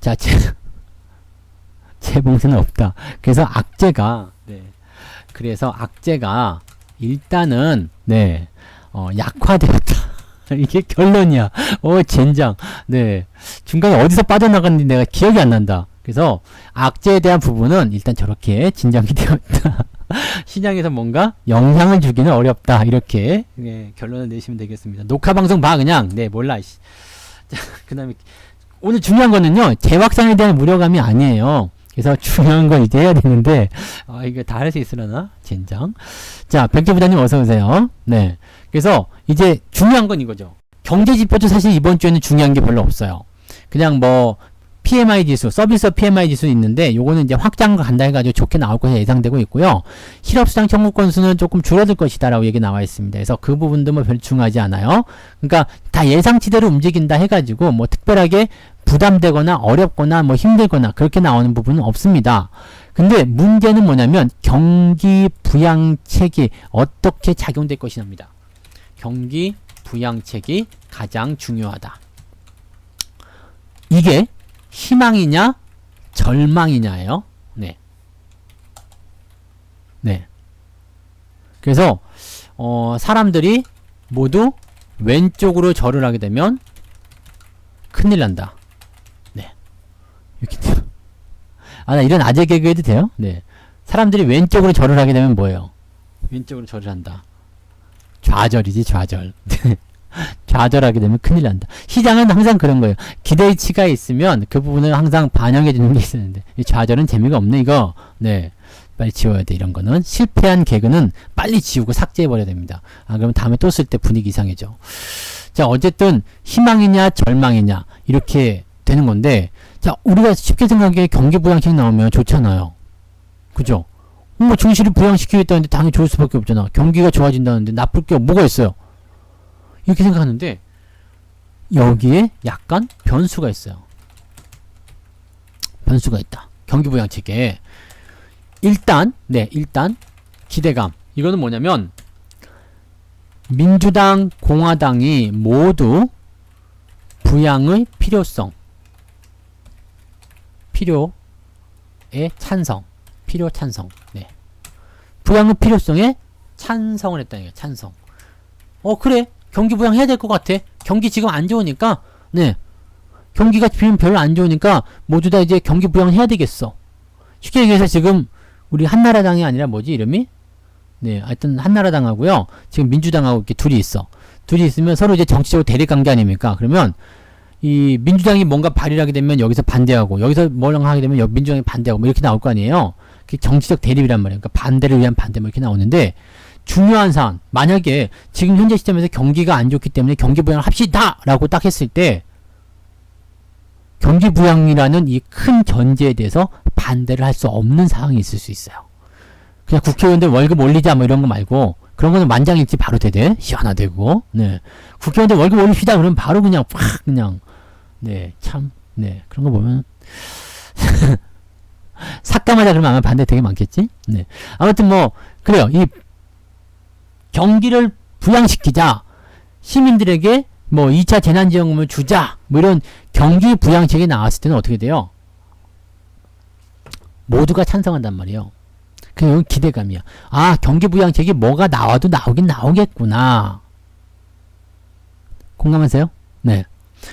자, 제 봉쇄는 없다. 그래서 악재가 네. 그래서 악재가 일단은 네. 약화되었다. 이게 결론이야. 젠장. 네. 중간에 어디서 빠져나갔는지 내가 기억이 안 난다. 그래서 악재에 대한 부분은 일단 저렇게 진정이 되었다. 시장에서 뭔가 영향을 주기는 어렵다. 이렇게 예, 결론을 내시면 되겠습니다. 녹화 방송 봐 그냥. 네, 몰라. 자, 그다음에 오늘 중요한 거는요. 재확산에 대한 우려감이 아니에요. 그래서 중요한 건 이제 해야 되는데 이거 다 할 수 있으려나? 젠장. 자, 백제부장님 어서 오세요. 네. 그래서 이제 중요한 건 이거죠. 경제 지표도 사실 이번 주에는 중요한 게 별로 없어요. 그냥 뭐 PMI 지수, 서비스 PMI 지수 있는데 요거는 이제 확장과 간다 해가지고 좋게 나올 것이 예상되고 있고요. 실업수당 청구 건수는 조금 줄어들 것이다라고 얘기 나와 있습니다. 그래서 그 부분도 뭐 별로 중요하지 않아요. 그러니까 다 예상치대로 움직인다 해가지고 뭐 특별하게 부담되거나 어렵거나 뭐 힘들거나 그렇게 나오는 부분은 없습니다. 근데 문제는 뭐냐면 경기 부양책이 어떻게 작용될 것이냐입니다. 경기 부양책이 가장 중요하다. 이게 희망이냐 절망이냐예요. 네. 네. 그래서 사람들이 모두 왼쪽으로 절을 하게 되면 큰일 난다. 네. 이렇게 나 이런 아재 개그 해도 돼요? 네. 사람들이 왼쪽으로 절을 하게 되면 뭐예요? 왼쪽으로 절을 한다. 좌절이지, 좌절. 좌절하게 되면 큰일 난다. 시장은 항상 그런 거예요. 기대치가 있으면 그 부분을 항상 반영해 주는 게 있었는데 이 좌절은 재미가 없네 이거. 네, 빨리 지워야 돼. 이런 거는 실패한 개그는 빨리 지우고 삭제해 버려야 됩니다. 그러면 다음에 또 쓸 때 분위기 이상해져. 자, 어쨌든 희망이냐 절망이냐 이렇게 되는 건데, 자, 우리가 쉽게 생각해 경기 부양책 나오면 좋잖아요. 그죠? 뭐 증시를 부양시키겠다는데 당연히 좋을 수밖에 없잖아. 경기가 좋아진다는데 나쁠 게 뭐가 있어요? 이렇게 생각하는데 여기에 약간 변수가 있어요. 변수가 있다. 경기부양책에 일단 기대감. 이거는 뭐냐면 민주당, 공화당이 모두 부양의 필요성, 필요에 찬성, 네. 부양의 필요성에 찬성을 했다는 거예요. 찬성. 그래. 경기 부양해야 될 것 같아. 경기 지금 안 좋으니까, 네. 경기가 지금 별로 안 좋으니까 모두 다 이제 경기 부양해야 되겠어. 쉽게 얘기해서 지금 우리 한나라당이 아니라 뭐지 이름이? 네, 하여튼 한나라당하고요. 지금 민주당하고 이렇게 둘이 있어. 둘이 있으면 서로 이제 정치적으로 대립관계 아닙니까? 그러면 이 민주당이 뭔가 발의를 하게 되면 여기서 반대하고 여기서 뭘 하게 되면 여기 민주당이 반대하고 뭐 이렇게 나올 거 아니에요. 그게 정치적 대립이란 말이에요. 그러니까 반대를 위한 반대 뭐 이렇게 나오는데 중요한 사안, 만약에 지금 현재 시점에서 경기가 안 좋기 때문에 경기 부양을 합시다! 라고 딱 했을 때 경기 부양이라는 이 큰 전제에 대해서 반대를 할 수 없는 상황이 있을 수 있어요. 그냥 국회의원들 월급 올리자 뭐 이런 거 말고 그런 거는 만장일치 바로 되대. 시원하되고. 네. 국회의원들 월급 올립시다 그러면 바로 그냥 확 그냥 네, 참. 네. 그런 거 보면 삭감하자 그러면 아마 반대 되게 많겠지? 네. 아무튼 뭐 그래요. 이 경기를 부양시키자. 시민들에게 뭐 2차 재난지원금을 주자. 뭐 이런 경기 부양책이 나왔을 때는 어떻게 돼요? 모두가 찬성한단 말이에요. 그게 기대감이야. 경기 부양책이 뭐가 나와도 나오긴 나오겠구나. 공감하세요? 네.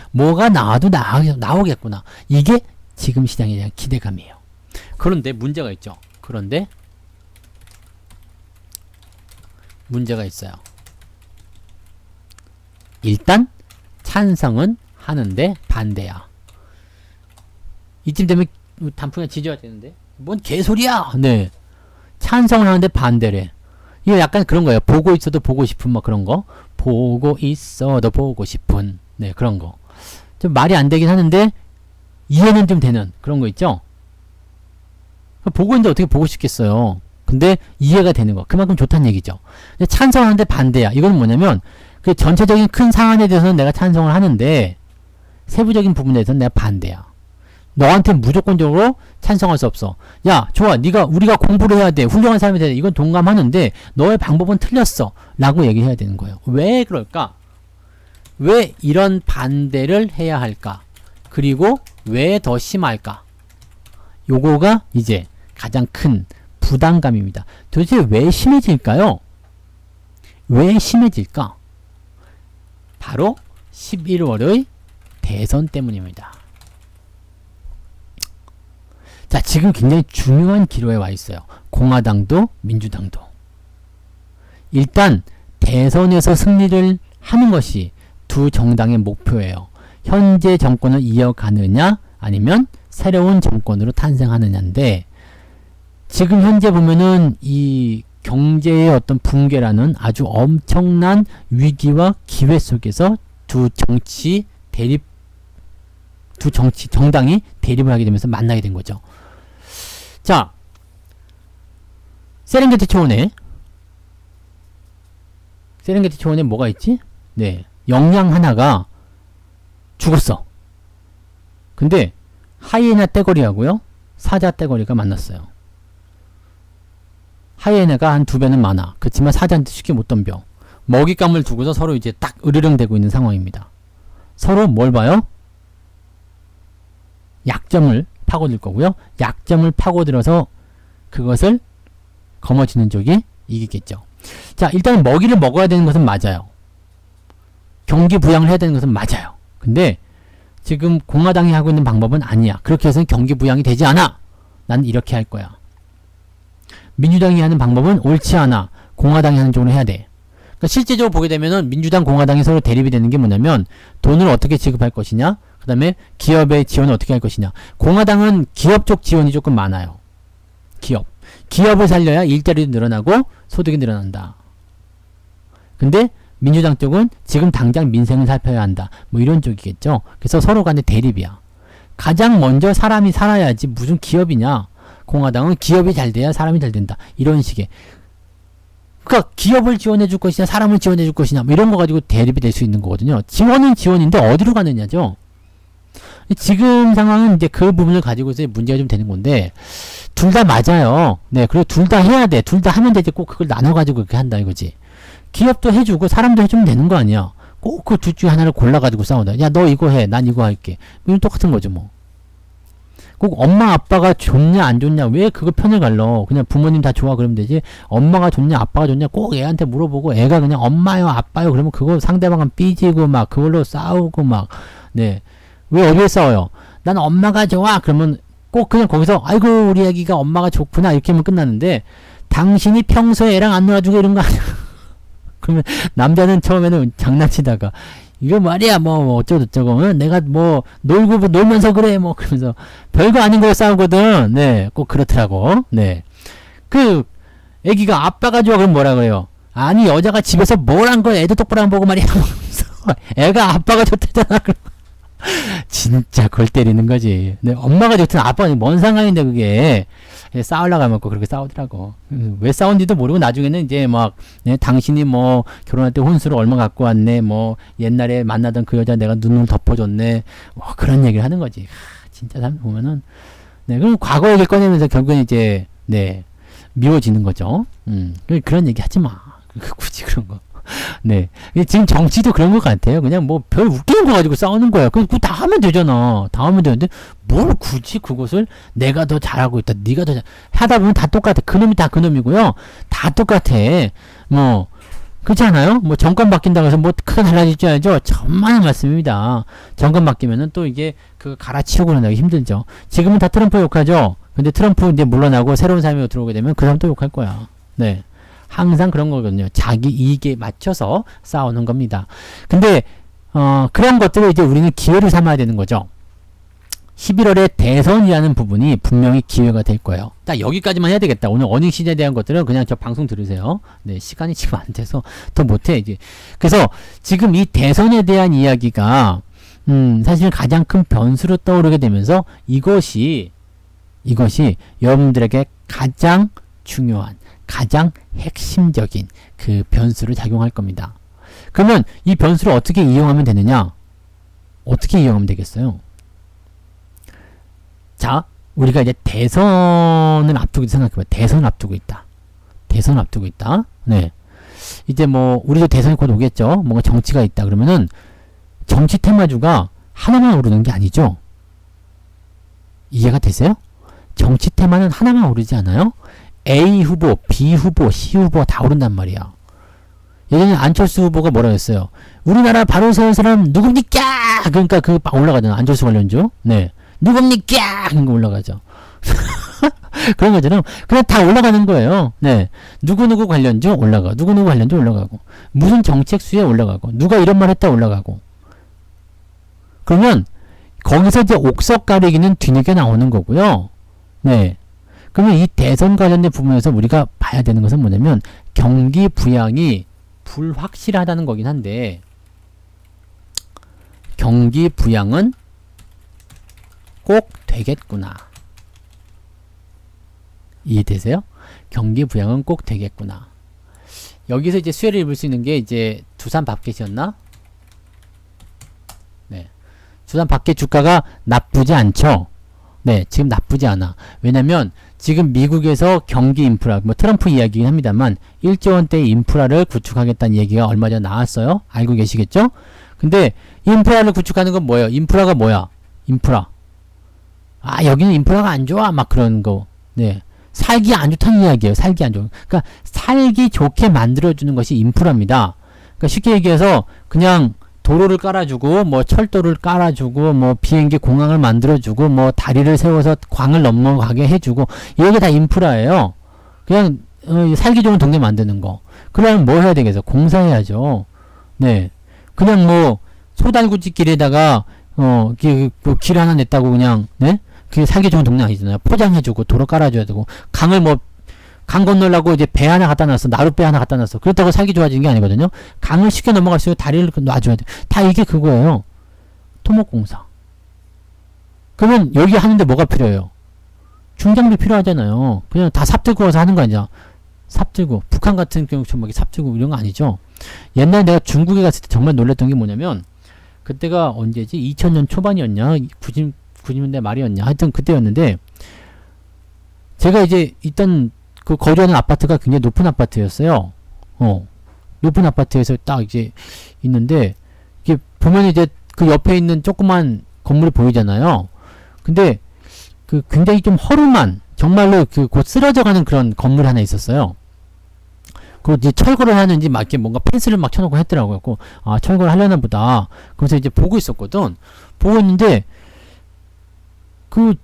뭐가 나와도 나오겠구나. 이게 지금 시장에 대한 기대감이에요. 그런데 문제가 있죠. 문제가 있어요. 일단 찬성은 하는데 반대야. 이쯤 되면 단풍에 지져야 되는데 뭔 개소리야. 네. 찬성을 하는데 반대래. 이거 약간 그런 거예요. 보고 있어도 보고 싶은 뭐 그런 거. 보고 있어도 보고 싶은 네 그런 거. 좀 말이 안 되긴 하는데 이해는 좀 되는 그런 거 있죠. 보고 있는데 어떻게 보고 싶겠어요. 근데 이해가 되는 거. 그만큼 좋다는 얘기죠. 근데 찬성하는데 반대야. 이건 뭐냐면 그 전체적인 큰 사안에 대해서는 내가 찬성을 하는데 세부적인 부분에 대해서는 내가 반대야. 너한테 무조건적으로 찬성할 수 없어. 야, 좋아. 우리가 공부를 해야 돼. 훌륭한 사람이 돼야 돼. 이건 동감하는데 너의 방법은 틀렸어. 라고 얘기해야 되는 거예요. 왜 그럴까? 왜 이런 반대를 해야 할까? 그리고 왜 더 심할까? 요거가 이제 가장 큰 부담감입니다. 도대체 왜 심해질까요? 왜 심해질까? 바로 11월의 대선 때문입니다. 자, 지금 굉장히 중요한 기로에 와 있어요. 공화당도 민주당도. 일단 대선에서 승리를 하는 것이 두 정당의 목표예요. 현재 정권을 이어가느냐 아니면 새로운 정권으로 탄생하느냐인데, 지금 현재 보면은 이 경제의 어떤 붕괴라는 아주 엄청난 위기와 기회 속에서 정당이 대립을 하게 되면서 만나게 된 거죠. 자, 세렝게티 초원에 뭐가 있지? 네, 영양 하나가 죽었어. 근데 하이에나 떼거리하고요, 사자 떼거리가 만났어요. 하이에나가 한 2배는 많아. 그렇지만 사자한테 쉽게 못 덤벼. 먹잇감을 두고서 서로 이제 딱 으르렁대고 있는 상황입니다. 서로 뭘 봐요? 약점을 파고들 거고요. 약점을 파고들어서 그것을 거머쥐는 쪽이 이기겠죠. 자, 일단 먹이를 먹어야 되는 것은 맞아요. 경기 부양을 해야 되는 것은 맞아요. 근데 지금 공화당이 하고 있는 방법은 아니야. 그렇게 해서는 경기 부양이 되지 않아. 난 이렇게 할 거야. 민주당이 하는 방법은 옳지 않아. 공화당이 하는 쪽으로 해야 돼. 그러니까 실제적으로 보게 되면은 민주당, 공화당이 서로 대립이 되는 게 뭐냐면, 돈을 어떻게 지급할 것이냐, 그 다음에 기업의 지원을 어떻게 할 것이냐. 공화당은 기업 쪽 지원이 조금 많아요. 기업을 살려야 일자리도 늘어나고 소득이 늘어난다. 근데 민주당 쪽은 지금 당장 민생을 살펴야 한다. 뭐 이런 쪽이겠죠. 그래서 서로 간에 대립이야. 가장 먼저 사람이 살아야지 무슨 기업이냐. 공화당은 기업이 잘 돼야 사람이 잘 된다. 이런 식의. 그러니까 기업을 지원해 줄 것이냐, 사람을 지원해 줄 것이냐, 뭐 이런 거 가지고 대립이 될 수 있는 거거든요. 지원은 지원인데 어디로 가느냐죠. 지금 상황은 이제 그 부분을 가지고서 문제가 좀 되는 건데, 둘 다 맞아요. 네, 그리고 둘 다 해야 돼. 둘 다 하면 되지. 꼭 그걸 나눠가지고 그렇게 한다 이거지. 기업도 해주고 사람도 해주면 되는 거 아니야. 꼭 그 둘 중에 하나를 골라가지고 싸운다. 야, 너 이거 해. 난 이거 할게. 이건 똑같은 거죠, 뭐. 꼭 엄마 아빠가 좋냐 안 좋냐 왜 그거 편을 갈러. 그냥 부모님 다 좋아 그러면 되지. 엄마가 좋냐 아빠가 좋냐 꼭 애한테 물어보고, 애가 그냥 엄마요 아빠요 그러면 그거 상대방은 삐지고 막 그걸로 싸우고 막. 네, 왜 어디에 싸워요? 난 엄마가 좋아 그러면 꼭 그냥 거기서 아이고 우리 애기가 엄마가 좋구나 이렇게 하면 끝나는데, 당신이 평소에 애랑 안 놀아주고 이런 거 아니야. 그러면 남자는 처음에는 장난치다가 이거 말이야 뭐 어쩌고저쩌고 내가 뭐 놀면서 그래 뭐 그러면서 별거 아닌 거 싸우거든. 네, 꼭 그렇더라고. 네, 그 애기가 아빠가 좋아 그럼 뭐라 그래요? 아니 여자가 집에서 뭘 한 거야 애도 똑바로 안 보고 말이야. 애가 아빠가 좋다잖아. 진짜 골 때리는 거지. 네, 엄마가 좋든 아빠가 뭔 상관인데 그게. 싸우려고 하면 그렇게 싸우더라고. 왜 싸운지도 모르고 나중에는 이제 막, 네, 당신이 뭐 결혼할 때 혼수를 얼마 갖고 왔네, 뭐 옛날에 만나던 그 여자 내가 눈을 덮어줬네, 뭐 그런 얘기를 하는 거지. 진짜 사람 보면은, 네, 그럼 과거 얘기 꺼내면서 결국은 이제, 네, 미워지는 거죠. 그런 얘기 하지 마. 굳이 그런 거. 네. 지금 정치도 그런 것 같아요. 그냥 뭐 별 웃기는 거 가지고 싸우는 거야. 그거 다 하면 되잖아. 다 하면 되는데 뭘 굳이 그것을 내가 더 잘하고 있다. 네가 더 하다 보면 다 똑같아. 그놈이 다 그놈이고요. 다 똑같아. 뭐 그렇지 않아요? 뭐 정권 바뀐다고 해서 뭐 크게 달라질 줄 알죠? 천만의 말씀입니다. 정권 바뀌면은 또 이게 그 갈아치우고 나가기 힘들죠. 지금은 다 트럼프 욕하죠. 근데 트럼프 이제 물러나고 새로운 사람이 들어오게 되면 그 사람 또 욕할 거야. 네. 항상 그런 거거든요. 자기 이익에 맞춰서 싸우는 겁니다. 근데 그런 것들을 이제 우리는 기회를 삼아야 되는 거죠. 11월에 대선이라는 부분이 분명히 기회가 될 거예요. 딱 여기까지만 해야 되겠다. 오늘 어닝 시즌에 대한 것들은 그냥 저 방송 들으세요. 네, 시간이 지금 안 돼서 더 못해 이제. 그래서 지금 이 대선에 대한 이야기가 사실 가장 큰 변수로 떠오르게 되면서 이것이 여러분들에게 가장 중요한, 가장 핵심적인 그 변수를 작용할 겁니다. 그러면 이 변수를 어떻게 이용하면 되느냐? 어떻게 이용하면 되겠어요? 자, 우리가 이제 대선을 앞두고 생각해봐요. 대선을 앞두고 있다. 대선을 앞두고 있다. 네. 이제 뭐 우리도 대선이 곧 오겠죠. 뭔가 정치가 있다 그러면은 정치 테마주가 하나만 오르는 게 아니죠. 이해가 되세요? 정치 테마는 하나만 오르지 않아요? A 후보, B 후보, C 후보가 다 오른단 말이야. 예전에 안철수 후보가 뭐라 했어요? 우리나라 바로 세운 사람 누굽니까? 그러니까 그 막 올라가잖아. 안철수 관련주. 네. 누굽니까? 그런 거 올라가죠. 그런 것처럼 그냥 다 올라가는 거예요. 네. 누구누구 관련주 올라가. 누구누구 관련주 올라가고. 무슨 정책 수에 올라가고. 누가 이런 말 했다 올라가고. 그러면 거기서 이제 옥석 가리기는 뒤늦게 나오는 거고요. 네. 그러면 이 대선 관련된 부분에서 우리가 봐야 되는 것은 뭐냐면 경기 부양이 불확실하다는 거긴 한데 경기 부양은 꼭 되겠구나. 이해되세요? 경기 부양은 꼭 되겠구나. 여기서 이제 수혜를 입을 수 있는 게 이제 두산 밥켓이었나? 네. 두산 밥켓 주가가 나쁘지 않죠? 네. 지금 나쁘지 않아. 왜냐면 지금 미국에서 경기 인프라, 뭐 트럼프 이야기긴 합니다만 1조 원대의 인프라를 구축하겠다는 얘기가 얼마 전에 나왔어요. 알고 계시겠죠? 근데 인프라를 구축하는 건 뭐예요? 인프라가 뭐야? 인프라. 아, 여기는 인프라가 안 좋아. 막 그런 거. 네. 살기 안 좋다는 이야기예요. 살기 안 좋아. 그러니까 살기 좋게 만들어주는 것이 인프라입니다. 그러니까 쉽게 얘기해서 그냥 도로를 깔아주고 뭐 철도를 깔아주고 뭐 비행기 공항을 만들어주고 뭐 다리를 세워서 광을 넘어가게 해주고 이게 다 인프라예요. 그냥 살기 좋은 동네 만드는 거. 그러면 뭐 해야 되겠어? 공사해야죠. 네. 그냥 뭐 소달구지 길에다가 길 하나 냈다고 그냥 네? 그게 살기 좋은 동네 아니잖아요. 포장해주고 도로 깔아줘야 되고 강을 뭐 강 건너려고 이제 배 하나 갖다 놨어. 나룻배 하나 갖다 놨어. 그렇다고 살기 좋아지는 게 아니거든요. 강을 쉽게 넘어갈 수 있게 다리를 놔줘야 돼. 다 이게 그거예요. 토목공사. 그러면 여기 하는데 뭐가 필요해요? 중장비 필요하잖아요. 그냥 다 삽 들고 와서 하는 거 아니야. 삽 들고. 북한 같은 경우처럼 삽 들고 이런 거 아니죠. 옛날에 내가 중국에 갔을 때 정말 놀랬던 게 뭐냐면 그때가 언제지? 2000년 초반이었냐? 90년대 말이었냐? 하여튼 그때였는데 제가 이제 있던 그 거주하는 아파트가 굉장히 높은 아파트였어요. 높은 아파트에서 딱 이제 있는데 이게 보면 이제 그 옆에 있는 조그만 건물이 보이잖아요. 근데 그 굉장히 좀 허름한 정말로 그 곧 쓰러져가는 그런 건물 하나 있었어요. 그 이제 철거를 하는지 막 이렇게 뭔가 펜스를 막 쳐놓고 했더라고요. 아, 철거를 하려나 보다. 그래서 이제 보고 있었거든. 보고 있는데 그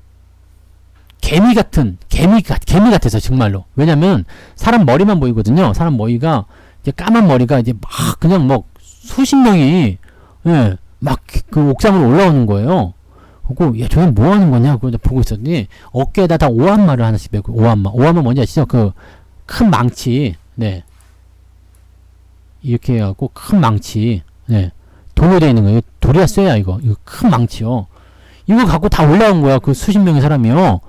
개미 같아서 정말로. 왜냐면 사람 머리만 보이거든요. 사람 머리가 이제 까만 머리가 이제 막 그냥 뭐 수십 명이 예, 막 그 옥상으로 올라오는 거예요. 그리고 야, 저건 뭐 하는 거냐? 그거 보고 있었더니 어깨에다 다 오한마를 하나씩 메고 오한마 뭔지 아시죠? 그 큰 망치. 네. 이렇게 해갖고 큰 망치. 네. 돌로 되어 있는 거예요. 돌이야 쇠야 이거 큰 망치요. 이거 갖고 다 올라온 거야. 그 수십 명의 사람이요.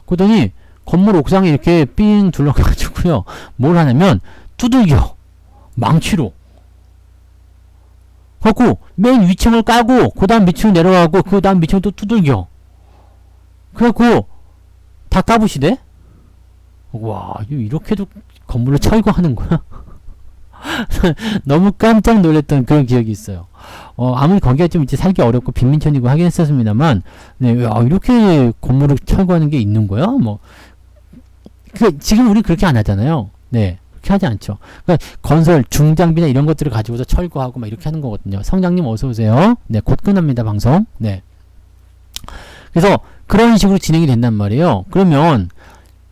그러더니 건물 옥상에 이렇게 삥 둘러가지고요. 뭘 하냐면 두들겨. 망치로. 그래갖고 맨 위층을 까고 그 다음 위층 내려가고 그 다음 위층 또 두들겨. 그래갖고 다 까부시대? 와, 이렇게도 건물을 철거하는 거야? 너무 깜짝 놀랐던 그런 기억이 있어요. 아무리 거기가 좀 이제 살기 어렵고 빈민촌이고 하긴 했었습니다만, 네, 야, 이렇게 건물을 철거하는 게 있는 거야? 뭐, 지금 우리 그렇게 안 하잖아요. 네, 그렇게 하지 않죠. 그러니까 건설, 중장비나 이런 것들을 가지고서 철거하고 막 이렇게 하는 거거든요. 성장님 어서오세요. 네, 곧 끝납니다, 방송. 네. 그래서 그런 식으로 진행이 된단 말이에요. 그러면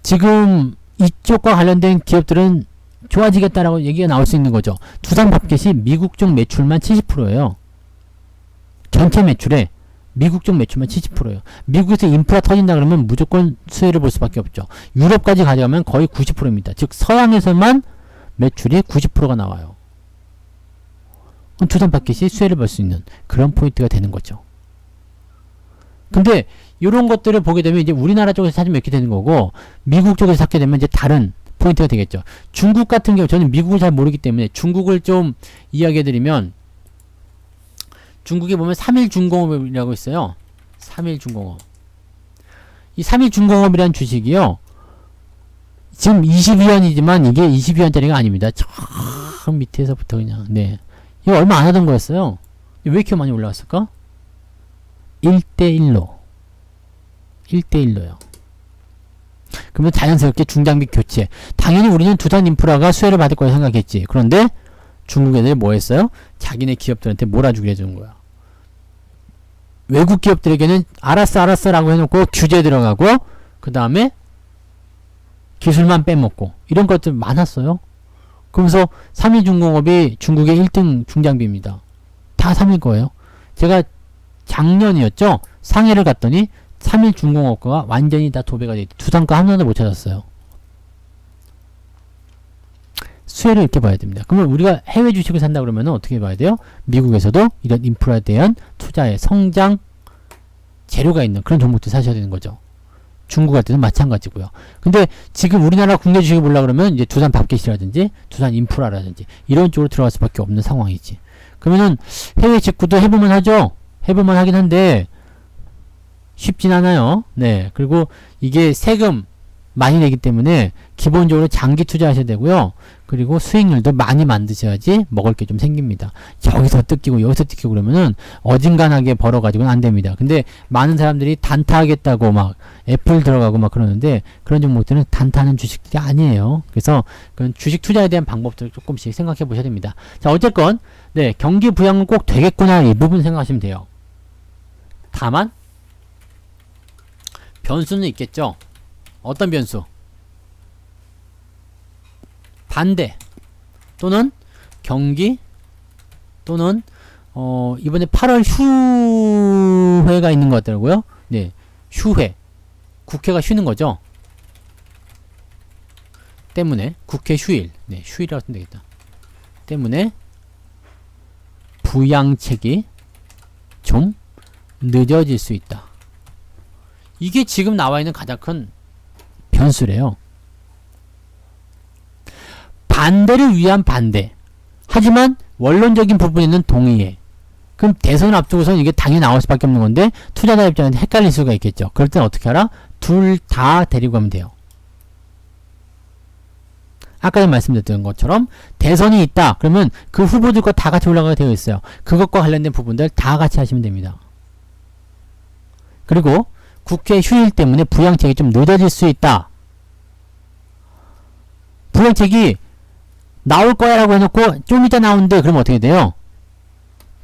지금 이쪽과 관련된 기업들은 좋아지겠다라고 얘기가 나올 수 있는 거죠. 두산 밥켓이 미국 쪽 매출만 70%예요. 전체 매출에 미국 쪽 매출만 70%예요. 미국에서 인프라 터진다 그러면 무조건 수혜를 볼 수밖에 없죠. 유럽까지 가져가면 거의 90%입니다. 즉 서양에서만 매출이 90%가 나와요. 두산 밥켓이 수혜를 볼 수 있는 그런 포인트가 되는 거죠. 근데 이런 것들을 보게 되면 이제 우리나라 쪽에서 찾으면 이렇게 되는 거고 미국 쪽에서 찾게 되면 이제 다른 포인트가 되겠죠. 중국 같은 경우 저는 미국을 잘 모르기 때문에 중국을 좀 이야기해드리면 중국에 보면 3일중공업이라고 있어요. 3일중공업. 이 3일중공업이라는 주식이요. 지금 22원이지만 이게 22원짜리가 아닙니다. 저 밑에서부터 그냥 네. 이거 얼마 안 하던 거였어요. 왜 이렇게 많이 올라왔을까? 1대1로 1대1로요. 그러면 자연스럽게 중장비 교체. 당연히 우리는 두산 인프라가 수혜를 받을 거라 생각했지. 그런데 중국 애들이 뭐 했어요? 자기네 기업들한테 몰아주게 해주는 거야. 외국 기업들에게는 알았어 라고 해놓고 규제 들어가고 그 다음에 기술만 빼먹고 이런 것들 많았어요. 그러면서 삼일중공업이 중국의 1등 중장비입니다. 다 3일 거예요. 제가 작년이었죠. 상해를 갔더니 삼일중공업과가 완전히 다 도배가 돼 있고 두산가 한 번도 못 찾았어요. 수혜를 이렇게 봐야 됩니다. 그러면 우리가 해외 주식을 산다 그러면 어떻게 봐야 돼요? 미국에서도 이런 인프라에 대한 투자의 성장 재료가 있는 그런 종목들 사셔야 되는 거죠. 중국 할 때는 마찬가지고요. 근데 지금 우리나라 국내 주식을 보려고 그러면 이제 두산 밥켓이라든지 두산 인프라라든지 이런 쪽으로 들어갈 수밖에 없는 상황이지. 그러면은 해외 직구도 해보면 하죠. 해보면 하긴 한데 쉽진 않아요. 네. 그리고 이게 세금 많이 내기 때문에 기본적으로 장기 투자하셔야 되고요. 그리고 수익률도 많이 만드셔야지 먹을 게 좀 생깁니다. 여기서 뜯기고 여기서 뜯기고 그러면은 어진간하게 벌어가지고는 안 됩니다. 근데 많은 사람들이 단타하겠다고 막 애플 들어가고 막 그러는데 그런 종목들은 단타하는 주식들이 아니에요. 그래서 그런 주식 투자에 대한 방법들을 조금씩 생각해 보셔야 됩니다. 자, 어쨌건 네, 경기 부양은 꼭 되겠구나 이 부분 생각하시면 돼요. 다만 변수는 있겠죠. 어떤 변수? 반대 또는 경기 또는 이번에 8월 휴회가 있는 것 같더라고요. 네, 휴회. 국회가 쉬는 거죠. 때문에 국회 휴일. 네, 휴일이라고 쓰면 되겠다. 때문에 부양책이 좀 늦어질 수 있다. 이게 지금 나와 있는 가장 큰 변수래요. 반대를 위한 반대. 하지만 원론적인 부분에는 동의해. 그럼 대선 앞두고서는 이게 당연히 나올 수밖에 없는 건데 투자자 입장에서 헷갈릴 수가 있겠죠. 그럴 땐 어떻게 하라? 둘 다 데리고 가면 돼요. 아까 말씀드렸던 것처럼 대선이 있다. 그러면 그 후보들과 다 같이 올라가게 되어 있어요. 그것과 관련된 부분들 다 같이 하시면 됩니다. 그리고 국회 휴일 때문에 부양책이 좀 늦어질 수 있다. 부양책이 나올 거야 라고 해놓고 좀 이따 나오는데 그러면 어떻게 돼요?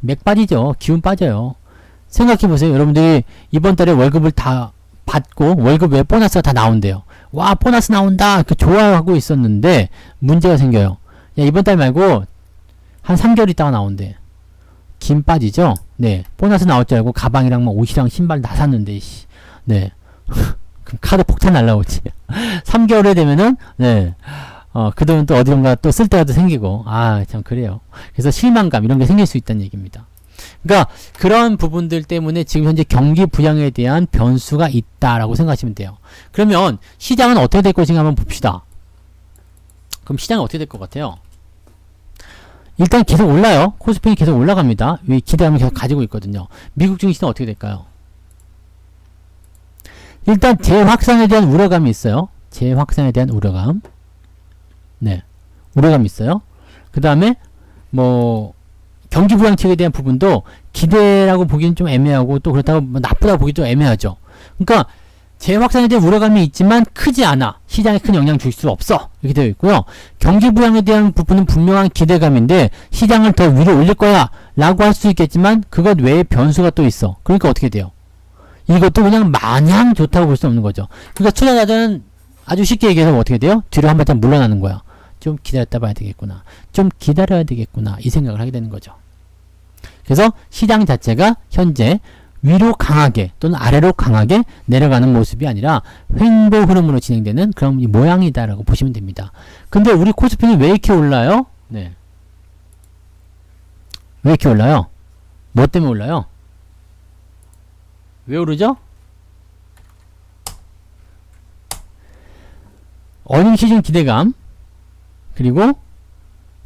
맥 빠지죠. 기운 빠져요. 생각해보세요. 여러분들이 이번 달에 월급을 다 받고 월급 외에 보너스가 다 나온대요. 와, 보너스 나온다. 그 좋아하고 있었는데 문제가 생겨요. 야, 이번 달 말고 한 3개월 있다가 나온대. 김 빠지죠? 네. 보너스 나올 줄 알고 가방이랑 막 옷이랑 신발 다 샀는데, 씨. 네. 그럼 카드 폭탄 날라오지. 3개월에 되면은, 네. 그 돈은 또 어디론가 또 쓸 때가 또 생기고, 아, 참, 그래요. 그래서 실망감, 이런 게 생길 수 있다는 얘기입니다. 그러니까, 그런 부분들 때문에 지금 현재 경기 부양에 대한 변수가 있다라고 생각하시면 돼요. 그러면, 시장은 어떻게 될 것인가 한번 봅시다. 그럼 시장은 어떻게 될 것 같아요? 일단 계속 올라요. 코스피는 계속 올라갑니다. 왜 기대감을 계속 가지고 있거든요. 미국 증시는 어떻게 될까요? 일단 재확산에 대한 우려감이 있어요. 재확산에 대한 우려감. 네. 우려감이 있어요. 그 다음에 뭐 경기 부양책에 대한 부분도 기대라고 보기는 좀 애매하고 또 그렇다고 뭐 나쁘다고 보기도 애매하죠. 그러니까 재확산에 대한 우려감이 있지만 크지 않아. 시장에 큰 영향 줄 수 없어. 이렇게 되어 있고요. 경기 부양에 대한 부분은 분명한 기대감인데 시장을 더 위로 올릴 거야 라고 할 수 있겠지만 그것 외에 변수가 또 있어. 그러니까 어떻게 돼요? 이것도 그냥 마냥 좋다고 볼 수 없는 거죠. 그러니까 투자자들은 아주 쉽게 얘기해서 어떻게 돼요? 뒤로 한 발짝 물러나는 거야. 좀 기다렸다 봐야 되겠구나. 좀 기다려야 되겠구나. 이 생각을 하게 되는 거죠. 그래서 시장 자체가 현재 위로 강하게 또는 아래로 강하게 내려가는 모습이 아니라 횡보 흐름으로 진행되는 그런 모양이다라고 보시면 됩니다. 근데 우리 코스피는 왜 이렇게 올라요? 네. 왜 이렇게 올라요? 뭐 때문에 올라요? 왜 오르죠? 어닝 시즌 기대감 그리고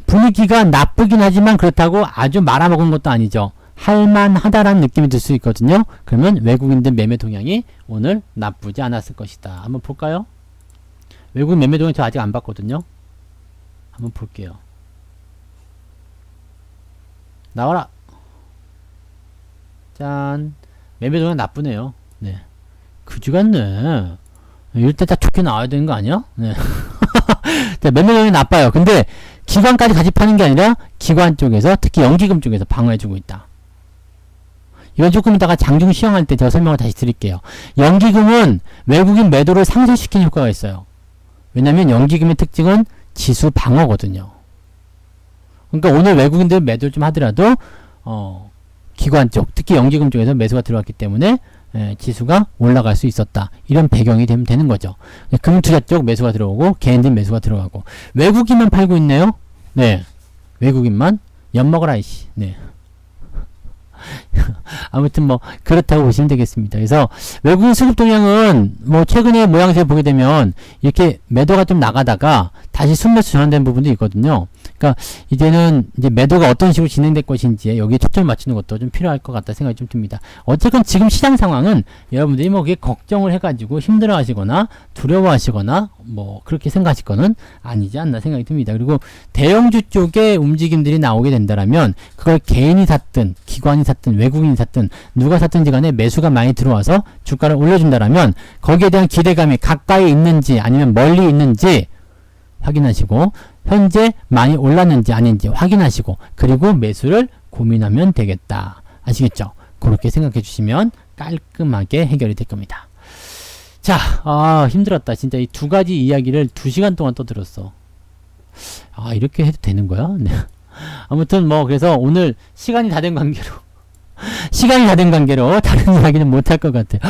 분위기가 나쁘긴 하지만 그렇다고 아주 말아먹은 것도 아니죠. 할만하다라는 느낌이 들 수 있거든요. 그러면 외국인들 매매 동향이 오늘 나쁘지 않았을 것이다. 한번 볼까요? 외국인 매매 동향 저 아직 안 봤거든요. 한번 볼게요. 나와라. 짠. 매매 동향 나쁘네요. 네. 그지 같네. 이럴 때 딱 좋게 나와야 되는 거 아니야? 네. 자, 매매 동향이 나빠요. 근데 기관까지 같이 파는 게 아니라 기관 쪽에서 특히 연기금 쪽에서 방어해주고 있다. 이건 조금 이따가 장중 시황할 때 제가 설명을 다시 드릴게요. 연기금은 외국인 매도를 상쇄시키는 효과가 있어요. 왜냐면 연기금의 특징은 지수 방어거든요. 그러니까 오늘 외국인들 매도를 좀 하더라도 기관 쪽, 특히 연기금 쪽에서 매수가 들어왔기 때문에 지수가 올라갈 수 있었다. 이런 배경이 되는 거죠. 금투자 쪽 매수가 들어오고 개인들 매수가 들어가고 외국인만 팔고 있네요. 네, 외국인만 엿먹어라 이씨. 네. 아무튼 뭐 그렇다고 보시면 되겠습니다. 그래서 외국인 수급 동향은 뭐 최근에 모양새 보게 되면 이렇게 매도가 좀 나가다가 다시 순매수 전환된 부분도 있거든요. 그러니까 이제는 이제 매도가 어떤 식으로 진행될 것인지 여기에 초점을 맞추는 것도 좀 필요할 것 같다 생각이 좀 듭니다. 어쨌건 지금 시장 상황은 여러분들이 뭐 그게 걱정을 해가지고 힘들어 하시거나 두려워 하시거나 뭐 그렇게 생각하실 거는 아니지 않나 생각이 듭니다. 그리고 대형주 쪽에 움직임들이 나오게 된다라면 그걸 개인이 샀든 기관이 샀든 외국인이 샀든 누가 샀든지 간에 매수가 많이 들어와서 주가를 올려준다라면 거기에 대한 기대감이 가까이 있는지 아니면 멀리 있는지 확인하시고 현재 많이 올랐는지 아닌지 확인하시고 그리고 매수를 고민하면 되겠다. 아시겠죠? 그렇게 생각해 주시면 깔끔하게 해결이 될 겁니다. 자, 힘들었다. 진짜 이 두 가지 이야기를 2시간 동안 떠들었어. 이렇게 해도 되는 거야? 네. 아무튼 뭐 그래서 오늘 시간이 다 된 관계로 다른 이야기는 못할 것 같아요.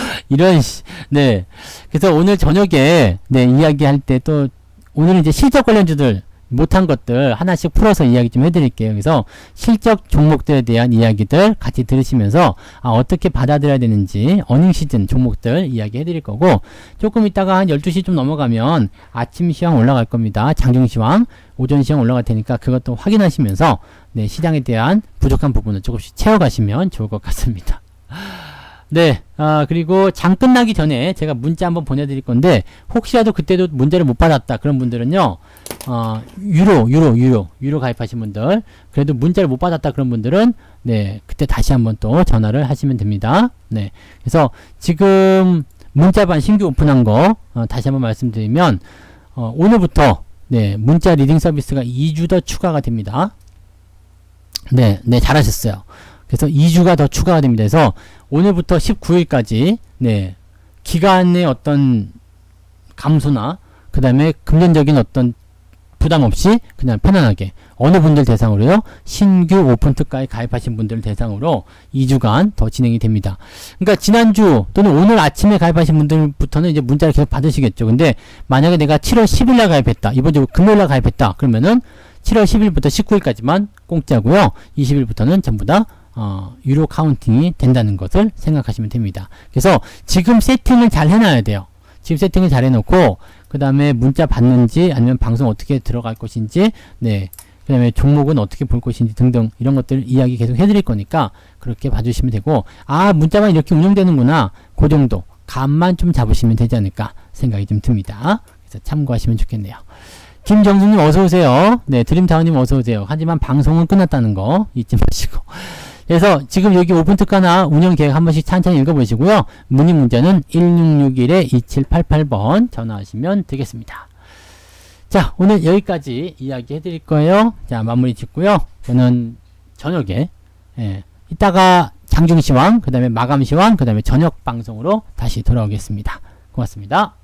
네. 그래서 오늘 저녁에 이야기할 때 또 오늘은 이제 실적 관련주들 못한 것들 하나씩 풀어서 이야기 좀 해드릴게요. 그래서 실적 종목들에 대한 이야기들 같이 들으시면서 어떻게 받아들여야 되는지 어닝 시즌 종목들 이야기 해드릴 거고 조금 있다가 한 12시 좀 넘어가면 아침 시황 올라갈 겁니다. 장중 시황, 오전 시황 올라갈 테니까 그것도 확인하시면서 시장에 대한 부족한 부분을 조금씩 채워가시면 좋을 것 같습니다. 네, 그리고 장 끝나기 전에 제가 문자 한번 보내드릴 건데, 혹시라도 그때도 문자를 못 받았다. 그런 분들은요, 유로 가입하신 분들, 그래도 문자를 못 받았다. 그런 분들은, 그때 다시 한번 또 전화를 하시면 됩니다. 네, 그래서 지금 문자반 신규 오픈한 거, 다시 한번 말씀드리면, 오늘부터, 문자 리딩 서비스가 2주 더 추가가 됩니다. 네, 잘하셨어요. 그래서 2주가 더 추가가 됩니다. 그래서 오늘부터 19일까지 기간의 어떤 감소나 그 다음에 금전적인 어떤 부담 없이 그냥 편안하게 어느 분들 대상으로요 신규 오픈 특가에 가입하신 분들 대상으로 2주간 더 진행이 됩니다. 그러니까 지난주 또는 오늘 아침에 가입하신 분들부터는 이제 문자를 계속 받으시겠죠. 근데 만약에 내가 7월 10일날 가입했다, 이번 주 금요일날 가입했다 그러면은 7월 10일부터 19일까지만 공짜고요. 20일부터는 전부 다 유료 카운팅이 된다는 것을 생각하시면 됩니다. 그래서 지금 세팅을 잘 해놔야 돼요. 지금 세팅을 잘 해놓고 그 다음에 문자 받는지 아니면 방송 어떻게 들어갈 것인지 그 다음에 종목은 어떻게 볼 것인지 등등 이런 것들 이야기 계속 해드릴 거니까 그렇게 봐주시면 되고 문자만 이렇게 운영되는구나 그 정도 감만 좀 잡으시면 되지 않을까 생각이 좀 듭니다. 그래서 참고하시면 좋겠네요. 김정수님 어서오세요. 드림타운님 어서오세요. 하지만 방송은 끝났다는 거 잊지 마시고. 그래서 지금 여기 오픈 특가나 운영 계획 한 번씩 천천히 읽어보시고요. 문의 문자는 1661-2788번 전화하시면 되겠습니다. 자, 오늘 여기까지 이야기 해드릴 거예요. 자, 마무리 짓고요. 저는 저녁에 이따가 장중 시황, 그 다음에 마감 시황, 그 다음에 저녁 방송으로 다시 돌아오겠습니다. 고맙습니다.